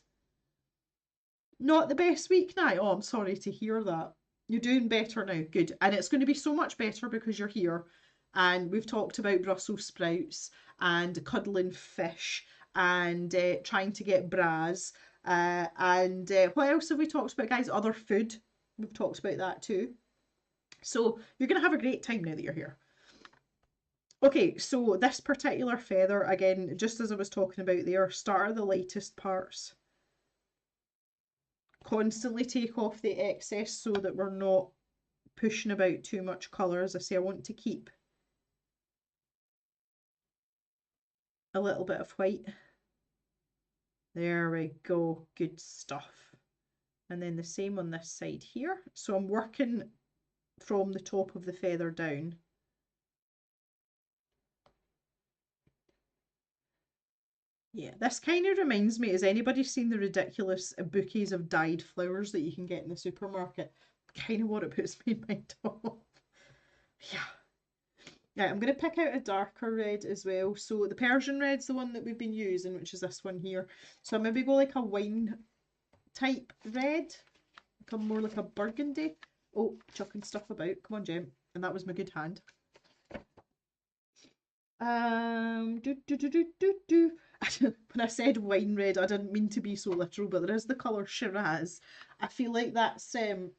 Not the best week now. Oh, I'm sorry to hear that. You're doing better now. Good. And it's going to be so much better because you're here. And we've talked about Brussels sprouts and cuddling fish and trying to get bras. And what else have we talked about, guys? Other food. We've talked about that too. So you're going to have a great time now that you're here. Okay, so this particular feather, again, just as I was talking about there, start at the lightest parts. constantly take off the excess so that we're not pushing about too much colour. As I say, I want to keep a little bit of white. There we go, good stuff. And then the same on this side here. So I'm working from the top of the feather down. Yeah, this kind of reminds me, has anybody seen the ridiculous bouquets of dyed flowers that you can get in the supermarket? Kind of what it puts me in mind of. Yeah. Yeah, I'm going to pick out a darker red as well. So the Persian red's the one that we've been using, which is this one here. So I'll maybe go like a wine type red. Become more like a burgundy. Oh, chucking stuff about. Come on, Jem. And that was my good hand. When I said wine red, I didn't mean to be so literal, but there is the colour Shiraz. I feel like that's oh,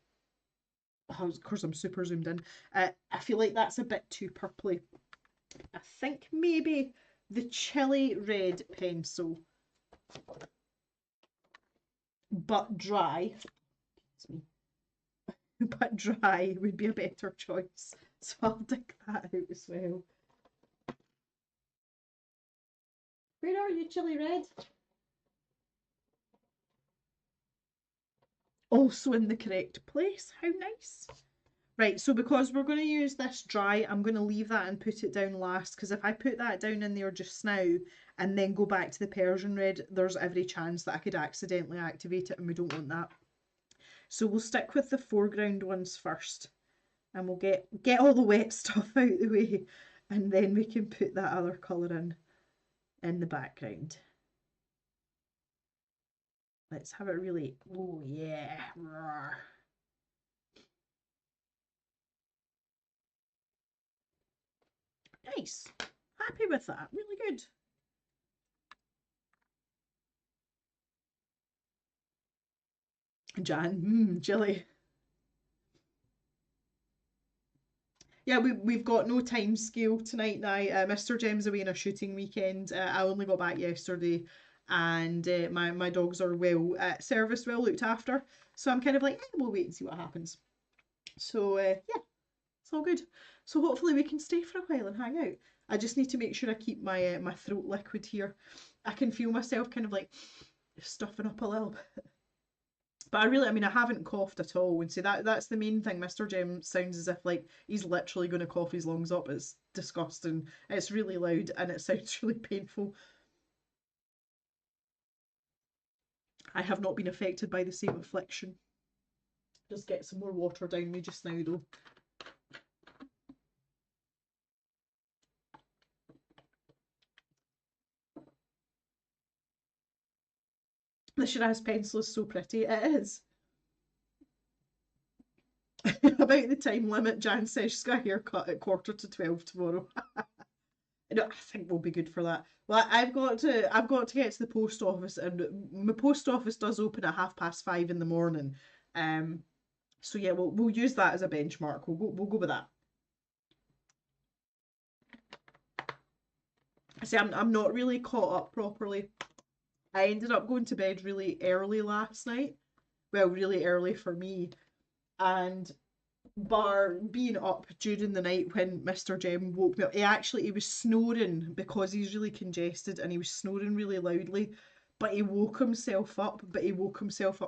of course I'm super zoomed in. I feel like that's a bit too purpley. I think maybe the chili red pencil, but dry, but dry would be a better choice. So I'll dig that out as well. Where are you, chili red? Also in the correct place. How nice. Right, so because we're going to use this dry, I'm going to leave that and put it down last, because if I put that down in there just now and then go back to the Persian red, there's every chance that I could accidentally activate it, and we don't want that. So we'll stick with the foreground ones first, and we'll get all the wet stuff out the way, and then we can put that other colour in the background. Let's have it really, oh yeah. Roar. Nice. Happy with that. Really good. Jan, Jilly. Yeah, we've got no time scale tonight now. Mr. Jem's away on a shooting weekend. I only got back yesterday, and my dogs are well serviced, well looked after. So I'm kind of like, we'll wait and see what happens. So yeah, it's all good. So hopefully we can stay for a while and hang out. I just need to make sure I keep my my throat liquid here. I can feel myself kind of like stuffing up a little bit. But I mean, I haven't coughed at all. And see, that's the main thing. Mr. Jem sounds as if like he's literally going to cough his lungs up. It's disgusting. It's really loud and it sounds really painful. I have not been affected by the same affliction. Just get some more water down me just now, though. The Shiraz pencil is so pretty. It is. About the time limit, Jan says she's got a haircut at 11:45 tomorrow. No, I think we'll be good for that. Well, I've got to get to the post office, and my post office does open at 5:30 in the morning. So yeah, we'll use that as a benchmark. We'll go with that. See, I'm not really caught up properly. I ended up going to bed really early last night. Well, really early for me, and bar being up during the night when Mr. Jem woke me up. He was snoring because he's really congested, and he was snoring really loudly. But he woke himself up,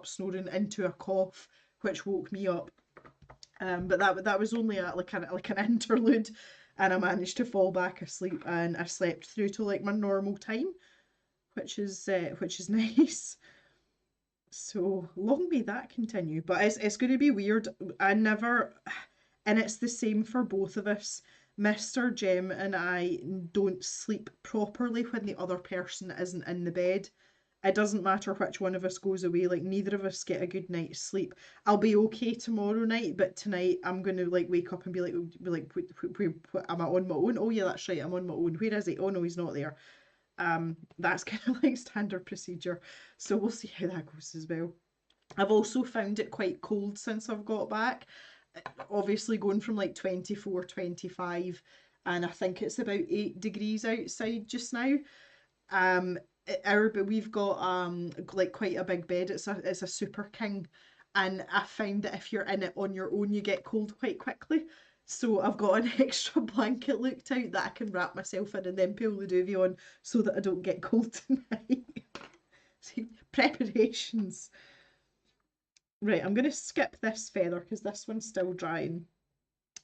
snoring into a cough, which woke me up. But that was only like an interlude, and I managed to fall back asleep, and I slept through to like my normal time, which is nice. So long may that continue. But it's going to be weird. I never, and it's the same for both of us. Mr. Jem and I don't sleep properly when the other person isn't in the bed. It doesn't matter which one of us goes away, like neither of us get a good night's sleep. I'll be okay tomorrow night, but tonight I'm gonna like wake up and be like, am I on my own? Oh yeah, that's right, I'm on my own. Where is he? Oh no, he's not there. That's kind of like standard procedure. So we'll see how that goes as well. I've also found it quite cold since I've got back. Obviously going from like 24, 25, and I think it's about 8 degrees outside just now. but we've got like quite a big bed. It's a super king, and I find that if you're in it on your own, you get cold quite quickly. So I've got an extra blanket looked out that I can wrap myself in and then pull the duvet on so that I don't get cold tonight. See, preparations. Right, I'm gonna skip this feather because this one's still drying.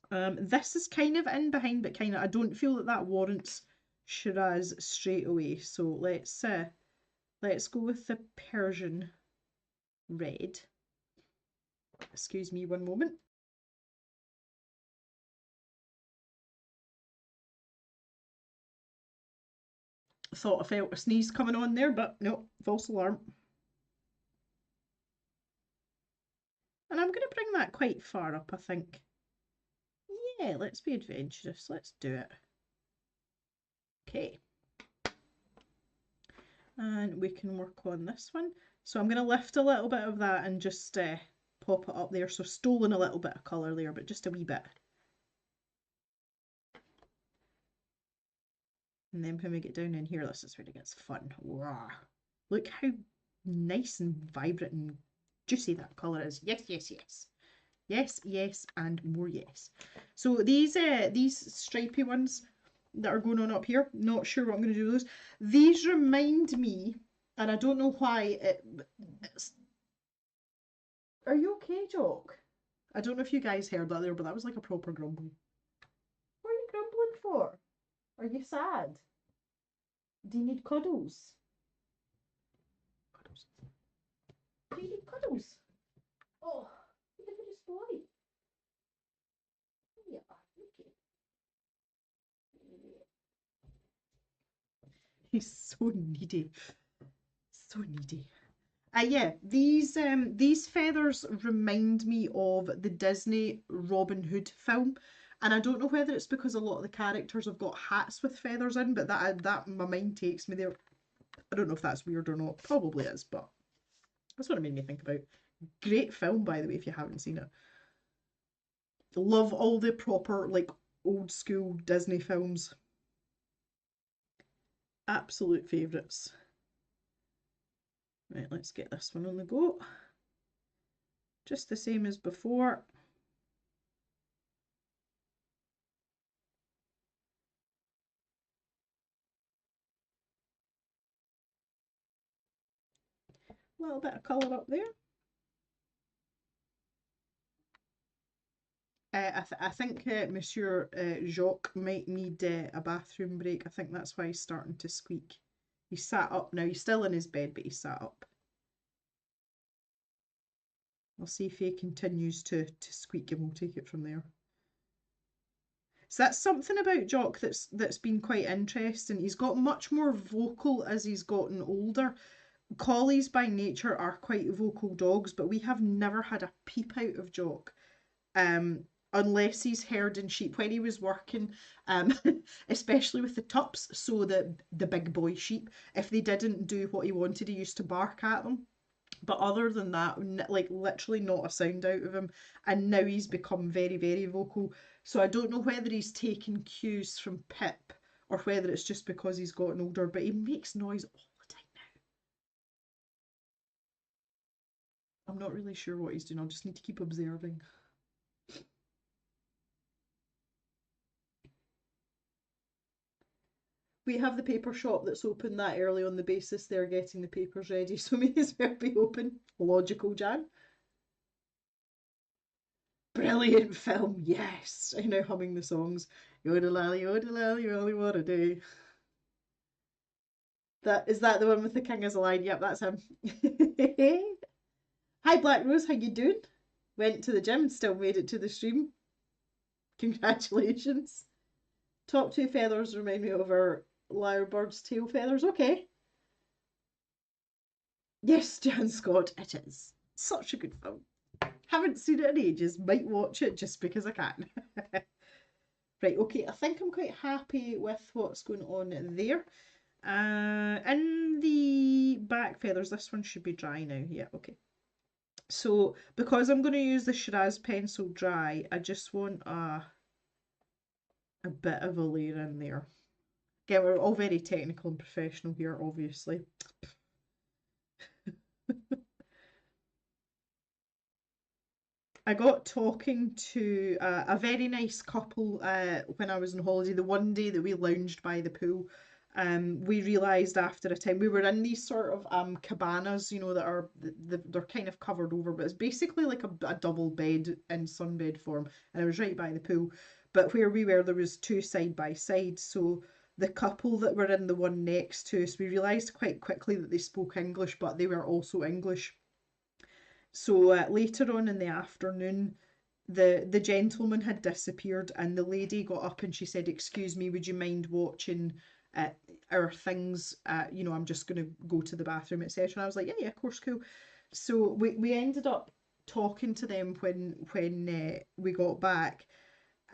This is kind of in behind, but kind of I don't feel that that warrants Shiraz straight away. So let's go with the Persian red. Excuse me one moment. Thought I felt a sneeze coming on there, but no, false alarm. And I'm going to bring that quite far up, I think. Yeah, let's be adventurous. Let's do it. Okay. And we can work on this one. So I'm going to lift a little bit of that and just pop it up there. So stolen a little bit of colour there, but just a wee bit. And then when we get down in here, this is where it gets fun. Wow. Look how nice and vibrant and juicy that colour is. Yes, yes, yes. Yes, yes, and more yes. So these stripy ones that are going on up here, not sure what I'm going to do with those. These remind me, and I don't know why, it's... Are you okay, Jock? I don't know if you guys heard that there, but that was like a proper grumble. What are you grumbling for? Are you sad? Do you need cuddles? Cuddles. Do you need cuddles? Oh, look at this boy. Yeah, okay. He's so needy. So needy. Yeah, these feathers remind me of the Disney Robin Hood film. And I don't know whether it's because a lot of the characters have got hats with feathers in, but that my mind takes me there. I don't know if that's weird or not. Probably is, but that's what it made me think about. Great film, by the way, if you haven't seen it. Love all the proper, like, old school Disney films. Absolute favourites. Right, let's get this one on the go. Just the same as before. A little bit of colour up there. I think Monsieur Jacques might need a bathroom break. I think that's why he's starting to squeak. He's sat up now. He's still in his bed, but he's sat up. I'll see if he continues to squeak and we'll take it from there. So that's something about Jock that's been quite interesting. He's got much more vocal as he's gotten older. Collies by nature are quite vocal dogs, but we have never had a peep out of Jock. Unless he's herding sheep when he was working, especially with the tups, so the big boy sheep, if they didn't do what he wanted, he used to bark at them. But other than that, like literally not a sound out of him. And now he's become very, very vocal. So I don't know whether he's taken cues from Pip or whether it's just because he's gotten older, but he makes noise all the time now. I'm not really sure what he's doing. I'll just need to keep observing. We have the paper shop that's open that early on the basis they're getting the papers ready, so may as well be open. Logical, Jan. Brilliant film, yes. I'm now humming the songs. Yodelally, yodelally, you only want a day. Is that the one with the king as a line? Yep, that's him. Hi Black Rose, how you doing? Went to the gym and still made it to the stream. Congratulations. Top two feathers remind me of our lyrebird's tail feathers. Okay. Yes, Jan Scott, it is. Such a good film. Haven't seen it in ages. Might watch it just because I can. Right, okay, I think I'm quite happy with what's going on there. In the back feathers, this one should be dry now. Yeah, okay. So because I'm going to use the Shiraz pencil dry, I just want a bit of a layer in there. Again, we're all very technical and professional here, obviously. I got talking to a very nice couple when I was on holiday. The one day that we lounged by the pool, we realised after a time we were in these sort of cabanas, you know, that are they're kind of covered over, but it's basically like a double bed in sunbed form, and it was right by the pool. But where we were, there was two side by side, so the couple that were in the one next to us, we realised quite quickly that they spoke English, but they were also English. So later on in the afternoon, the gentleman had disappeared, and the lady got up and she said, "Excuse me, would you mind watching uh, our things? You know, I'm just going to go to the bathroom, etc." And I was like, "Yeah, yeah, of course, cool." So we ended up talking to them when we got back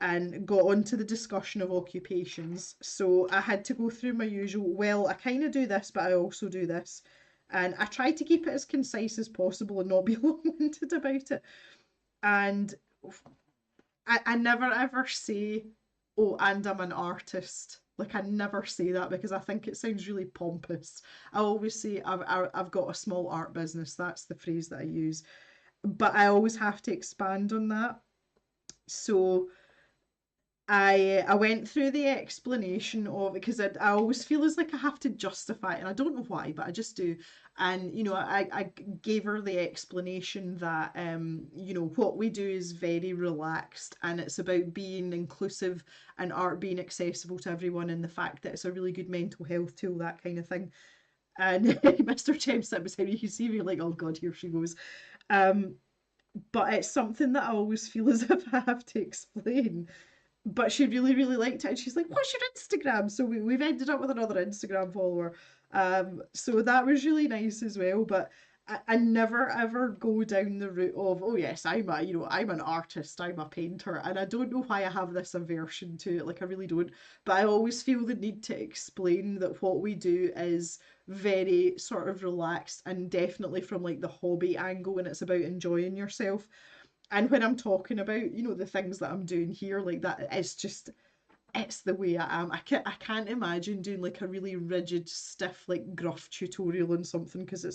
and got onto the discussion of occupations. So I had to go through my usual, well, I kind of do this, but I also do this. And I tried to keep it as concise as possible and not be long-winded about it. And I never ever say, oh, and I'm an artist. Like I never say that because I think it sounds really pompous. I always say I've got a small art business. That's the phrase that I use. But I always have to expand on that. So I went through the explanation of it because I always feel as like I have to justify it, and I don't know why, but I just do. And you know, I gave her the explanation that you know, what we do is very relaxed and it's about being inclusive and art being accessible to everyone, and the fact that it's a really good mental health tool, that kind of thing. And Mr. Jem sat beside me, you see me like, oh God, here she goes. Um, but it's something that I always feel as if I have to explain, but she really, really liked it. And she's like, "What's your Instagram?" So we've ended up with another Instagram follower. So that was really nice as well. But I never ever go down the route of, oh yes, I'm an artist, I'm a painter, and I don't know why I have this aversion to it. Like I really don't. But I always feel the need to explain that what we do is very sort of relaxed and definitely from like the hobby angle, and it's about enjoying yourself. And when I'm talking about, you know, the things that I'm doing here, like that, it's just, it's the way I am. I can't imagine doing like a really rigid, stiff, like gruff tutorial on something because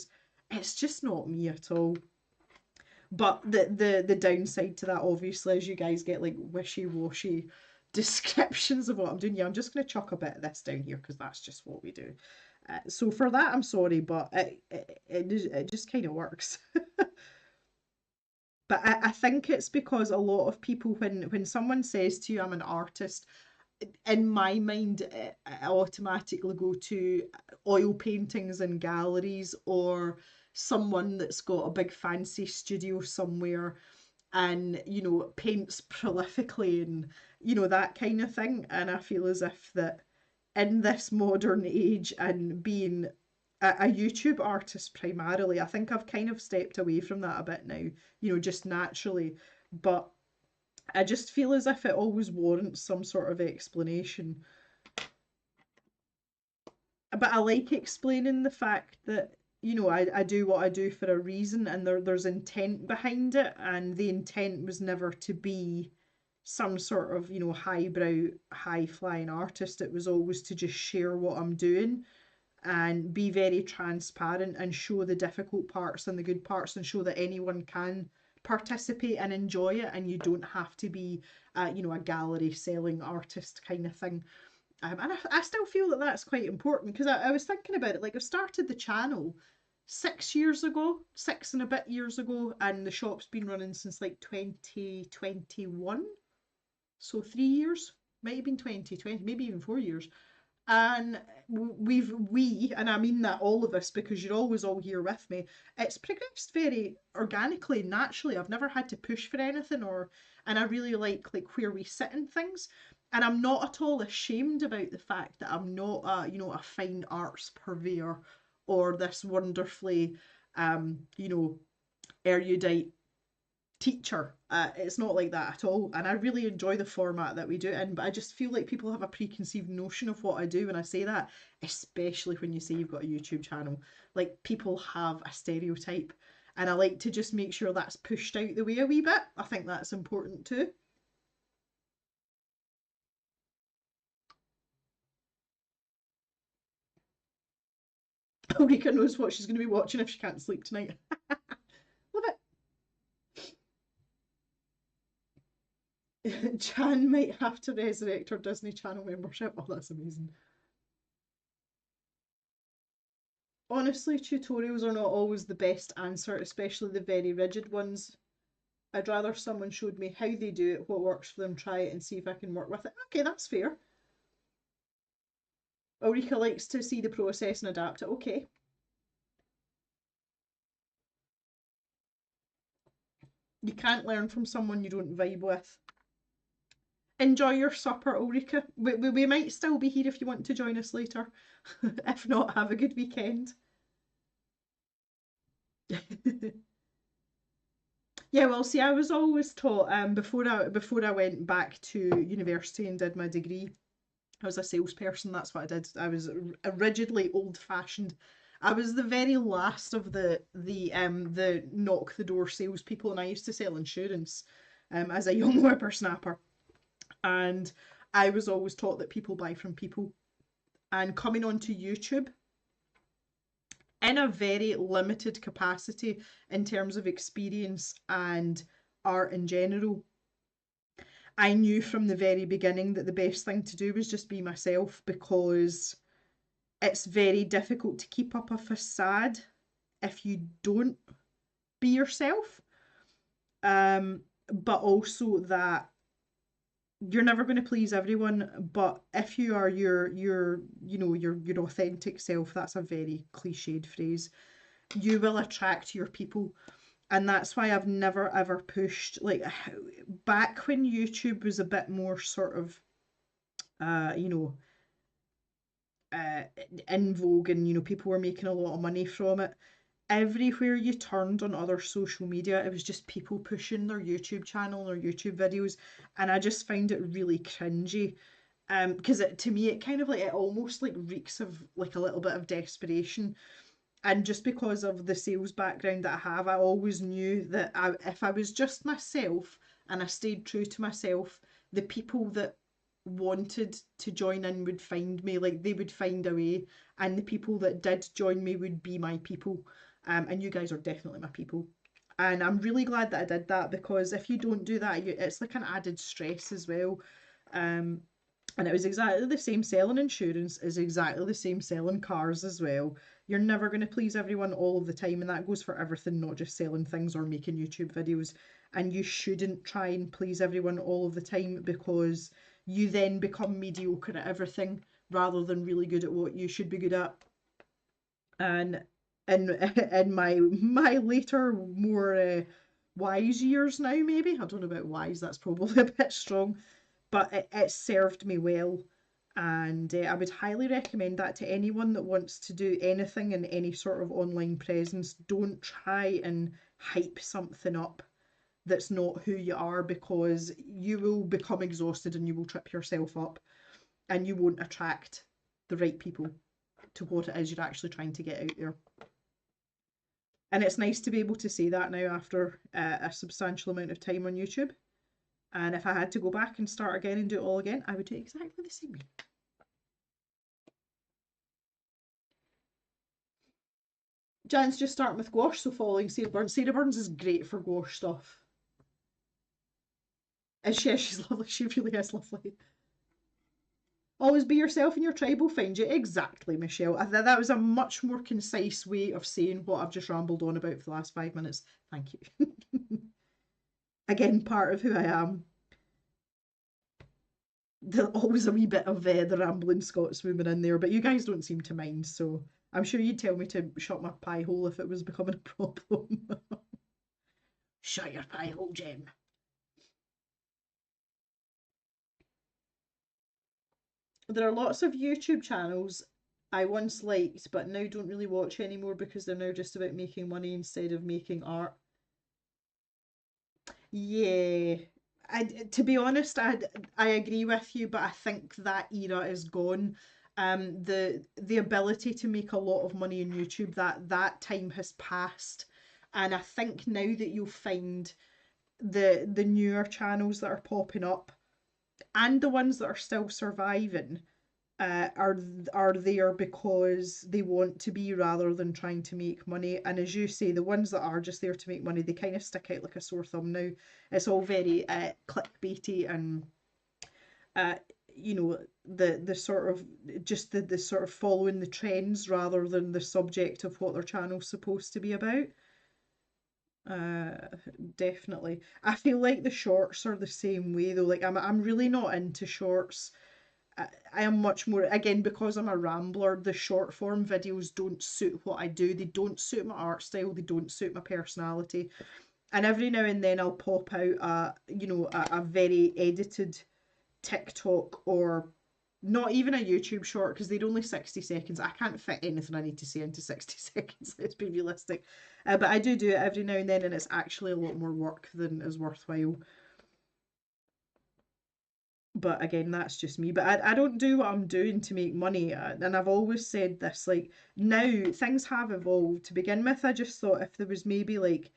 it's just not me at all. But the downside to that obviously is you guys get like wishy-washy descriptions of what I'm doing. Yeah, I'm just gonna chuck a bit of this down here because that's just what we do. So for that, I'm sorry, but it just kind of works. But I think it's because a lot of people, when someone says to you, I'm an artist, in my mind, I automatically go to oil paintings in galleries or someone that's got a big fancy studio somewhere and, you know, paints prolifically and, you know, that kind of thing. And I feel as if that in this modern age and being a YouTube artist primarily, I think I've kind of stepped away from that a bit now, you know, just naturally. But I just feel as if it always warrants some sort of explanation. But I like explaining the fact that, you know, I do what I do for a reason and there's intent behind it, and the intent was never to be some sort of, you know, highbrow, high flying artist. It was always to just share what I'm doing and be very transparent and show the difficult parts and the good parts and show that anyone can participate and enjoy it, and you don't have to be you know, a gallery selling artist kind of thing. And I still feel that that's quite important because I was thinking about it. Like I started the channel 6 years ago, 6 and a bit years ago, and the shop's been running since like 2021. So 3 years, might have been 2020, maybe even 4 years. And and I mean that all of us because you're always all here with me. It's progressed very organically, naturally. I've never had to push for anything, or and I really like where we sit in things. And I'm not at all ashamed about the fact that I'm not a, you know, a fine arts purveyor or this wonderfully you know, erudite teacher. It's not like that at all. And I really enjoy the format that we do it in, but I just feel like people have a preconceived notion of what I do when I say that, especially when you say you've got a YouTube channel. Like people have a stereotype. And I like to just make sure that's pushed out the way a wee bit. I think that's important too. Ulrika knows what she's going to be watching if she can't sleep tonight. Love it. Jan might have to resurrect her Disney Channel membership. Oh, that's amazing. Honestly, tutorials are not always the best answer, especially the very rigid ones. I'd rather someone showed me how they do it, what works for them, try it and see if I can work with it. Okay, that's fair. Ulrika likes to see the process and adapt it. Okay. You can't learn from someone you don't vibe with. Enjoy your supper, Ulrika. We might still be here if you want to join us later. If not, have a good weekend. Yeah, well, see, I was always taught before I went back to university and did my degree, I was a salesperson. That's what I did. I was rigidly old-fashioned. I was the very last of the knock the door salespeople, and I used to sell insurance as a young whippersnapper. And I was always taught that people buy from people. And coming onto YouTube in a very limited capacity in terms of experience and art in general, I knew from the very beginning that the best thing to do was just be myself, because it's very difficult to keep up a facade if you don't be yourself. But also that you're never going to please everyone, but if you are your authentic self, that's a very cliched phrase, you will attract your people. And that's why I've never ever pushed, like, back when YouTube was a bit more sort of uh you know uh in vogue, and people were making a lot of money from it. Everywhere you turned on other social media, it was just people pushing their YouTube channel, their YouTube videos, and I just found it really cringy. Because to me, it kind of like, it almost like reeks of like a little bit of desperation. And just because of the sales background that I have, I always knew that if I was just myself and I stayed true to myself, the people that wanted to join in would find me, like they would find a way, and the people that did join me would be my people. And you guys are definitely my people. And I'm really glad that I did that, because if you don't do that, it's like an added stress as well. Um, and it was exactly the same selling insurance is exactly the same selling cars as well. You're never going to please everyone all of the time, and that goes for everything, not just selling things or making YouTube videos. And you shouldn't try and please everyone all of the time, because you then become mediocre at everything rather than really good at what you should be good at. And in my later, more wise years now, maybe, I don't know about wise, that's probably a bit strong, but it served me well. And I would highly recommend that to anyone that wants to do anything in any sort of online presence. Don't try and hype something up that's not who you are, because you will become exhausted and you will trip yourself up, and you won't attract the right people to what it is you're actually trying to get out there. And it's nice to be able to say that now after a substantial amount of time on YouTube. And if I had to go back and start again and do it all again, I would do exactly the same. Jan's just starting with gouache, so following Sarah Burns. Sarah Burns is great for gouache stuff. And she's lovely. She really is lovely. Always be yourself and your tribe will find you. Exactly, Michelle. That was a much more concise way of saying what I've just rambled on about for the last 5 minutes. Thank you. Again, part of who I am. There's always a wee bit of the rambling Scotswoman in there, but you guys don't seem to mind, so I'm sure you'd tell me to shut my pie hole if it was becoming a problem. Shut your pie hole, Jem. There are lots of YouTube channels I once liked, but now don't really watch anymore, because they're now just about making money instead of making art. Yeah. To be honest, I agree with you, but I think that era is gone. The ability to make a lot of money on YouTube, that time has passed. And I think now that you'll find the newer channels that are popping up, and the ones that are still surviving, are there because they want to be rather than trying to make money. And as you say, the ones that are just there to make money, they kind of stick out like a sore thumb now. It's all very clickbaity and uh, you know the sort of just the sort of following the trends rather than the subject of what their channel's supposed to be about. Uh, Definitely. I feel like the shorts are the same way though. Like I'm really not into shorts. I am much more, again, because I'm a rambler, the short form videos don't suit what I do. They don't suit my art style. They don't suit my personality. And every now and then I'll pop out a very edited TikTok or not even a YouTube short because they're only 60 seconds. I can't fit anything I need to say into 60 seconds, let's be realistic. But I do it every now and then, and it's actually a lot more work than is worthwhile. But again, that's just me. But I don't do what I'm doing to make money. And I've always said this, like, now things have evolved. To begin with, I just thought if there was maybe like,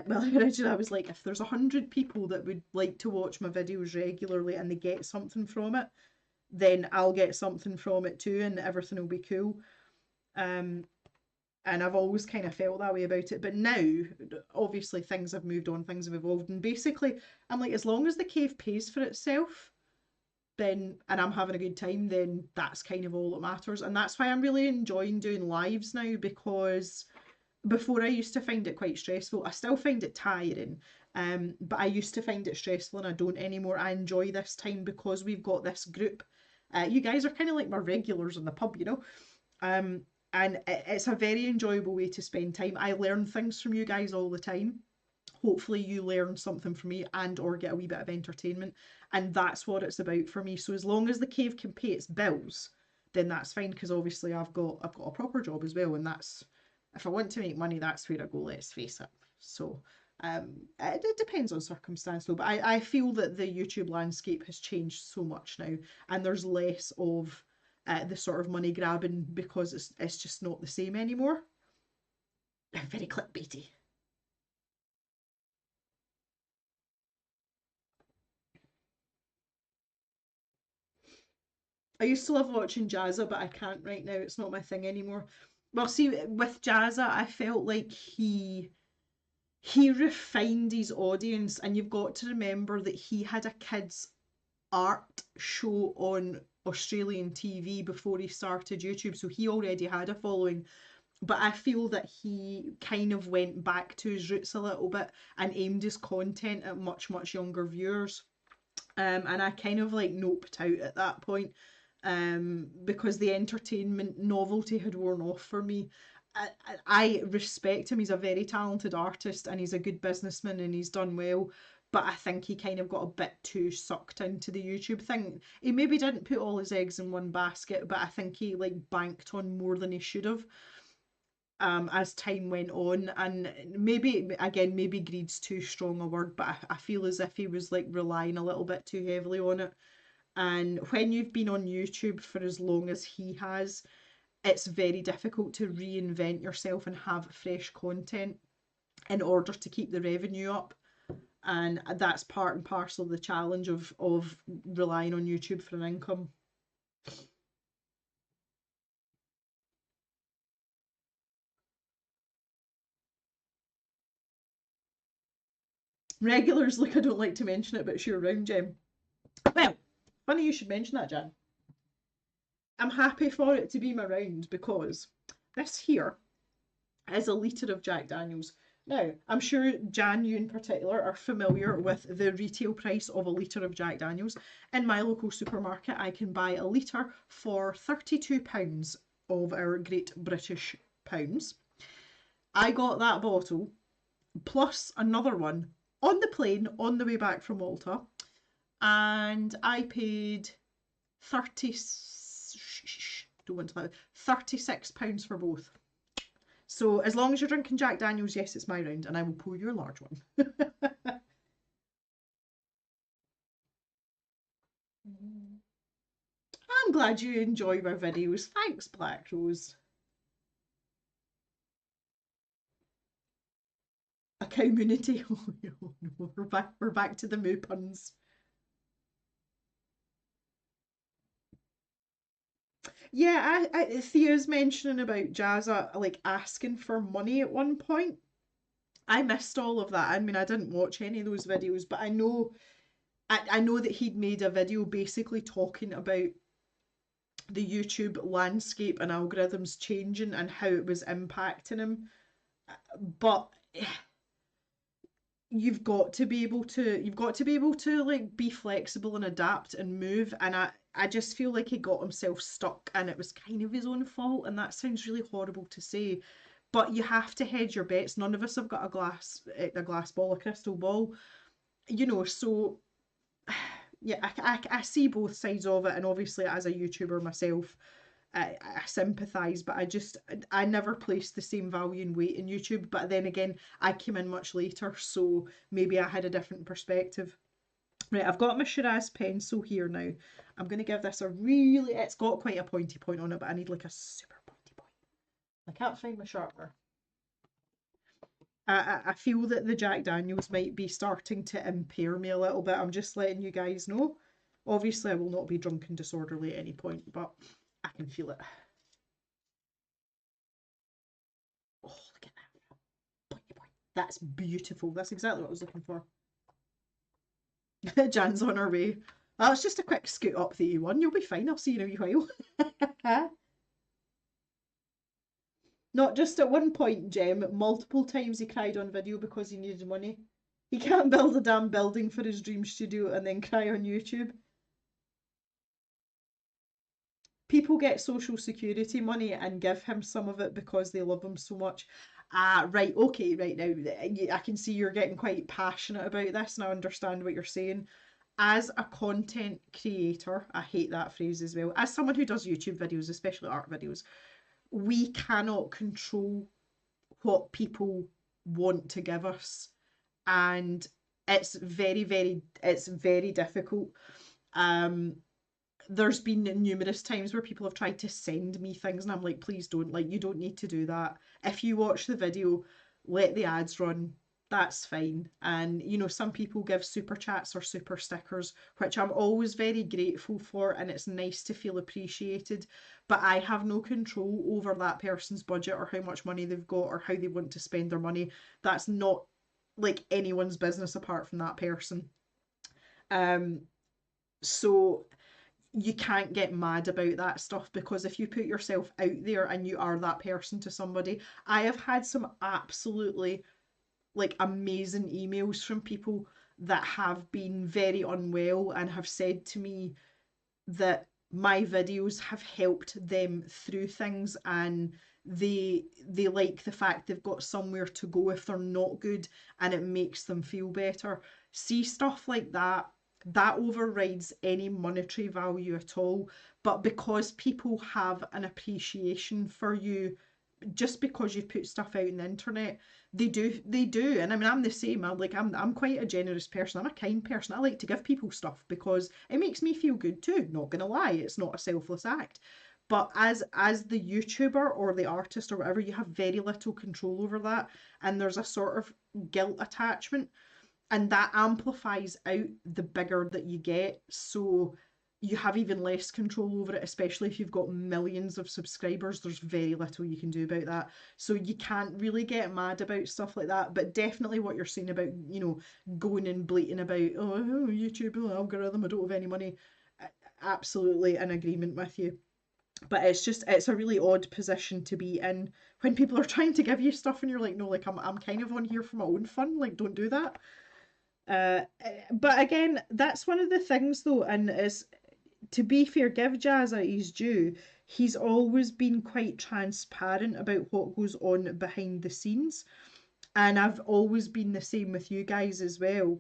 well, originally I was like, if there's 100 people that would like to watch my videos regularly and they get something from it, then I'll get something from it too, and everything will be cool. Um, and I've always kind of felt that way about it. But now, obviously, things have moved on, things have evolved, and basically, I'm like, as long as the cave pays for itself, then and I'm having a good time, then that's kind of all that matters. And that's why I'm really enjoying doing lives now because before I used to find it quite stressful. I still find it tiring. But I used to find it stressful and I don't anymore. I enjoy this time because we've got this group. You guys are kind of like my regulars in the pub, you know? Um, and it's a very enjoyable way to spend time. I learn things from you guys all the time. Hopefully you learn something from me and or get a wee bit of entertainment, and that's what it's about for me. So as long as the cave can pay its bills, then that's fine because obviously I've got a proper job as well, and that's if I want to make money, that's where I go, let's face it. So it depends on circumstance though, but I feel that the YouTube landscape has changed so much now, and there's less of the sort of money grabbing because it's just not the same anymore. Very clickbaity. I used to love watching Jazza, but I can't right now. It's not my thing anymore. Well, see, with Jazza, I felt like he refined his audience, and you've got to remember that he had a kids art show on Australian TV before he started YouTube, so he already had a following. But I feel that he kind of went back to his roots a little bit and aimed his content at much, much younger viewers. And I kind of like noped out at that point because the entertainment novelty had worn off for me. I respect him. He's a very talented artist and he's a good businessman and he's done well. But I think he kind of got a bit too sucked into the YouTube thing. He maybe didn't put all his eggs in one basket, but I think he like banked on more than he should have as time went on. And maybe, again, maybe greed's too strong a word, but I feel as if he was like relying a little bit too heavily on it. And when you've been on YouTube for as long as he has, it's very difficult to reinvent yourself and have fresh content in order to keep the revenue up. And that's part and parcel of the challenge of relying on YouTube for an income. Regulars, look, I don't like to mention it, but sure, round Gem. Well, funny you should mention that, Jan. I'm happy for it to be my round because this here is a litre of Jack Daniels. Now, I'm sure Jan, you in particular, are familiar with the retail price of a litre of Jack Daniels. In my local supermarket, I can buy a litre for £32 of our great British pounds. I got that bottle plus another one on the plane on the way back from Malta, and I paid 30 don't want to lie, £36 for both. So as long as you're drinking Jack Daniels, yes, it's my round, and I will pour you a large one. I'm glad you enjoy my videos. Thanks, Black Rose. A community. Oh no, we're back to the moo puns. Yeah, Thea's mentioning about Jazza like asking for money at one point. I missed all of that. I mean, I didn't watch any of those videos, but I know that he'd made a video basically talking about the YouTube landscape and algorithms changing and how it was impacting him. But you've got to be able to like be flexible and adapt and move. And I just feel like he got himself stuck and it was kind of his own fault. And that sounds really horrible to say, but you have to hedge your bets. None of us have got a glass ball, a crystal ball, so yeah, I see both sides of it, and obviously as a YouTuber myself, I sympathise, but I never placed the same value and weight in YouTube. But then again, I came in much later, so maybe I had a different perspective. Right, I've got my Shiraz pencil here now. I'm going to give this a really, it's got quite a pointy point on it, but I need like a super pointy point. I can't find my sharpener. I feel that the Jack Daniels might be starting to impair me a little bit. I'm just letting you guys know. Obviously, I will not be drunk and disorderly at any point, but I can feel it. Oh, look at that. Pointy point. That's beautiful. That's exactly what I was looking for. Jan's on her way. Oh, it's just a quick scoot up the A1. You'll be fine. I'll see you in a wee while. Not just at one point, Jem. Multiple times he cried on video because he needed money. He can't build a damn building for his dream studio and then cry on YouTube. People get social security money and give him some of it because they love him so much. Ah, right, okay, right now. I can see you're getting quite passionate about this and I understand what you're saying. As a content creator, I hate that phrase as well. As someone who does YouTube videos, especially art videos, we cannot control what people want to give us. And it's very difficult. Um, there's been numerous times where people have tried to send me things and I'm like, please don't, like, you don't need to do that. If you watch the video, let the ads run. That's fine. And some people give super chats or super stickers, which I'm always very grateful for, and it's nice to feel appreciated. But I have no control over that person's budget or how much money they've got or how they want to spend their money. That's not like anyone's business apart from that person. Um, so you can't get mad about that stuff because if you put yourself out there and you are that person to somebody, I have had some absolutely like amazing emails from people that have been very unwell and have said to me that my videos have helped them through things and they like the fact they've got somewhere to go if they're not good and it makes them feel better. See stuff like that overrides any monetary value at all. But because people have an appreciation for you just because you've put stuff out on the internet, they do. And I mean, I'm the same. I'm quite a generous person. I'm a kind person. I like to give people stuff because it makes me feel good too. Not gonna lie, it's not a selfless act. But as the YouTuber or the artist or whatever, you have very little control over that, and there's a sort of guilt attachment, and that amplifies out the bigger that you get. So you have even less control over it, especially if you've got millions of subscribers. There's very little you can do about that. So you can't really get mad about stuff like that. But definitely what you're saying about, going and bleating about, oh, YouTube algorithm, I don't have any money. Absolutely in agreement with you. But it's a really odd position to be in when people are trying to give you stuff and you're like, no, like I'm kind of on here for my own fun. Like, don't do that. But again, that's one of the things though, and is to be fair, give Jazza his due. He's always been quite transparent about what goes on behind the scenes, and I've always been the same with you guys as well.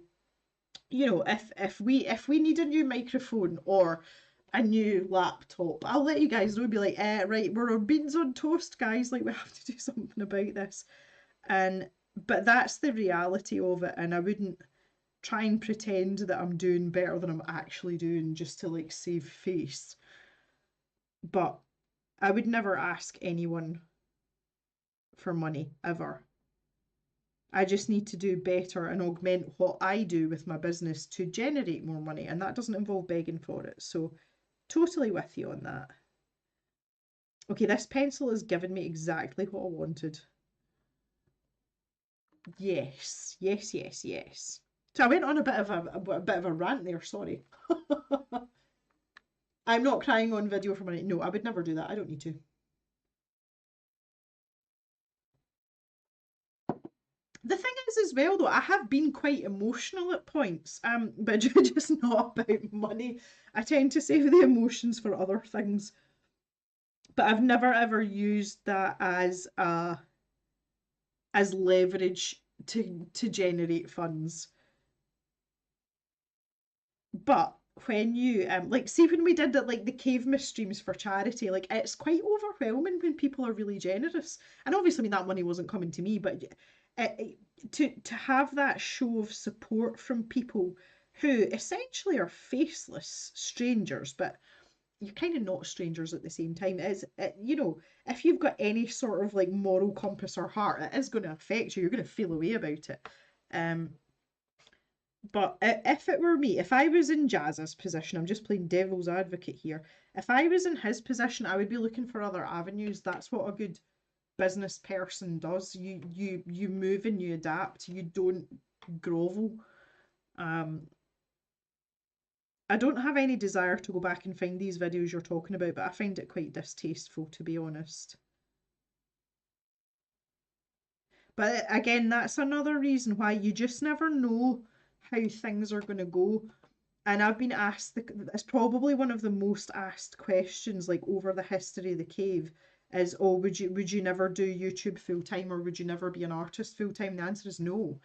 If we need a new microphone or a new laptop, I'll let you guys know. Be like, right, we're on beans on toast, guys. Like we have to do something about this, and but that's the reality of it, and I wouldn't try and pretend that I'm doing better than I'm actually doing just to like save face. But I would never ask anyone for money ever. I just need to do better and augment what I do with my business to generate more money, and that doesn't involve begging for it. So, totally with you on that. Okay, this pencil has given me exactly what I wanted. Yes, yes, yes, yes. So I went on a bit of a rant there, sorry. I'm not crying on video for money. No, I would never do that. I don't need to. The thing is as well though, I have been quite emotional at points, but just not about money. I tend to save the emotions for other things. But I've never ever used that as leverage to generate funds. But when you like see when we did it like the cave streams for charity, like it's quite overwhelming when people are really generous. And obviously, I mean that money wasn't coming to me, but to have that show of support from people who essentially are faceless strangers, but you're kind of not strangers at the same time. You know, if you've got any sort of like moral compass or heart, it is going to affect you. You're going to feel a way about it. Um, but if it were me, if I was in Jazz's position, I'm just playing devil's advocate here. If I was in his position, I would be looking for other avenues. That's what a good business person does. You move and you adapt. You don't grovel. Um, I don't have any desire to go back and find these videos you're talking about, but I find it quite distasteful to be honest. But again, that's another reason why you just never know how things are going to go. And I've been asked, it's probably one of the most asked questions like over the history of the cave is, oh, would you never do YouTube full time or would you never be an artist full time? The answer is no.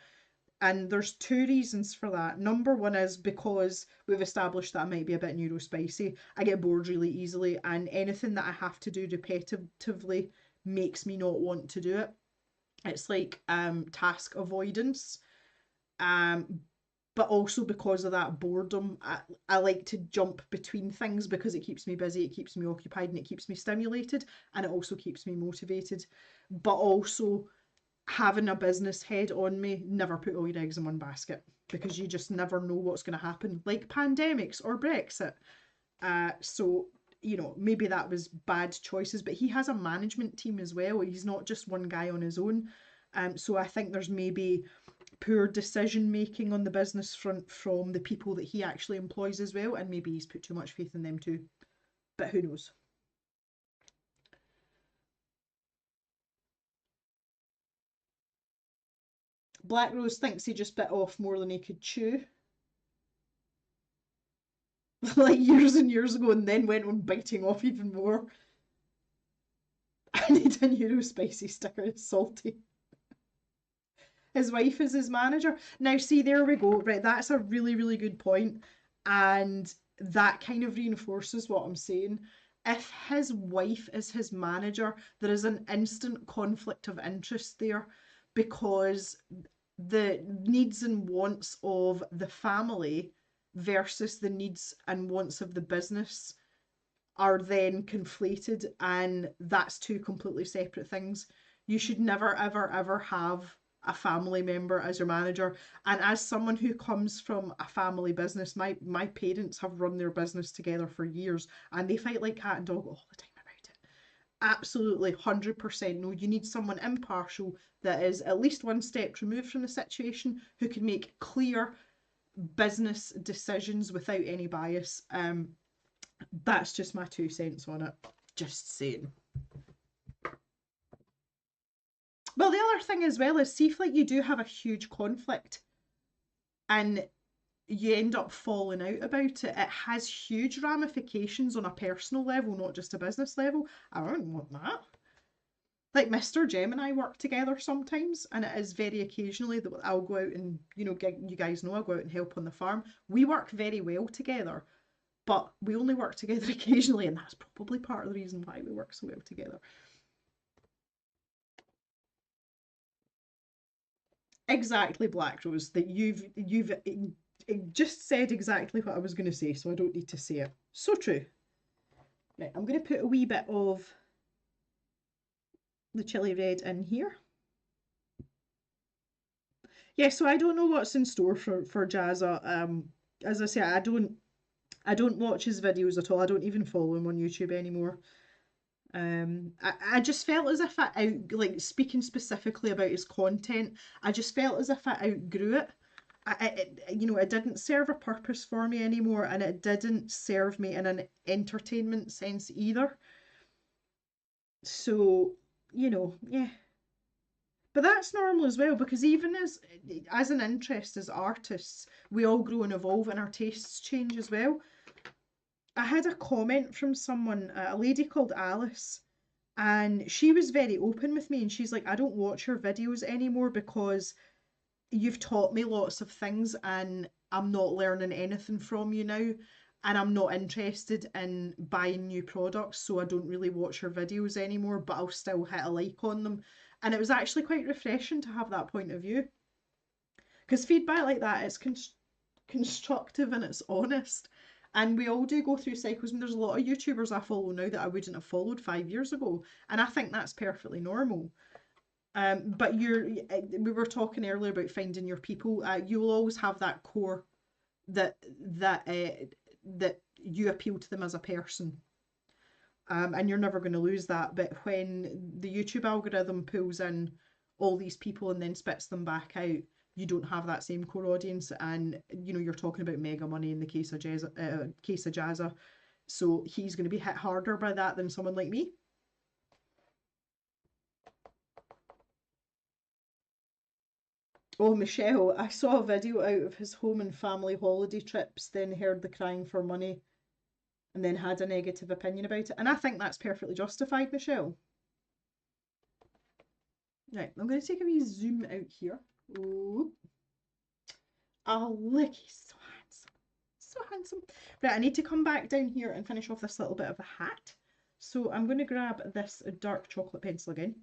And there's two reasons for that. Number one is because we've established that I might be a bit neurospicy. I get bored really easily, and anything that I have to do repetitively makes me not want to do it. It's like task avoidance. Um, but also because of that boredom, I like to jump between things because it keeps me busy, it keeps me occupied, and it keeps me stimulated, and it also keeps me motivated. But also, having a business head on me, never put all your eggs in one basket because you just never know what's going to happen, like pandemics or Brexit. So, you know, maybe that was bad choices, but he has a management team as well. He's not just one guy on his own. So I think there's maybe poor decision making on the business front from the people that he actually employs as well, and maybe he's put too much faith in them too. But who knows? Black Rose thinks he just bit off more than he could chew, like years and years ago, and then went on biting off even more. I need a new spicy sticker. It's salty. His wife is his manager. Now, see, there we go. Right, that's a really, really good point. And that kind of reinforces what I'm saying. If his wife is his manager, there is an instant conflict of interest there because the needs and wants of the family versus the needs and wants of the business are then conflated, and that's two completely separate things. You should never, ever, ever have a family member as your manager. And as someone who comes from a family business, my parents have run their business together for years and they fight like cat and dog all the time about it. Absolutely 100% no. You need someone impartial that is at least one step removed from the situation who can make clear business decisions without any bias. That's just my 2 cents on it. Just saying. Well, the other thing as well is, see if like you do have a huge conflict and you end up falling out about it, it has huge ramifications on a personal level, not just a business level. I don't want that. Like Mr. Jem and I work together sometimes, and it is very occasionally that I'll go out and, you know, you guys know I'll go out and help on the farm. We work very well together, but we only work together occasionally, and that's probably part of the reason why we work so well together. Exactly, Black Rose. That you've just said exactly what I was going to say, so I don't need to say it. So true. Right, I'm going to put a wee bit of the chili red in here. Yeah, so I don't know what's in store for Jazza. As I say, I don't watch his videos at all. I don't even follow him on YouTube anymore. I just felt as if like speaking specifically about his content, I just felt as if I outgrew it. It didn't serve a purpose for me anymore, and it didn't serve me in an entertainment sense either. So, yeah. But that's normal as well because even as an interest as artists, we all grow and evolve and our tastes change as well. I had a comment from someone, a lady called Alice, and she was very open with me and she's like, I don't watch your videos anymore because you've taught me lots of things and I'm not learning anything from you now. And I'm not interested in buying new products, so I don't really watch your videos anymore, but I'll still hit a like on them. And it was actually quite refreshing to have that point of view. Because feedback like that is constructive and it's honest. And we all do go through cycles, and there's a lot of YouTubers I follow now that I wouldn't have followed 5 years ago. And I think that's perfectly normal. But we were talking earlier about finding your people. You'll always have that core that that you appeal to them as a person, and you're never going to lose that. But when the YouTube algorithm pulls in all these people and then spits them back out, you don't have that same core audience, and you're talking about mega money in the case of Jazza, so he's going to be hit harder by that than someone like me. Oh, Michelle, I saw a video out of his home and family holiday trips, then heard the crying for money, and then had a negative opinion about it. And I think that's perfectly justified, Michelle. Right, I'm going to take a wee zoom out here. Oh, oh look, he's so handsome. So handsome. Right, I need to come back down here and finish off this little bit of a hat. So I'm going to grab this dark chocolate pencil again.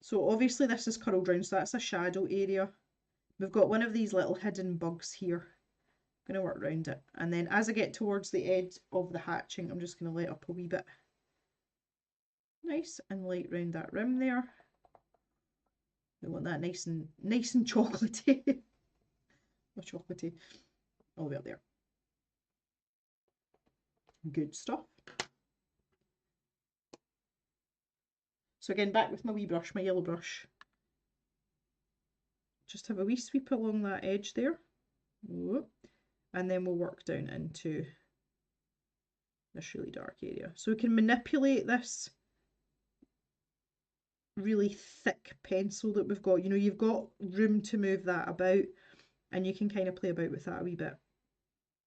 So obviously this is curled round, so that's a shadow area. We've got one of these little hidden bugs here. I'm going to work around it. And then as I get towards the edge of the hatching, I'm just going to let up a wee bit. Nice and light round that rim there. We want that nice and chocolatey. Or chocolatey. All the way up there. Good stuff. So again, back with my wee brush, my yellow brush. Just have a wee sweep along that edge there. And then we'll work down into this really dark area. So we can manipulate this really thick pencil that we've got. You've got room to move that about, and you can kind of play about with that a wee bit.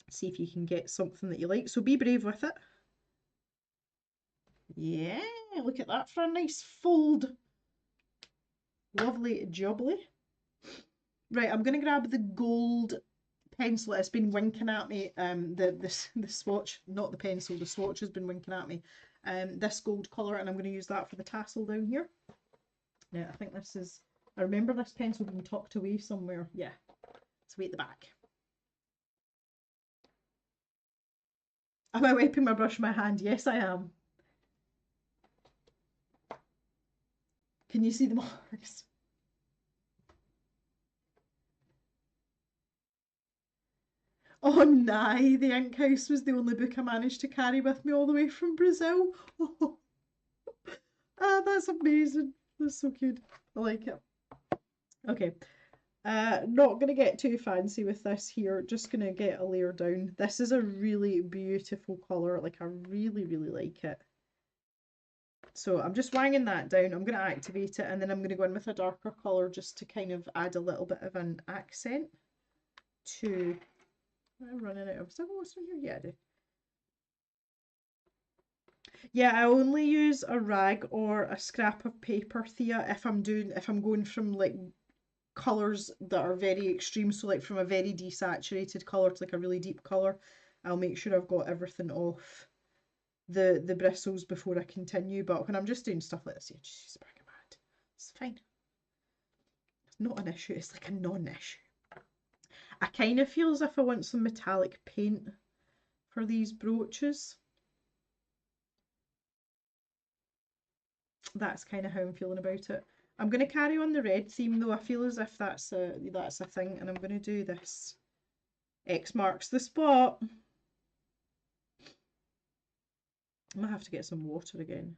See if you can get something that you like. So be brave with it. Yeah, look at that for a nice fold. Lovely jubbly. Right, I'm going to grab the gold pencil. It's been winking at me. The swatch, not the pencil, the swatch has been winking at me. This gold colour, and I'm going to use that for the tassel down here. Now, I think this is, I remember this pencil being tucked away somewhere. Yeah, it's way at the back. Am I wiping my brush in my hand? Yes, I am. Can you see the marks? Oh, nah, the Ink House was the only book I managed to carry with me all the way from Brazil. Oh, that's amazing. That's so cute. I like it. Okay. Not gonna get too fancy with this here. Just gonna get a layer down. This is a really beautiful colour. Like, I really, really like it. So I'm just wanging that down. I'm gonna activate it, and then I'm gonna go in with a darker colour just to kind of add a little bit of an accent to. I'm running out of stuff. What's in here? Yeah, I do. Yeah, I only use a rag or a scrap of paper, Thea, if I'm going from like colours that are very extreme, so like from a very desaturated colour to like a really deep colour. I'll make sure I've got everything off the bristles before I continue. But when I'm just doing stuff like this, yeah, she's bragging mad. It's fine. It's not an issue, it's like a non-issue. I kind of feel as if I want some metallic paint for these brooches. That's kind of how I'm feeling about it. I'm going to carry on the red theme though. I feel as if that's a thing, and I'm going to do this. X marks the spot. I might have to get some water again.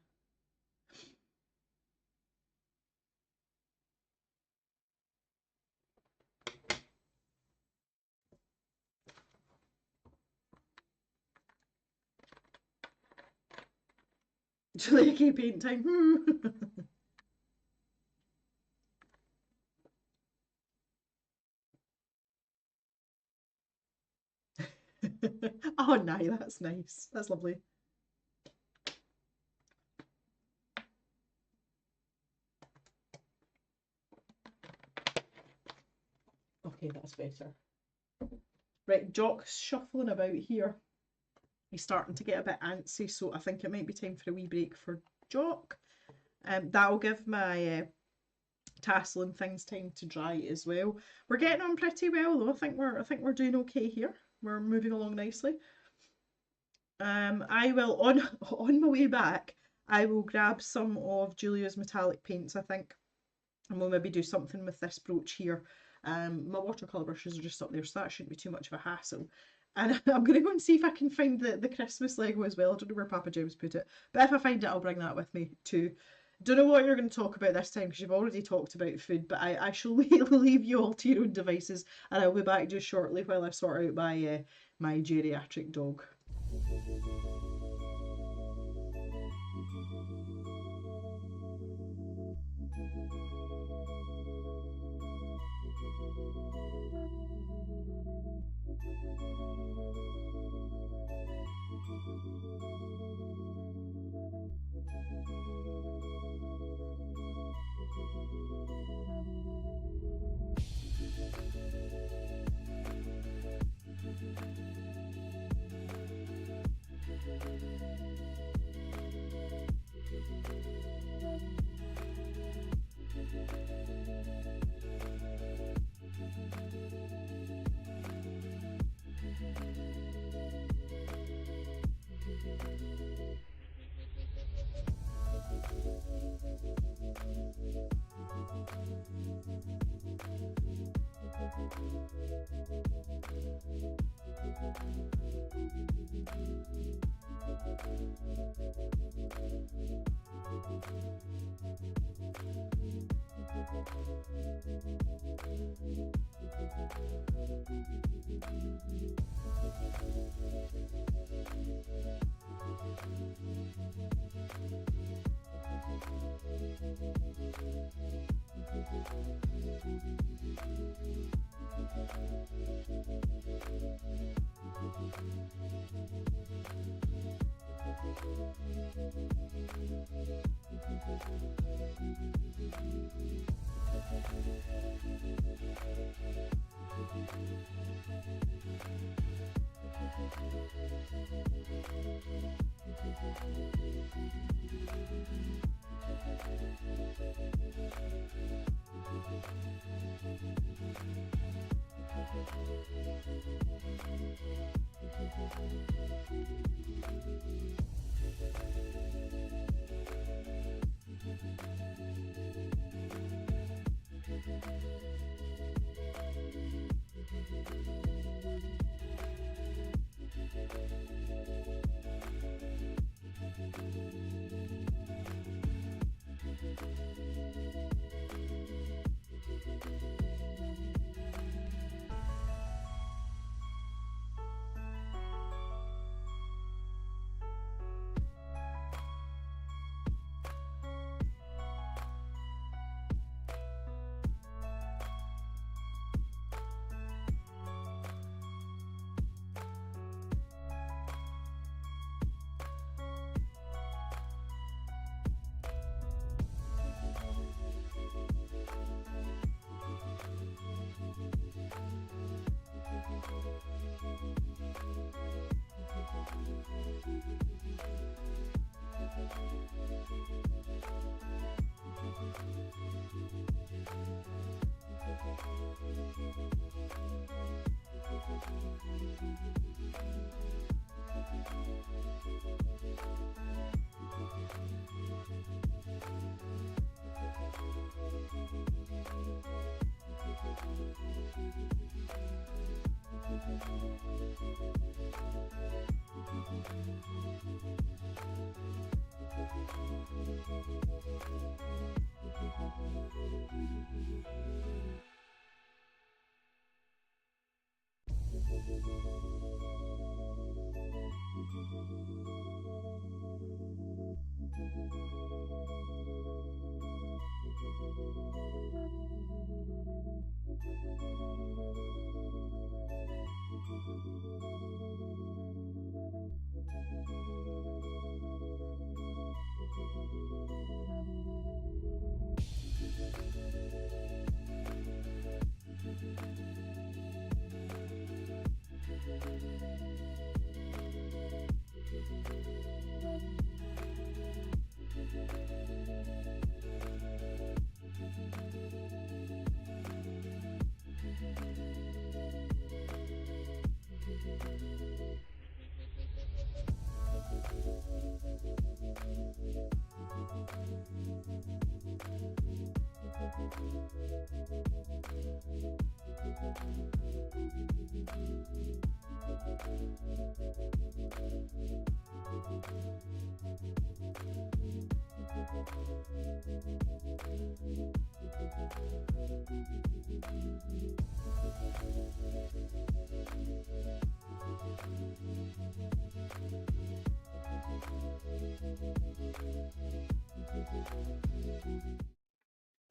Julia K paint time. Oh, no, that's nice. That's lovely. Okay, that's better. Right, Jock's shuffling about here. He's starting to get a bit antsy, so I think it might be time for a wee break for Jock. That'll give my tasseling things time to dry as well. We're getting on pretty well though. I think we're doing okay here. We're moving along nicely. I will on my way back, I will grab some of Julia's metallic paints, I think, and we'll maybe do something with this brooch here. My watercolour brushes are just up there, so that shouldn't be too much of a hassle. And I'm going to go and see if I can find the Christmas Lego as well. I don't know where Papa James put it, but if I find it, I'll bring that with me too. Don't know what you're going to talk about this time because you've already talked about food, but I shall leave you all to your own devices, and I'll be back just shortly while I sort out my geriatric dog.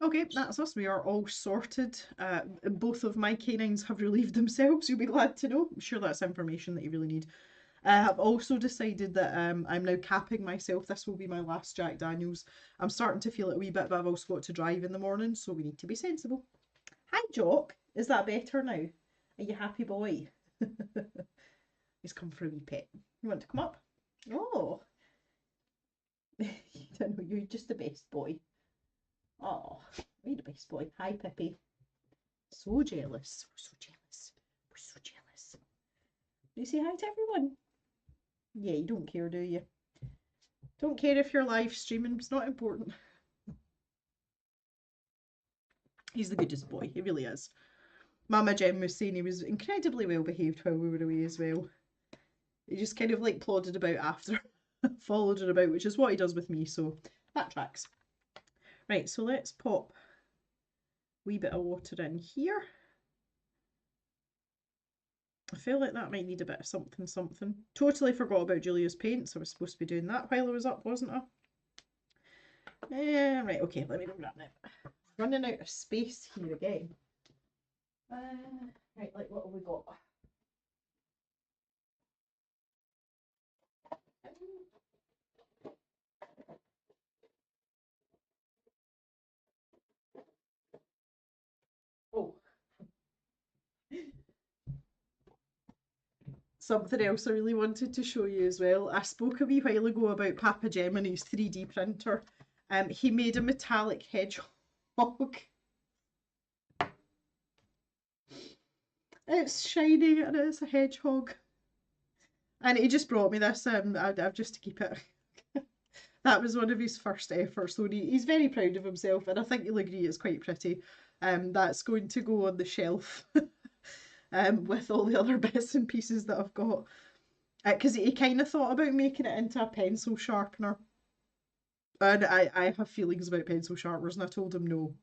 Okay, that's us. We are all sorted. Both of my canines have relieved themselves, you'll be glad to know. I'm sure that's information that you really need. I have also decided that I'm now capping myself. This will be my last Jack Daniels. I'm starting to feel it a wee bit, but I've also got to drive in the morning, so we need to be sensible. Hi, Jock. Is that better now? Are you happy, boy? He's come for a wee pet. You want to come up? Oh, you don't know, you're just the best boy. Oh, you're the best boy. Hi, Pippi. So jealous. We're so jealous. We're so jealous. Do you say hi to everyone? Yeah, you don't care, do you? Don't care if you're live streaming. It's not important. He's the goodest boy. He really is. Mama Jem was saying he was incredibly well behaved while we were away as well. He just kind of like plodded about after, followed her about, which is what he does with me, so that tracks. Right, so let's pop a wee bit of water in here. I feel like that might need a bit of something something. Totally forgot about Julia's paints. I was supposed to be doing that while I was up, wasn't I? Right, okay, let me go grab it. Running out of space here again. Right, like what have we got? Oh. Something else I really wanted to show you as well. I spoke a wee while ago about Papa Gemini's 3D printer. He made a metallic hedgehog. It's shiny and it's a hedgehog. And he just brought me this, I've just to keep it. That was one of his first efforts, so he's very proud of himself, and I think you'll agree it's quite pretty. That's going to go on the shelf with all the other bits and pieces that I've got. Because he kind of thought about making it into a pencil sharpener. And I have feelings about pencil sharpeners, and I told him no.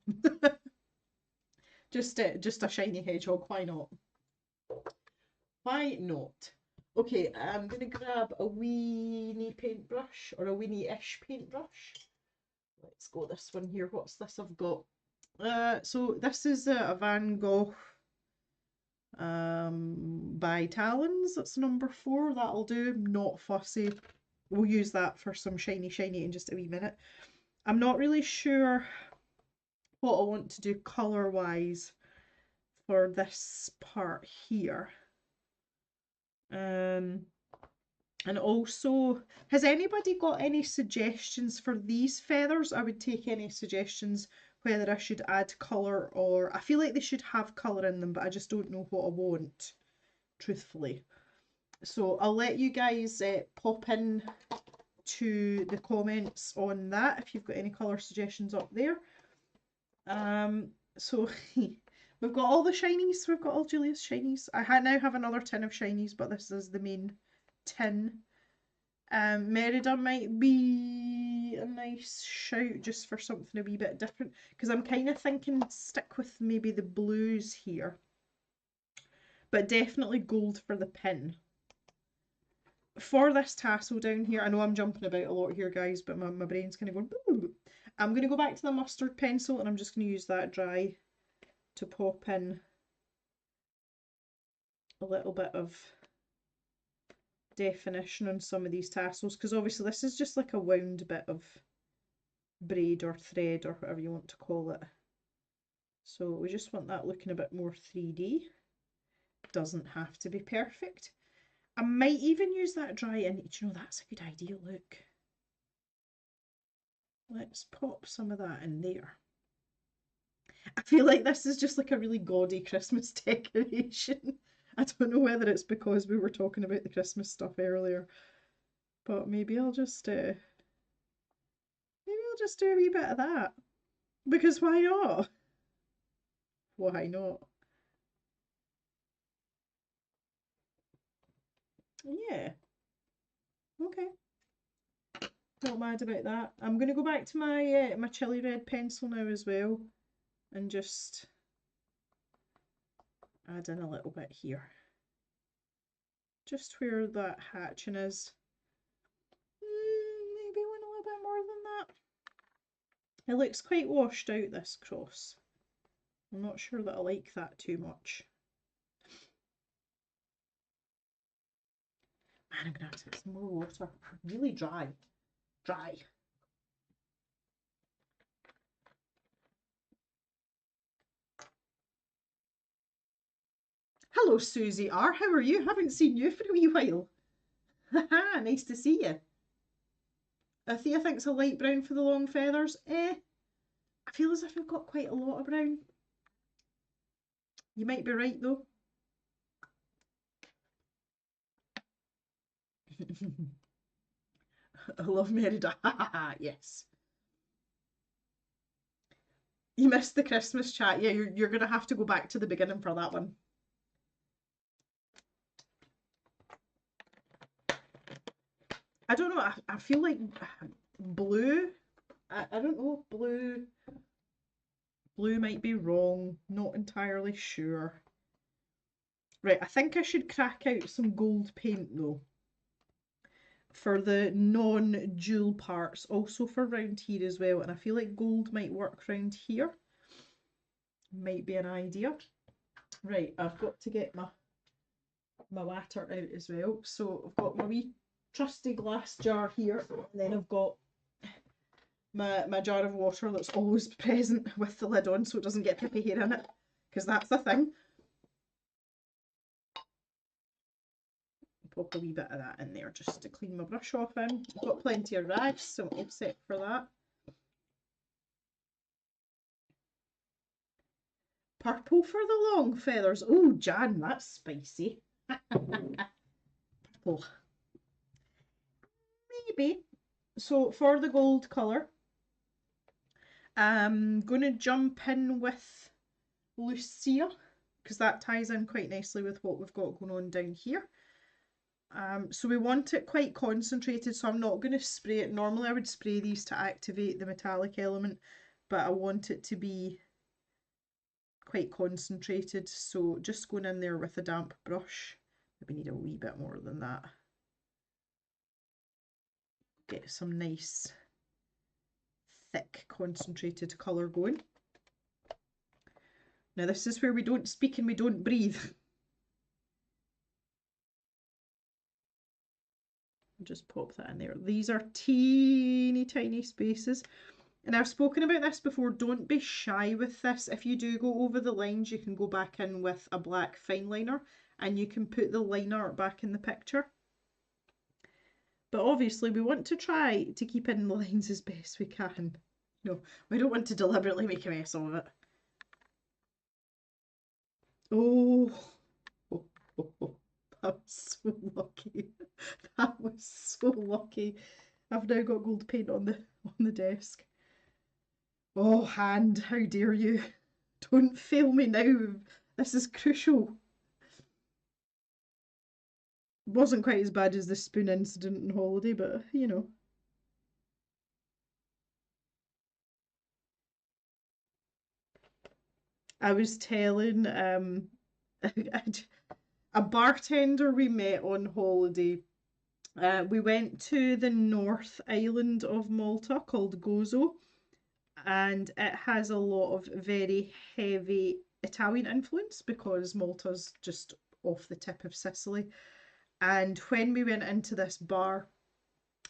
just a shiny hedgehog, why not? Why not? Okay, I'm going to grab a weenie paintbrush, or a weenie-ish paintbrush. Let's go this one here. What's this I've got? So this is a Van Gogh by Talons. That's number 4. That'll do. Not fussy. We'll use that for some shiny in just a wee minute. I'm not really sure what I want to do colour wise for this part here. And also, has anybody got any suggestions for these feathers? I would take any suggestions whether I should add colour, or I feel like they should have colour in them, but I just don't know what I want, truthfully. So I'll let you guys pop in to the comments on that if you've got any colour suggestions up there. So we've got all the shinies, we've got all Julia's shinies. I now have another tin of shinies, but this is the main tin. Merida might be a nice shout just for something a wee bit different, because I'm kind of thinking stick with maybe the blues here, but definitely gold for the pin. For this tassel down here, I know I'm jumping about a lot here, guys, but my brain's kind of going, boo. I'm going to go back to the mustard pencil, and I'm just going to use that dry to pop in a little bit of definition on some of these tassels, because obviously this is just like a wound bit of braid or thread or whatever you want to call it. So we just want that looking a bit more 3D. Doesn't have to be perfect. I might even use that dry in. You know, that's a good idea, look. Let's pop some of that in there. I feel like this is just like a really gaudy Christmas decoration. I don't know whether it's because we were talking about the Christmas stuff earlier, but maybe I'll just do a wee bit of that, because why not? Why not? Yeah. Okay. Not mad about that. I'm going to go back to my my chili red pencil now as well, and just add in a little bit here. Just where that hatching is. Maybe want a little bit more than that. It looks quite washed out, this cross. I'm not sure that I like that too much. Man, I'm gonna have to get some more water. Really dry. Dry. Hello, Susie R. How are you? Haven't seen you for a wee while. Haha, nice to see you. Thea thinks a light brown for the long feathers. I feel as if I've got quite a lot of brown. You might be right though. I love Merida. Yes. You missed the Christmas chat. Yeah, you're going to have to go back to the beginning for that one. I don't know. I feel like blue. I don't know. Blue might be wrong. Not entirely sure. Right, I think I should crack out some gold paint though. For the non-jewel parts, also for round here as well. And I feel like gold might work round here. Might be an idea. Right, I've got to get my water out as well. So I've got my wee trusty glass jar here, and then I've got my jar of water that's always present with the lid on so it doesn't get pippy hair in it, because that's the thing. Pop a wee bit of that in there just to clean my brush off in. I've got plenty of rags, so I'm all set for that. Purple for the long feathers. Oh, Jan, that's spicy. Purple. Maybe. So for the gold colour, I'm going to jump in with Lucia, because that ties in quite nicely with what we've got going on down here. So we want it quite concentrated, so I'm not going to spray it. Normally I would spray these to activate the metallic element, but I want it to be quite concentrated, so just going in there with a damp brush. Maybe need a wee bit more than that. Get some nice thick concentrated colour going. Now this is where we don't speak and we don't breathe. Just pop that in there. These are teeny tiny spaces. And I've spoken about this before, don't be shy with this. If you do go over the lines, you can go back in with a black fine liner and you can put the liner back in the picture. But obviously we want to try to keep in the lines as best we can. No, we don't want to deliberately make a mess of it. Oh, oh, oh, oh. That was so lucky. That was so lucky. I've now got gold paint on the desk. Oh, hand, how dare you? Don't fail me now. This is crucial. It wasn't quite as bad as the spoon incident on holiday, but you know. I was telling a bartender we met on holiday. We went to the North Island of Malta called Gozo, and it has a lot of very heavy Italian influence because Malta's just off the tip of Sicily. And when we went into this bar,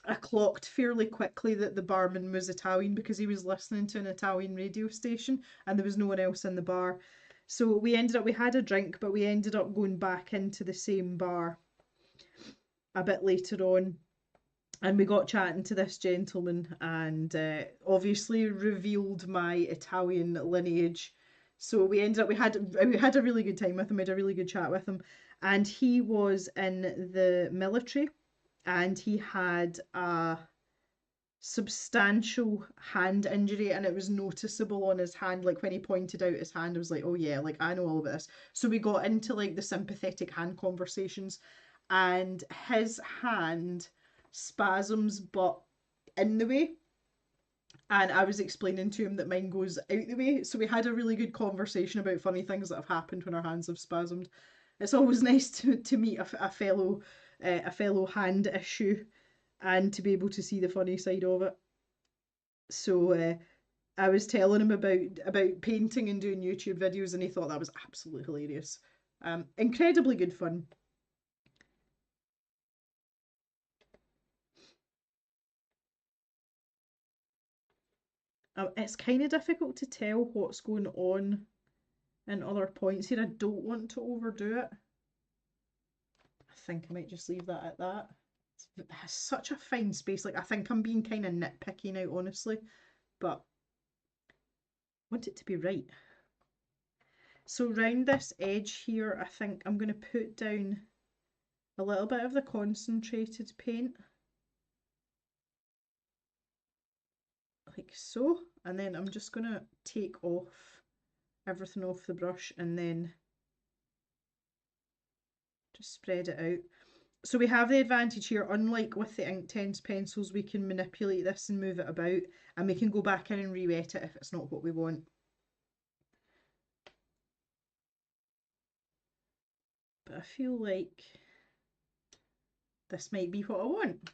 I clocked fairly quickly that the barman was Italian because he was listening to an Italian radio station and there was no one else in the bar. So we had a drink, but we ended up going back into the same bar a bit later on. And we got chatting to this gentleman and obviously revealed my Italian lineage. So we had a really good time with him, we had a really good chat with him. And he was in the military and he had a substantial hand injury and it was noticeable on his hand. Like when he pointed out his hand, I was like, oh yeah, like I know all about this. So we got into like the sympathetic hand conversations and his hand spasms but in the way, and I was explaining to him that mine goes out the way. So we had a really good conversation about funny things that have happened when our hands have spasmed. It's always nice to meet a fellow hand issue and to be able to see the funny side of it. So I was telling him about painting and doing YouTube videos, and he thought that was absolutely hilarious. Incredibly good fun. It's kind of difficult to tell what's going on in other points here. I don't want to overdo it. I think I might just leave that at that. It has such a fine space. Like, I think I'm being kind of nitpicky now, honestly, but I want it to be right. So round this edge here, I think I'm going to put down a little bit of the concentrated paint. Like so. And then I'm just going to take everything off the brush and then just spread it out. So we have the advantage here, unlike with the Inktense pencils, we can manipulate this and move it about, and we can go back in and re-wet it if it's not what we want. But I feel like this might be what I want.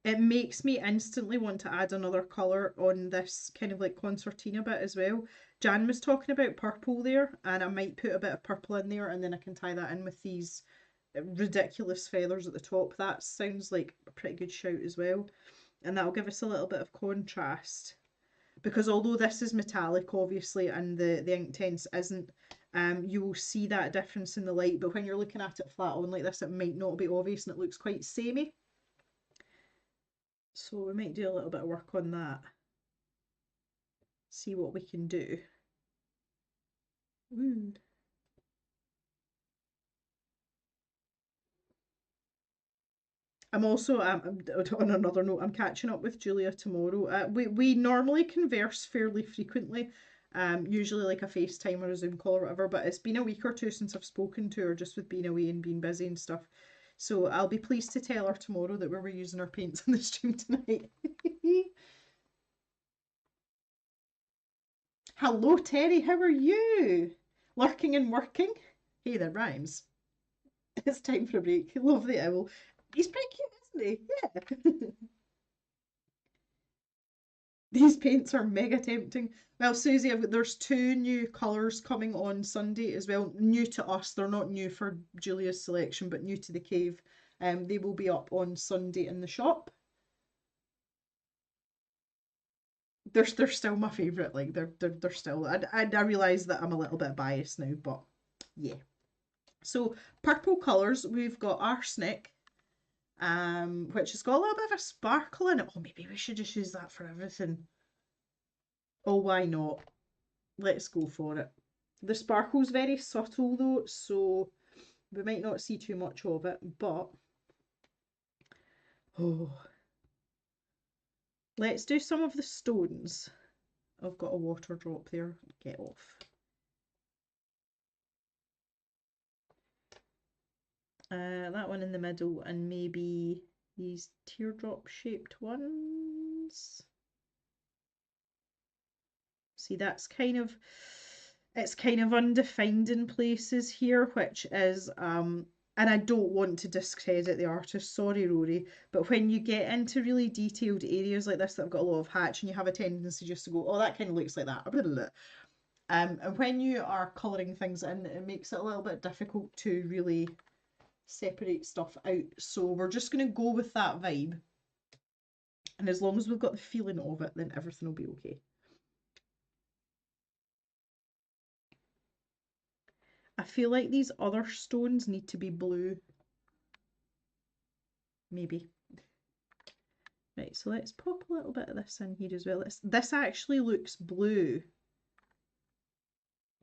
It makes me instantly want to add another colour on this kind of like concertina bit as well. Jan was talking about purple there, and I might put a bit of purple in there, and then I can tie that in with these ridiculous feathers at the top. That sounds like a pretty good shout as well, and that'll give us a little bit of contrast, because although this is metallic obviously and the Inktense isn't, you will see that difference in the light, but when you're looking at it flat on like this it might not be obvious and it looks quite samey. So we might do a little bit of work on that, see what we can do. Ooh. I'm also, on another note, I'm catching up with Julia tomorrow. We normally converse fairly frequently, usually like a FaceTime or a Zoom call or whatever, but it's been a week or two since I've spoken to her, just with being away and being busy and stuff. So I'll be pleased to tell her tomorrow that we were using our paints in the stream tonight. Hello Terry, how are you? Lurking and working? Hey, that rhymes. It's time for a break. Love the owl. He's pretty cute, isn't he? Yeah. These paints are mega tempting. Well, Susie, there's two new colours coming on Sunday as well. New to us, they're not new for Julia's selection, but new to the cave. They will be up on Sunday in the shop. They're still my favourite. Like they're still. I realise that I'm a little bit biased now, but yeah. So purple colours, we've got arsenic, which has got a little bit of a sparkle in it. Oh, maybe we should just use that for everything. Oh, why not? Let's go for it. The sparkle's very subtle though, so we might not see too much of it, but oh, let's do some of the stones. I've got a water drop there. Get off. That one in the middle, and maybe these teardrop shaped ones. See, that's kind of, it's kind of undefined in places here, which is and I don't want to discredit the artist, sorry Rory, but when you get into really detailed areas like this that have got a lot of hatch, and you have a tendency just to go, oh, that kind of looks like that. And when you are colouring things in, it makes it a little bit difficult to really separate stuff out. So we're just going to go with that vibe. And as long as we've got the feeling of it, then everything will be okay. I feel like these other stones need to be blue. Maybe. Right, so let's pop a little bit of this in here as well. This actually looks blue,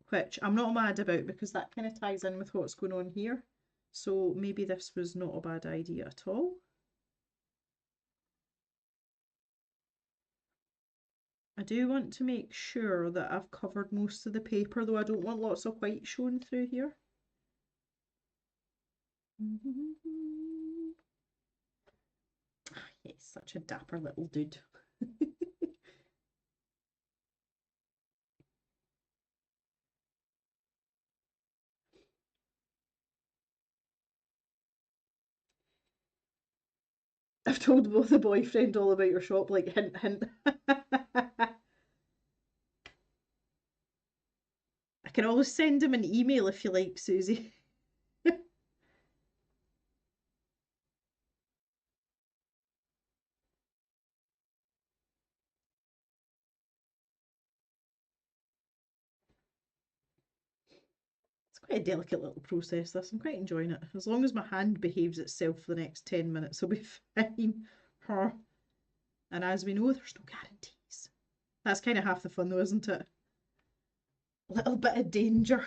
which I'm not mad about because that kind of ties in with what's going on here. So maybe this was not a bad idea at all. I do want to make sure that I've covered most of the paper, though I don't want lots of white showing through here. He's such a dapper little dude. I've told both the boyfriend all about your shop, like hint, hint. can always send him an email if you like, Susie. It's quite a delicate little process, this. I'm quite enjoying it. As long as my hand behaves itself for the next 10 minutes, I'll be fine. Huh. And as we know, there's no guarantees. That's kind of half the fun, though, isn't it? A little bit of danger.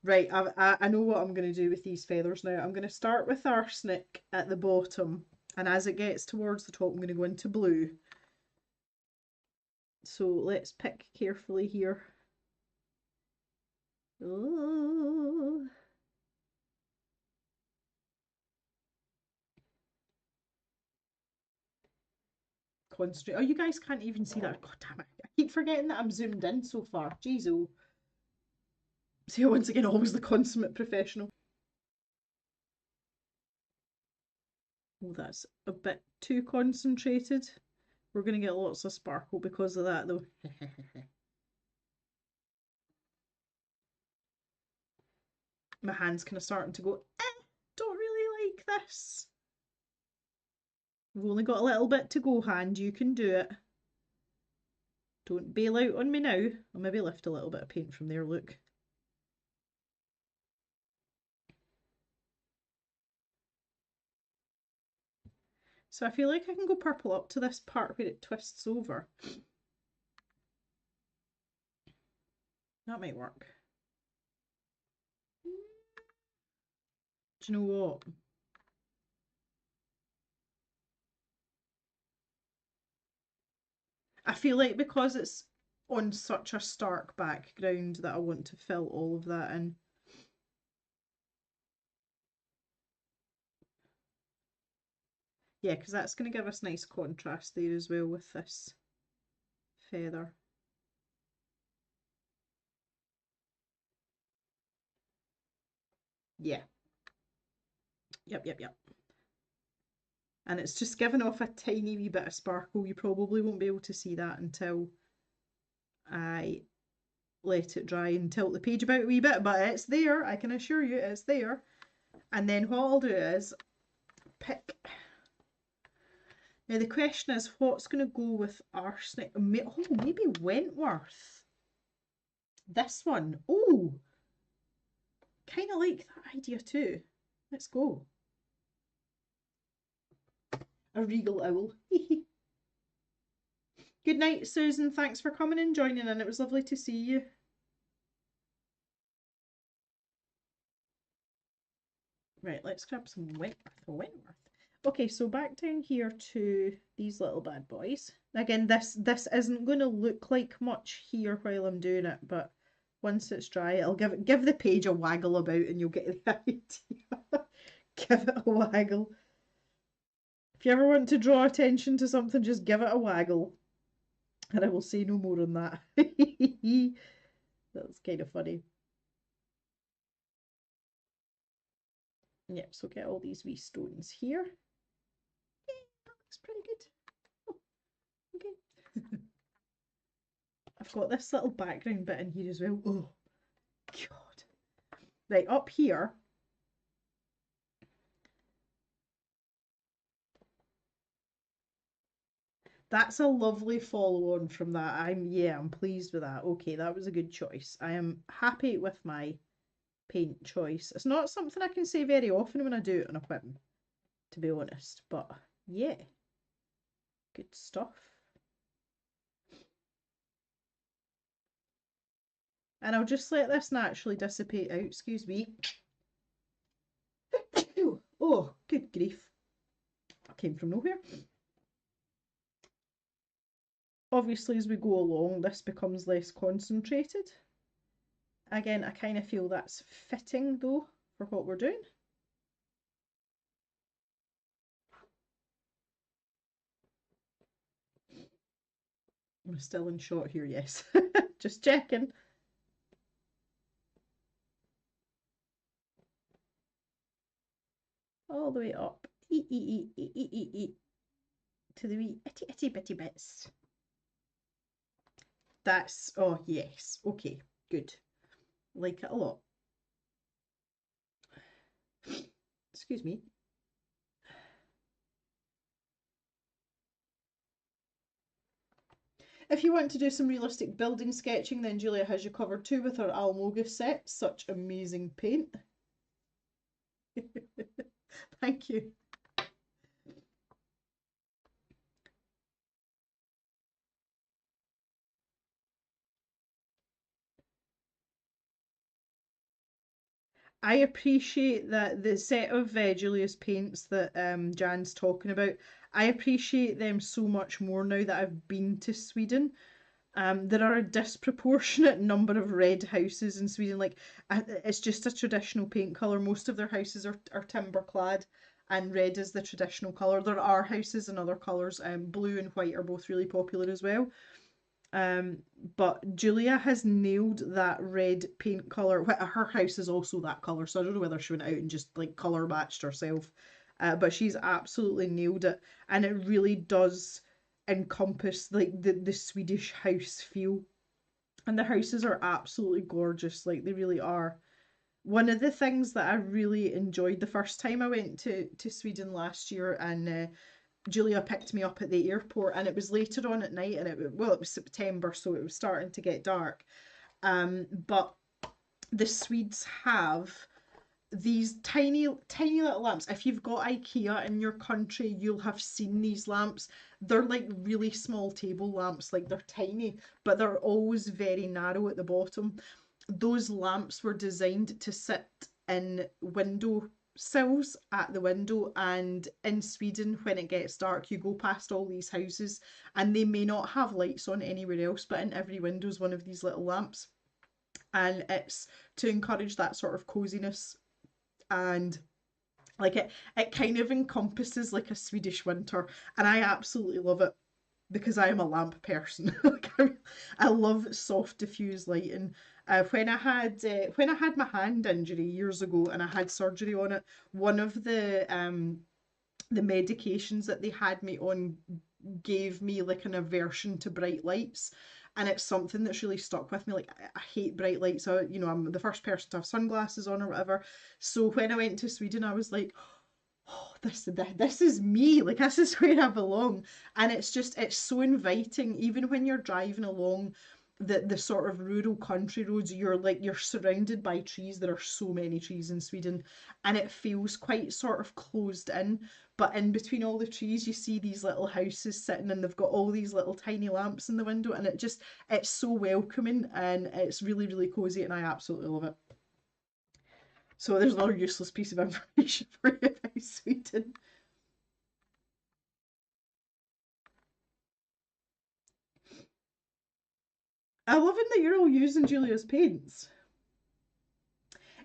Right, I know what I'm going to do with these feathers now. I'm going to start with arsenic at the bottom, and as it gets towards the top, I'm going to go into blue. So let's pick carefully here. Oh. Concentrate. Oh, you guys can't even see that. God damn it. I keep forgetting that I'm zoomed in so far. Jeez, oh. See, once again, always the consummate professional. Oh, that's a bit too concentrated. We're going to get lots of sparkle because of that, though. My hand's kind of starting to go, don't really like this. We've only got a little bit to go, hand. You can do it. Don't bail out on me now. I'll maybe lift a little bit of paint from there, look. So I feel like I can go purple up to this part where it twists over. That might work. Do you know what? I feel like because it's on such a stark background that I want to fill all of that in. Yeah, because that's going to give us nice contrast there as well with this feather. Yeah. Yep. And it's just giving off a tiny wee bit of sparkle. You probably won't be able to see that until I let it dry and tilt the page about a wee bit, but it's there. I can assure you it's there. And then what I'll do is pick. Now the question is, what's going to go with arsenic? Oh, maybe Wentworth. This one. Oh, kind of like that idea too. Let's go. A regal owl. Good night, Susan. Thanks for coming and joining in. It was lovely to see you. Right, let's grab some Wentworth. Okay, so back down here to these little bad boys. Again, this isn't going to look like much here while I'm doing it, but once it's dry, I'll give the page a waggle about and you'll get the idea. Give it a waggle. If you ever want to draw attention to something, just give it a waggle. And I will say no more on that. That's kind of funny. Yep, so get all these wee stones here. Okay, that looks pretty good. Oh, okay. I've got this little background bit in here as well. Oh, God. Right, up here. That's a lovely follow on from that. I'm pleased with that. Okay, that was a good choice. I am happy with my paint choice. It's not something I can say very often when I do it on a whim, to be honest. But yeah, good stuff. And I'll just let this naturally dissipate out. Excuse me. Oh, good grief. That came from nowhere. Obviously, as we go along, this becomes less concentrated. Again, I kind of feel that's fitting though for what we're doing. I'm still in shot here, yes. Just checking. All the way up. To the wee itty bitty bits. That's, oh yes, okay, good. Like it a lot. Excuse me. If you want to do some realistic building sketching, then Julia has you covered too with her Almoga set. Such amazing paint. Thank you. I appreciate that the set of Julia's paints that Jan's talking about, I appreciate them so much more now that I've been to Sweden. There are a disproportionate number of red houses in Sweden. Like, it's just a traditional paint colour. Most of their houses are timber clad, and red is the traditional colour. There are houses in other colours. Blue and white are both really popular as well. Um, but Julia has nailed that red paint colour. Her house is also that colour, so I don't know whether she went out and just like colour matched herself. But she's absolutely nailed it, and it really does encompass like the Swedish house feel. And the houses are absolutely gorgeous, like they really are. One of the things that I really enjoyed the first time I went to Sweden last year, and Julia picked me up at the airport, and it was later on at night, and it was September, so it was starting to get dark. But the Swedes have these tiny little lamps. If you've got IKEA in your country, you'll have seen these lamps. They're like really small table lamps, like they're tiny, but they're always very narrow at the bottom. Those lamps were designed to sit in window sills at the window, and in Sweden when it gets dark you go past all these houses and they may not have lights on anywhere else, but in every window is one of these little lamps, and it's to encourage that sort of coziness. And like it kind of encompasses like a Swedish winter, and I absolutely love it because I am a lamp person. Like I love soft diffuse lighting. When I had my hand injury years ago and I had surgery on it, one of the medications that they had me on gave me like an aversion to bright lights, and it's something that's really stuck with me. Like I hate bright lights. So you know, I'm the first person to have sunglasses on or whatever. So when I went to Sweden I was like, oh, this is me. Like this is where I belong. And it's so inviting. Even when you're driving along the sort of rural country roads, you're surrounded by trees. There are so many trees in Sweden, and it feels quite sort of closed in. But in between all the trees, you see these little houses sitting, and they've got all these little tiny lamps in the window, and it's so welcoming, and it's really really cozy, and I absolutely love it. So there's another useless piece of information for you about Sweden. I love it that you're all using Julia's paints.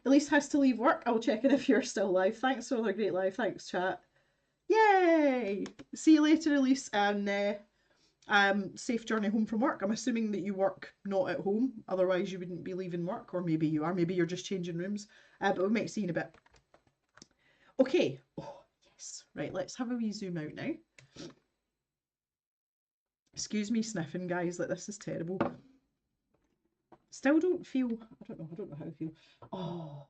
Elise has to leave work. I'll check in if you're still live. Thanks for the great live. Thanks, chat. Yay! See you later, Elise, and safe journey home from work. I'm assuming that you work not at home, otherwise you wouldn't be leaving work, or maybe you are. Maybe you're just changing rooms. But we might see you in a bit. Okay. Oh yes. Right. Let's have a wee zoom out now. Excuse me sniffing, guys. Like this is terrible. Still don't feel. I don't know how I feel. Oh.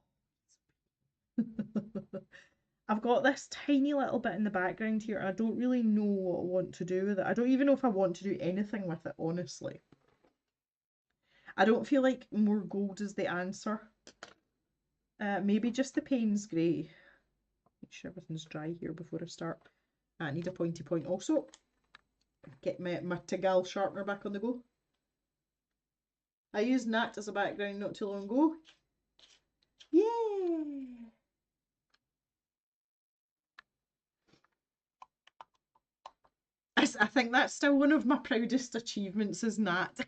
I've got this tiny little bit in the background here. I don't really know what I want to do with it. I don't even know if I want to do anything with it, honestly. I don't feel like more gold is the answer. Maybe just the Payne's Grey. Make sure everything's dry here before I start. I need a pointy point also. Get my Tegal sharpener back on the go. I used Nat as a background not too long ago. Yay! I think that's still one of my proudest achievements is Nat.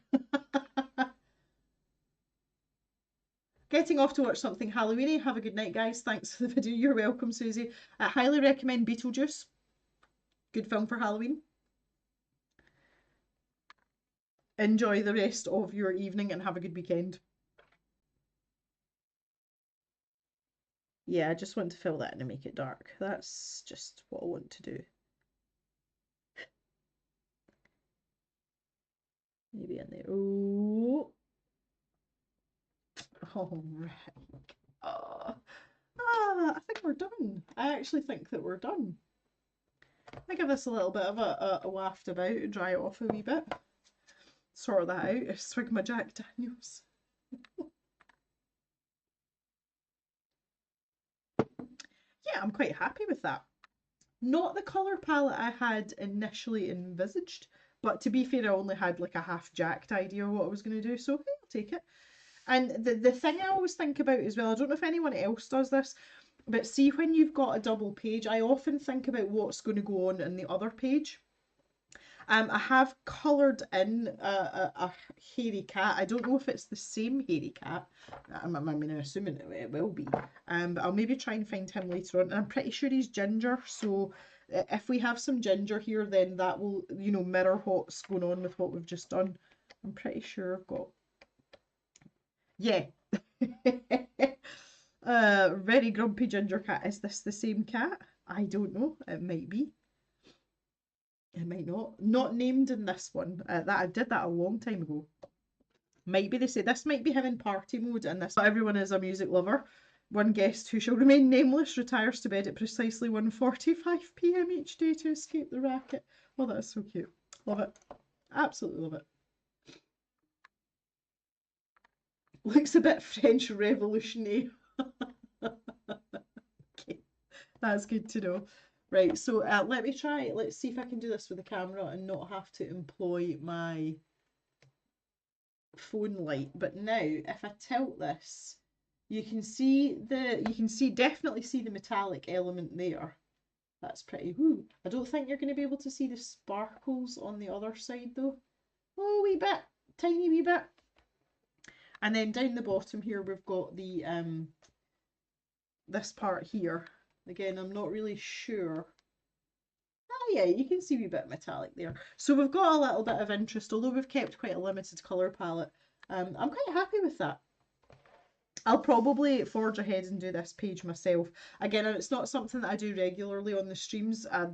Getting off to watch something Halloweeny. Have a good night, guys. Thanks for the video. You're welcome, Susie. I highly recommend Beetlejuice. Good film for Halloween. Enjoy the rest of your evening and have a good weekend. Yeah, I just want to fill that in and make it dark. That's just what I want to do. Maybe in there. Oh, all right. I think we're done. I actually think that we're done. I give this a little bit of a waft about, dry it off a wee bit. Sort that out. Swig my Jack Daniels. Yeah, I'm quite happy with that. Not the colour palette I had initially envisaged, but to be fair, I only had like a half-jacked idea of what I was going to do, so hey, I'll take it. And the thing I always think about as well, I don't know if anyone else does this, but see when you've got a double page, I often think about what's going to go on in the other page. I have coloured in a hairy cat. I don't know if it's the same hairy cat. I mean, I'm assuming it will be. But I'll maybe try and find him later on. And I'm pretty sure he's ginger, so if we have some ginger here, then that will, you know, mirror what's going on with what we've just done. I'm pretty sure I've got... Yeah. Very grumpy ginger cat. Is this the same cat? I don't know. It might be. It might not. Not named in this one. That I did that a long time ago. Might be, they say this might be him in party mode, and this not everyone is a music lover. One guest who shall remain nameless retires to bed at precisely 1:45 p.m. each day to escape the racket. Oh, that's so cute. Love it. Absolutely love it. Looks a bit French revolutionary. Okay, that's good to know. Right, so let me try, let's see if I can do this with the camera and not have to employ my phone light. But now, if I tilt this, you can definitely see the metallic element there. That's pretty, whoo. I don't think you're going to be able to see the sparkles on the other side though. Oh, wee bit, tiny wee bit. And then down the bottom here, we've got the, this part here. Again, I'm not really sure. Oh yeah, you can see a wee bit metallic there. So we've got a little bit of interest, although we've kept quite a limited colour palette. I'm quite happy with that. I'll probably forge ahead and do this page myself. Again, it's not something that I do regularly on the streams. I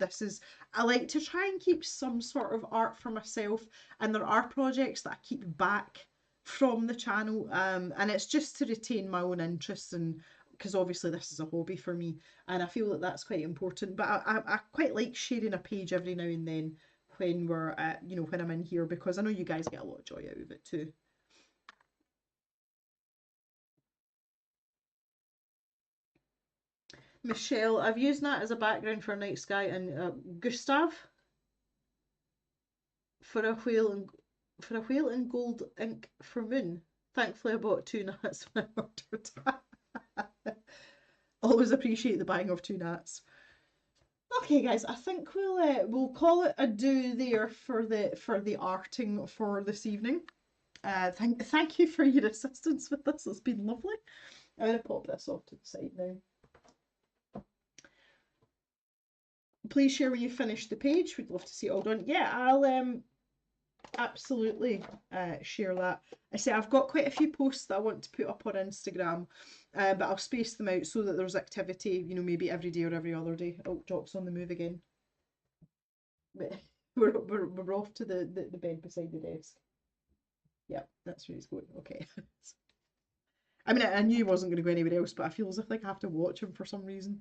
like to try and keep some sort of art for myself, and there are projects that I keep back from the channel, and it's just to retain my own interests, and because obviously this is a hobby for me, and I feel that that's quite important. But I quite like sharing a page every now and then when we're when I'm in here, because I know you guys get a lot of joy out of it too. Michelle, I've used that as a background for Night Sky, and Gustav for a whale in gold ink for Moon. Thankfully, I bought two nuts when I ordered. Always appreciate the buying of two nuts. Okay, guys, I think we'll call it a do there for the arting for this evening. Thank you for your assistance with this. It's been lovely. I'm gonna pop this off to the side now. Please share when you finish the page. We'd love to see it all done. Yeah, I'll absolutely share that. I say I've got quite a few posts that I want to put up on Instagram, but I'll space them out so that there's activity, you know, maybe every day or every other day. Oh, Jock's on the move again. We're off to the bed beside the desk. Yeah, that's where he's going. Okay. I mean, I knew he wasn't going to go anywhere else, but I feel as if like I have to watch him for some reason.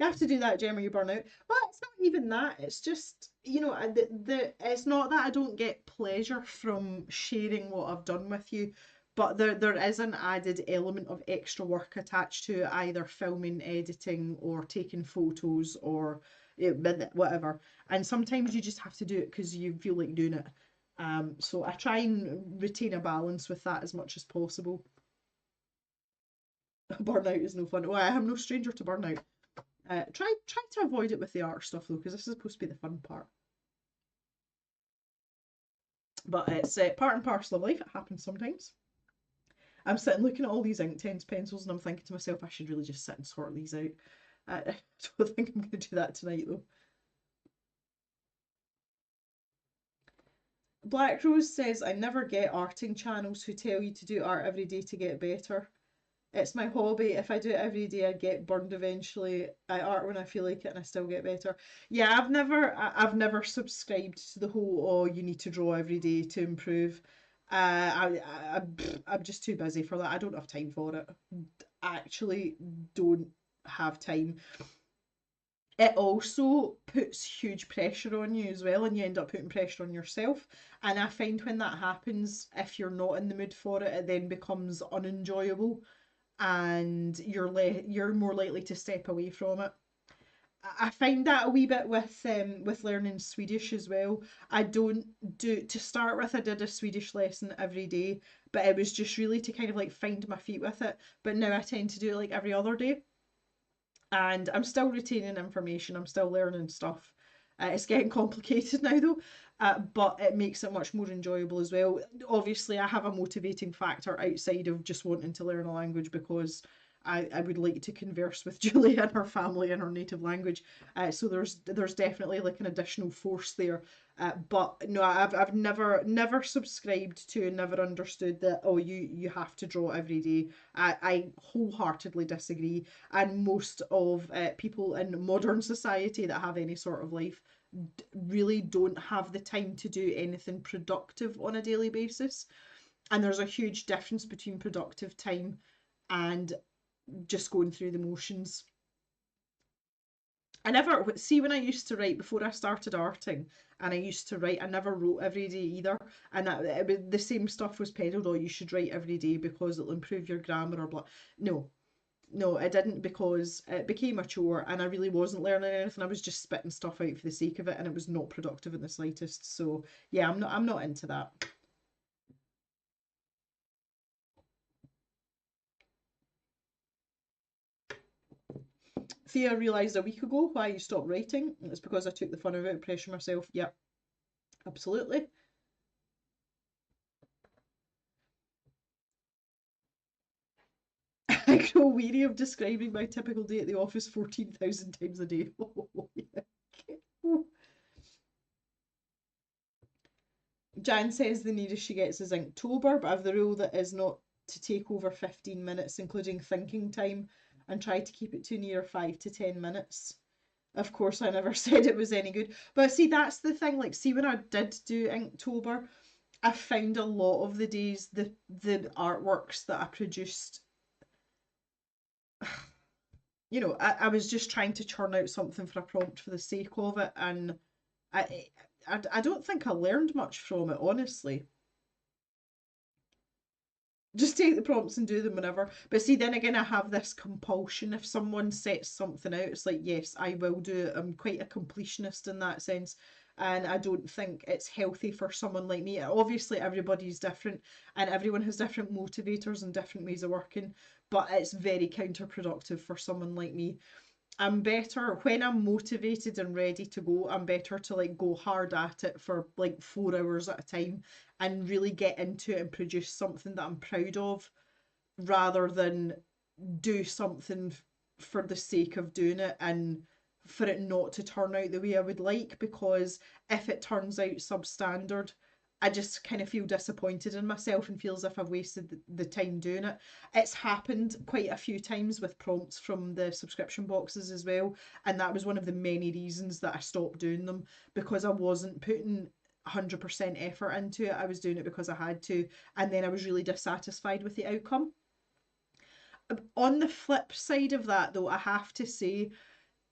You have to do that, Gemma, you burn out. Well, it's not even that. It's just, you know, it's not that I don't get pleasure from sharing what I've done with you, but there is an added element of extra work attached to either filming, editing, or taking photos, or whatever. And sometimes you just have to do it because you feel like doing it. So I try and retain a balance with that as much as possible. Burnout is no fun. Well, I am no stranger to burnout. Try to avoid it with the art stuff though, because this is supposed to be the fun part. But it's part and parcel of life. It happens sometimes. I'm sitting looking at all these Inktense pencils and I'm thinking to myself, I should really just sit and sort these out. I don't think I'm going to do that tonight though. Black Rose says, I never get arting channels who tell you to do art every day to get better. It's my hobby. If I do it every day, I'd get burned eventually. I art when I feel like it, and I still get better. Yeah, I've never subscribed to the whole, oh, you need to draw every day to improve. I'm just too busy for that. I don't have time for it. Actually, don't have time. It also puts huge pressure on you as well, and you end up putting pressure on yourself. And I find when that happens, if you're not in the mood for it, it then becomes unenjoyable, and you're more likely to step away from it. I find that a wee bit with learning Swedish as well. I don't do to start with. I did a Swedish lesson every day, but it was just really to kind of like find my feet with it. But now I tend to do it like every other day, and I'm still retaining information. I'm still learning stuff. It's getting complicated now though, but it makes it much more enjoyable as well. Obviously, I have a motivating factor outside of just wanting to learn a language because I would like to converse with Julie and her family in her native language. So there's definitely like an additional force there. But no, I've never subscribed to and never understood that, oh, you have to draw every day. I wholeheartedly disagree, and most of people in modern society that have any sort of life really don't have the time to do anything productive on a daily basis. And there's a huge difference between productive time and just going through the motions. I never see when I used to write before I started arting, and I used to write. I never wrote every day either, and the same stuff was peddled. Oh, you should write every day because it'll improve your grammar or blah. No, no, I didn't, because it became a chore and I really wasn't learning anything. I was just spitting stuff out for the sake of it, and it was not productive in the slightest. So yeah, I'm not into that. Thea realised a week ago why you stopped writing. It's because I took the fun of it, pressure myself. Yep, absolutely. I grow weary of describing my typical day at the office 14,000 times a day. Jan says the nearest she gets is Inktober, but I have the rule that is not to take over 15 minutes, including thinking time, and try to keep it to near 5 to 10 minutes. Of course, I never said it was any good. But see, that's the thing. Like, see, when I did do Inktober, I found a lot of the days the artworks that I produced, I was just trying to churn out something for a prompt for the sake of it, and I, I don't think I learned much from it, honestly. Just take the prompts and do them whenever. But see, then again, I have this compulsion. If someone sets something out, it's like, yes, I will do it. I'm quite a completionist in that sense. And I don't think it's healthy for someone like me. Obviously, everybody's different and everyone has different motivators and different ways of working, but it's very counterproductive for someone like me. I'm better when I'm motivated and ready to go. I'm better to like go hard at it for like 4 hours at a time and really get into it and produce something that I'm proud of, rather than do something for the sake of doing it and for it not to turn out the way I would like, because if it turns out substandard, I just kind of feel disappointed in myself and feel as if I've wasted the time doing it. It's happened quite a few times with prompts from the subscription boxes as well, and that was one of the many reasons that I stopped doing them, because I wasn't putting 100% effort into it. I was doing it because I had to, and then I was really dissatisfied with the outcome. On the flip side of that, though, I have to say,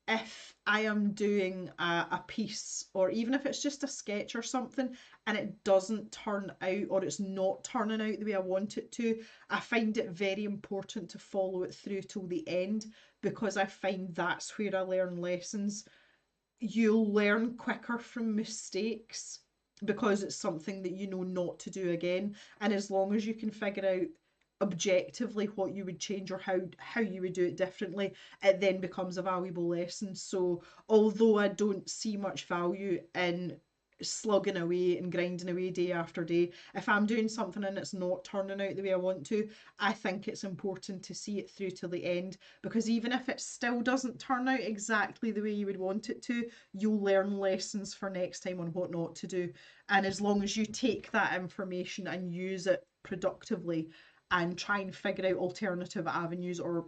if I am doing a piece, or even if it's just a sketch or something, and it doesn't turn out, or it's not turning out the way I want it to, I find it very important to follow it through till the end, because I find that's where I learn lessons. You'll learn quicker from mistakes because it's something that you know not to do again. And as long as you can figure out objectively what you would change or how you would do it differently, it then becomes a valuable lesson. So although I don't see much value in slugging away and grinding away day after day, if I'm doing something and it's not turning out the way I want to, I think it's important to see it through to the end, because even if it still doesn't turn out exactly the way you would want it to, you'll learn lessons for next time on what not to do. And as long as you take that information and use it productively, and try and figure out alternative avenues, or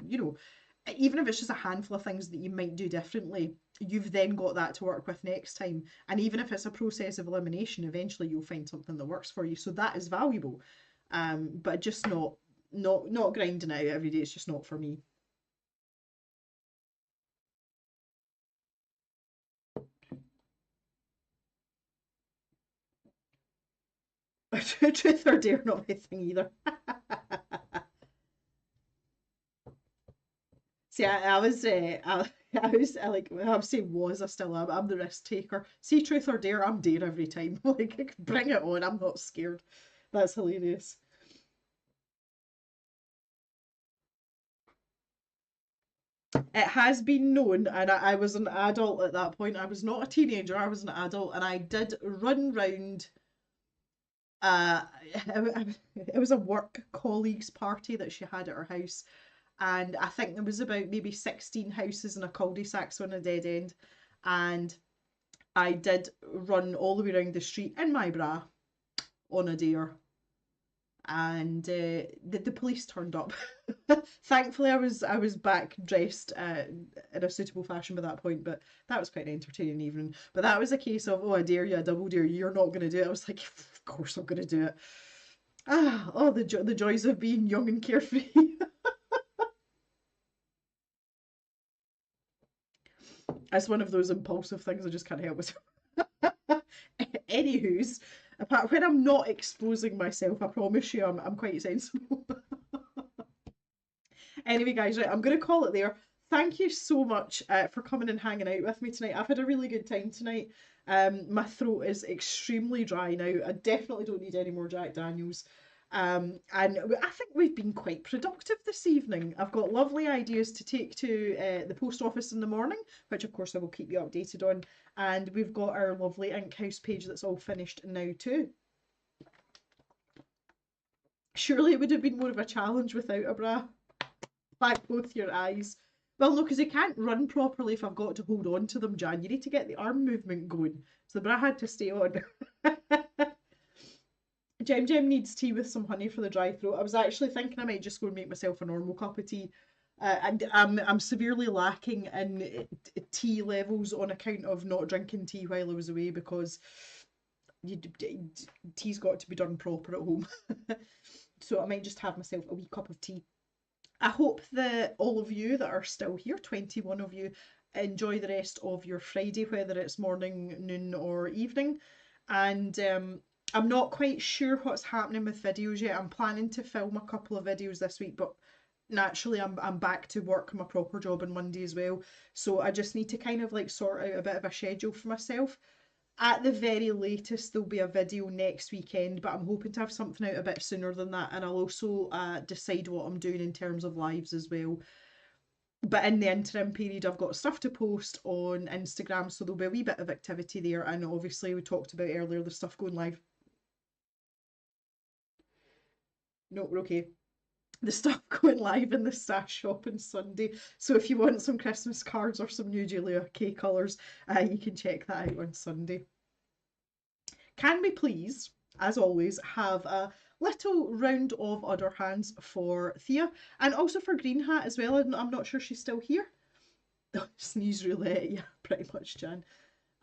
even if it's just a handful of things that you might do differently, you've then got that to work with next time. And even if it's a process of elimination, eventually you'll find something that works for you. So that is valuable. But just not grinding out every day. It's just not for me. Truth or dare, not my thing either. See, I'm saying was, I still am. I'm the risk taker. See, truth or dare, I'm dare every time. Like, bring it on. I'm not scared. That's hilarious. It has been known, and I was an adult at that point. I was not a teenager. I was an adult, and I did run round. It was a work colleague's party that she had at her house, and I think there was about maybe 16 houses in a cul-de-sac, so on a dead end, and I did run all the way around the street in my bra on a dare, and the police turned up. Thankfully, I was back dressed in a suitable fashion by that point, but that was quite an entertaining evening. But that was a case of, oh, I dare you, I double dare you, you're not going to do it. I was like, of course I'm going to do it. Oh, the joys of being young and carefree. It's one of those impulsive things I just can't help myself. Anywho's, apart when I'm not exposing myself, I promise you I'm quite sensible. Anyway, guys, right, I'm going to call it there. Thank you so much for coming and hanging out with me tonight. I've had a really good time tonight. My throat is extremely dry now. I definitely don't need any more Jack Daniels. And I think we've been quite productive this evening. I've got lovely ideas to take to the post office in the morning, which of course I will keep you updated on. And we've got our lovely Ink House page that's all finished now too. Surely it would have been more of a challenge without a bra. Like both your eyes. Well, no, because I can't run properly if I've got to hold on to them, Jan. You need to get the arm movement going. So the bra had to stay on. Jem needs tea with some honey for the dry throat. I was actually thinking I might just go and make myself a normal cup of tea. And I'm severely lacking in tea levels on account of not drinking tea while I was away, because you, tea's got to be done proper at home. So I might just have myself a wee cup of tea. I hope that all of you that are still here, 21 of you, enjoy the rest of your Friday, whether it's morning, noon, or evening. And I'm not quite sure what's happening with videos yet. I'm planning to film a couple of videos this week, but naturally I'm back to work my proper job on Monday as well. So I just need to kind of like sort out a bit of a schedule for myself. At the very latest, there'll be a video next weekend, but I'm hoping to have something out a bit sooner than that. And I'll also decide what I'm doing in terms of lives as well. But in the interim period, I've got stuff to post on Instagram, so there'll be a wee bit of activity there. And obviously, we talked about earlier the stuff going live. No, we're okay. The stuff going live in the stash shop on Sunday. So if you want some Christmas cards or some new Julia K colours, you can check that out on Sunday. Can we please, as always, have a little round of other hands for Thea, and also for Green Hat as well. I'm not sure she's still here. Sneeze roulette, yeah, pretty much, Jan.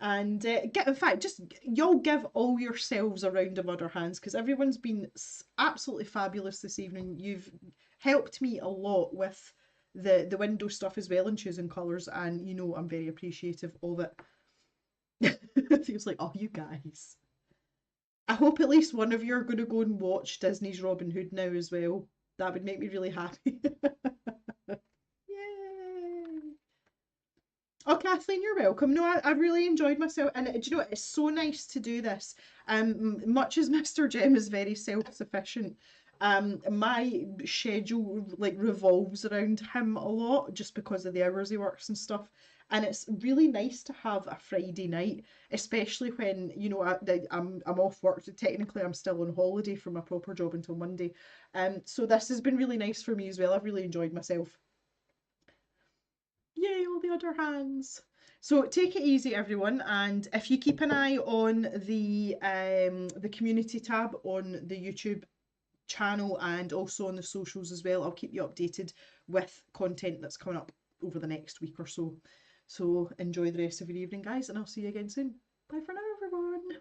And in fact, just y'all give all yourselves a round of other hands, because everyone's been absolutely fabulous this evening. You've helped me a lot with the window stuff as well and choosing colours, and I'm very appreciative of it. It feels like, oh, you guys. I hope at least one of you are going to go and watch Disney's Robin Hood now as well. That would make me really happy. Yay! Oh, Kathleen, you're welcome. No, I really enjoyed myself, and do you know what? It's so nice to do this. Much as Mr. Jem is very self-sufficient, my schedule like revolves around him a lot just because of the hours he works and stuff. And it's really nice to have a Friday night, especially when I'm off work. So technically, I'm still on holiday from my proper job until Monday. So this has been really nice for me as well. I've really enjoyed myself. Yay, all the other hands. So take it easy, everyone, and if you keep an eye on the community tab on the YouTube channel and also on the socials as well. I'll keep you updated with content that's coming up over the next week or so. So enjoy the rest of your evening, guys, and I'll see you again soon. Bye for now, everyone.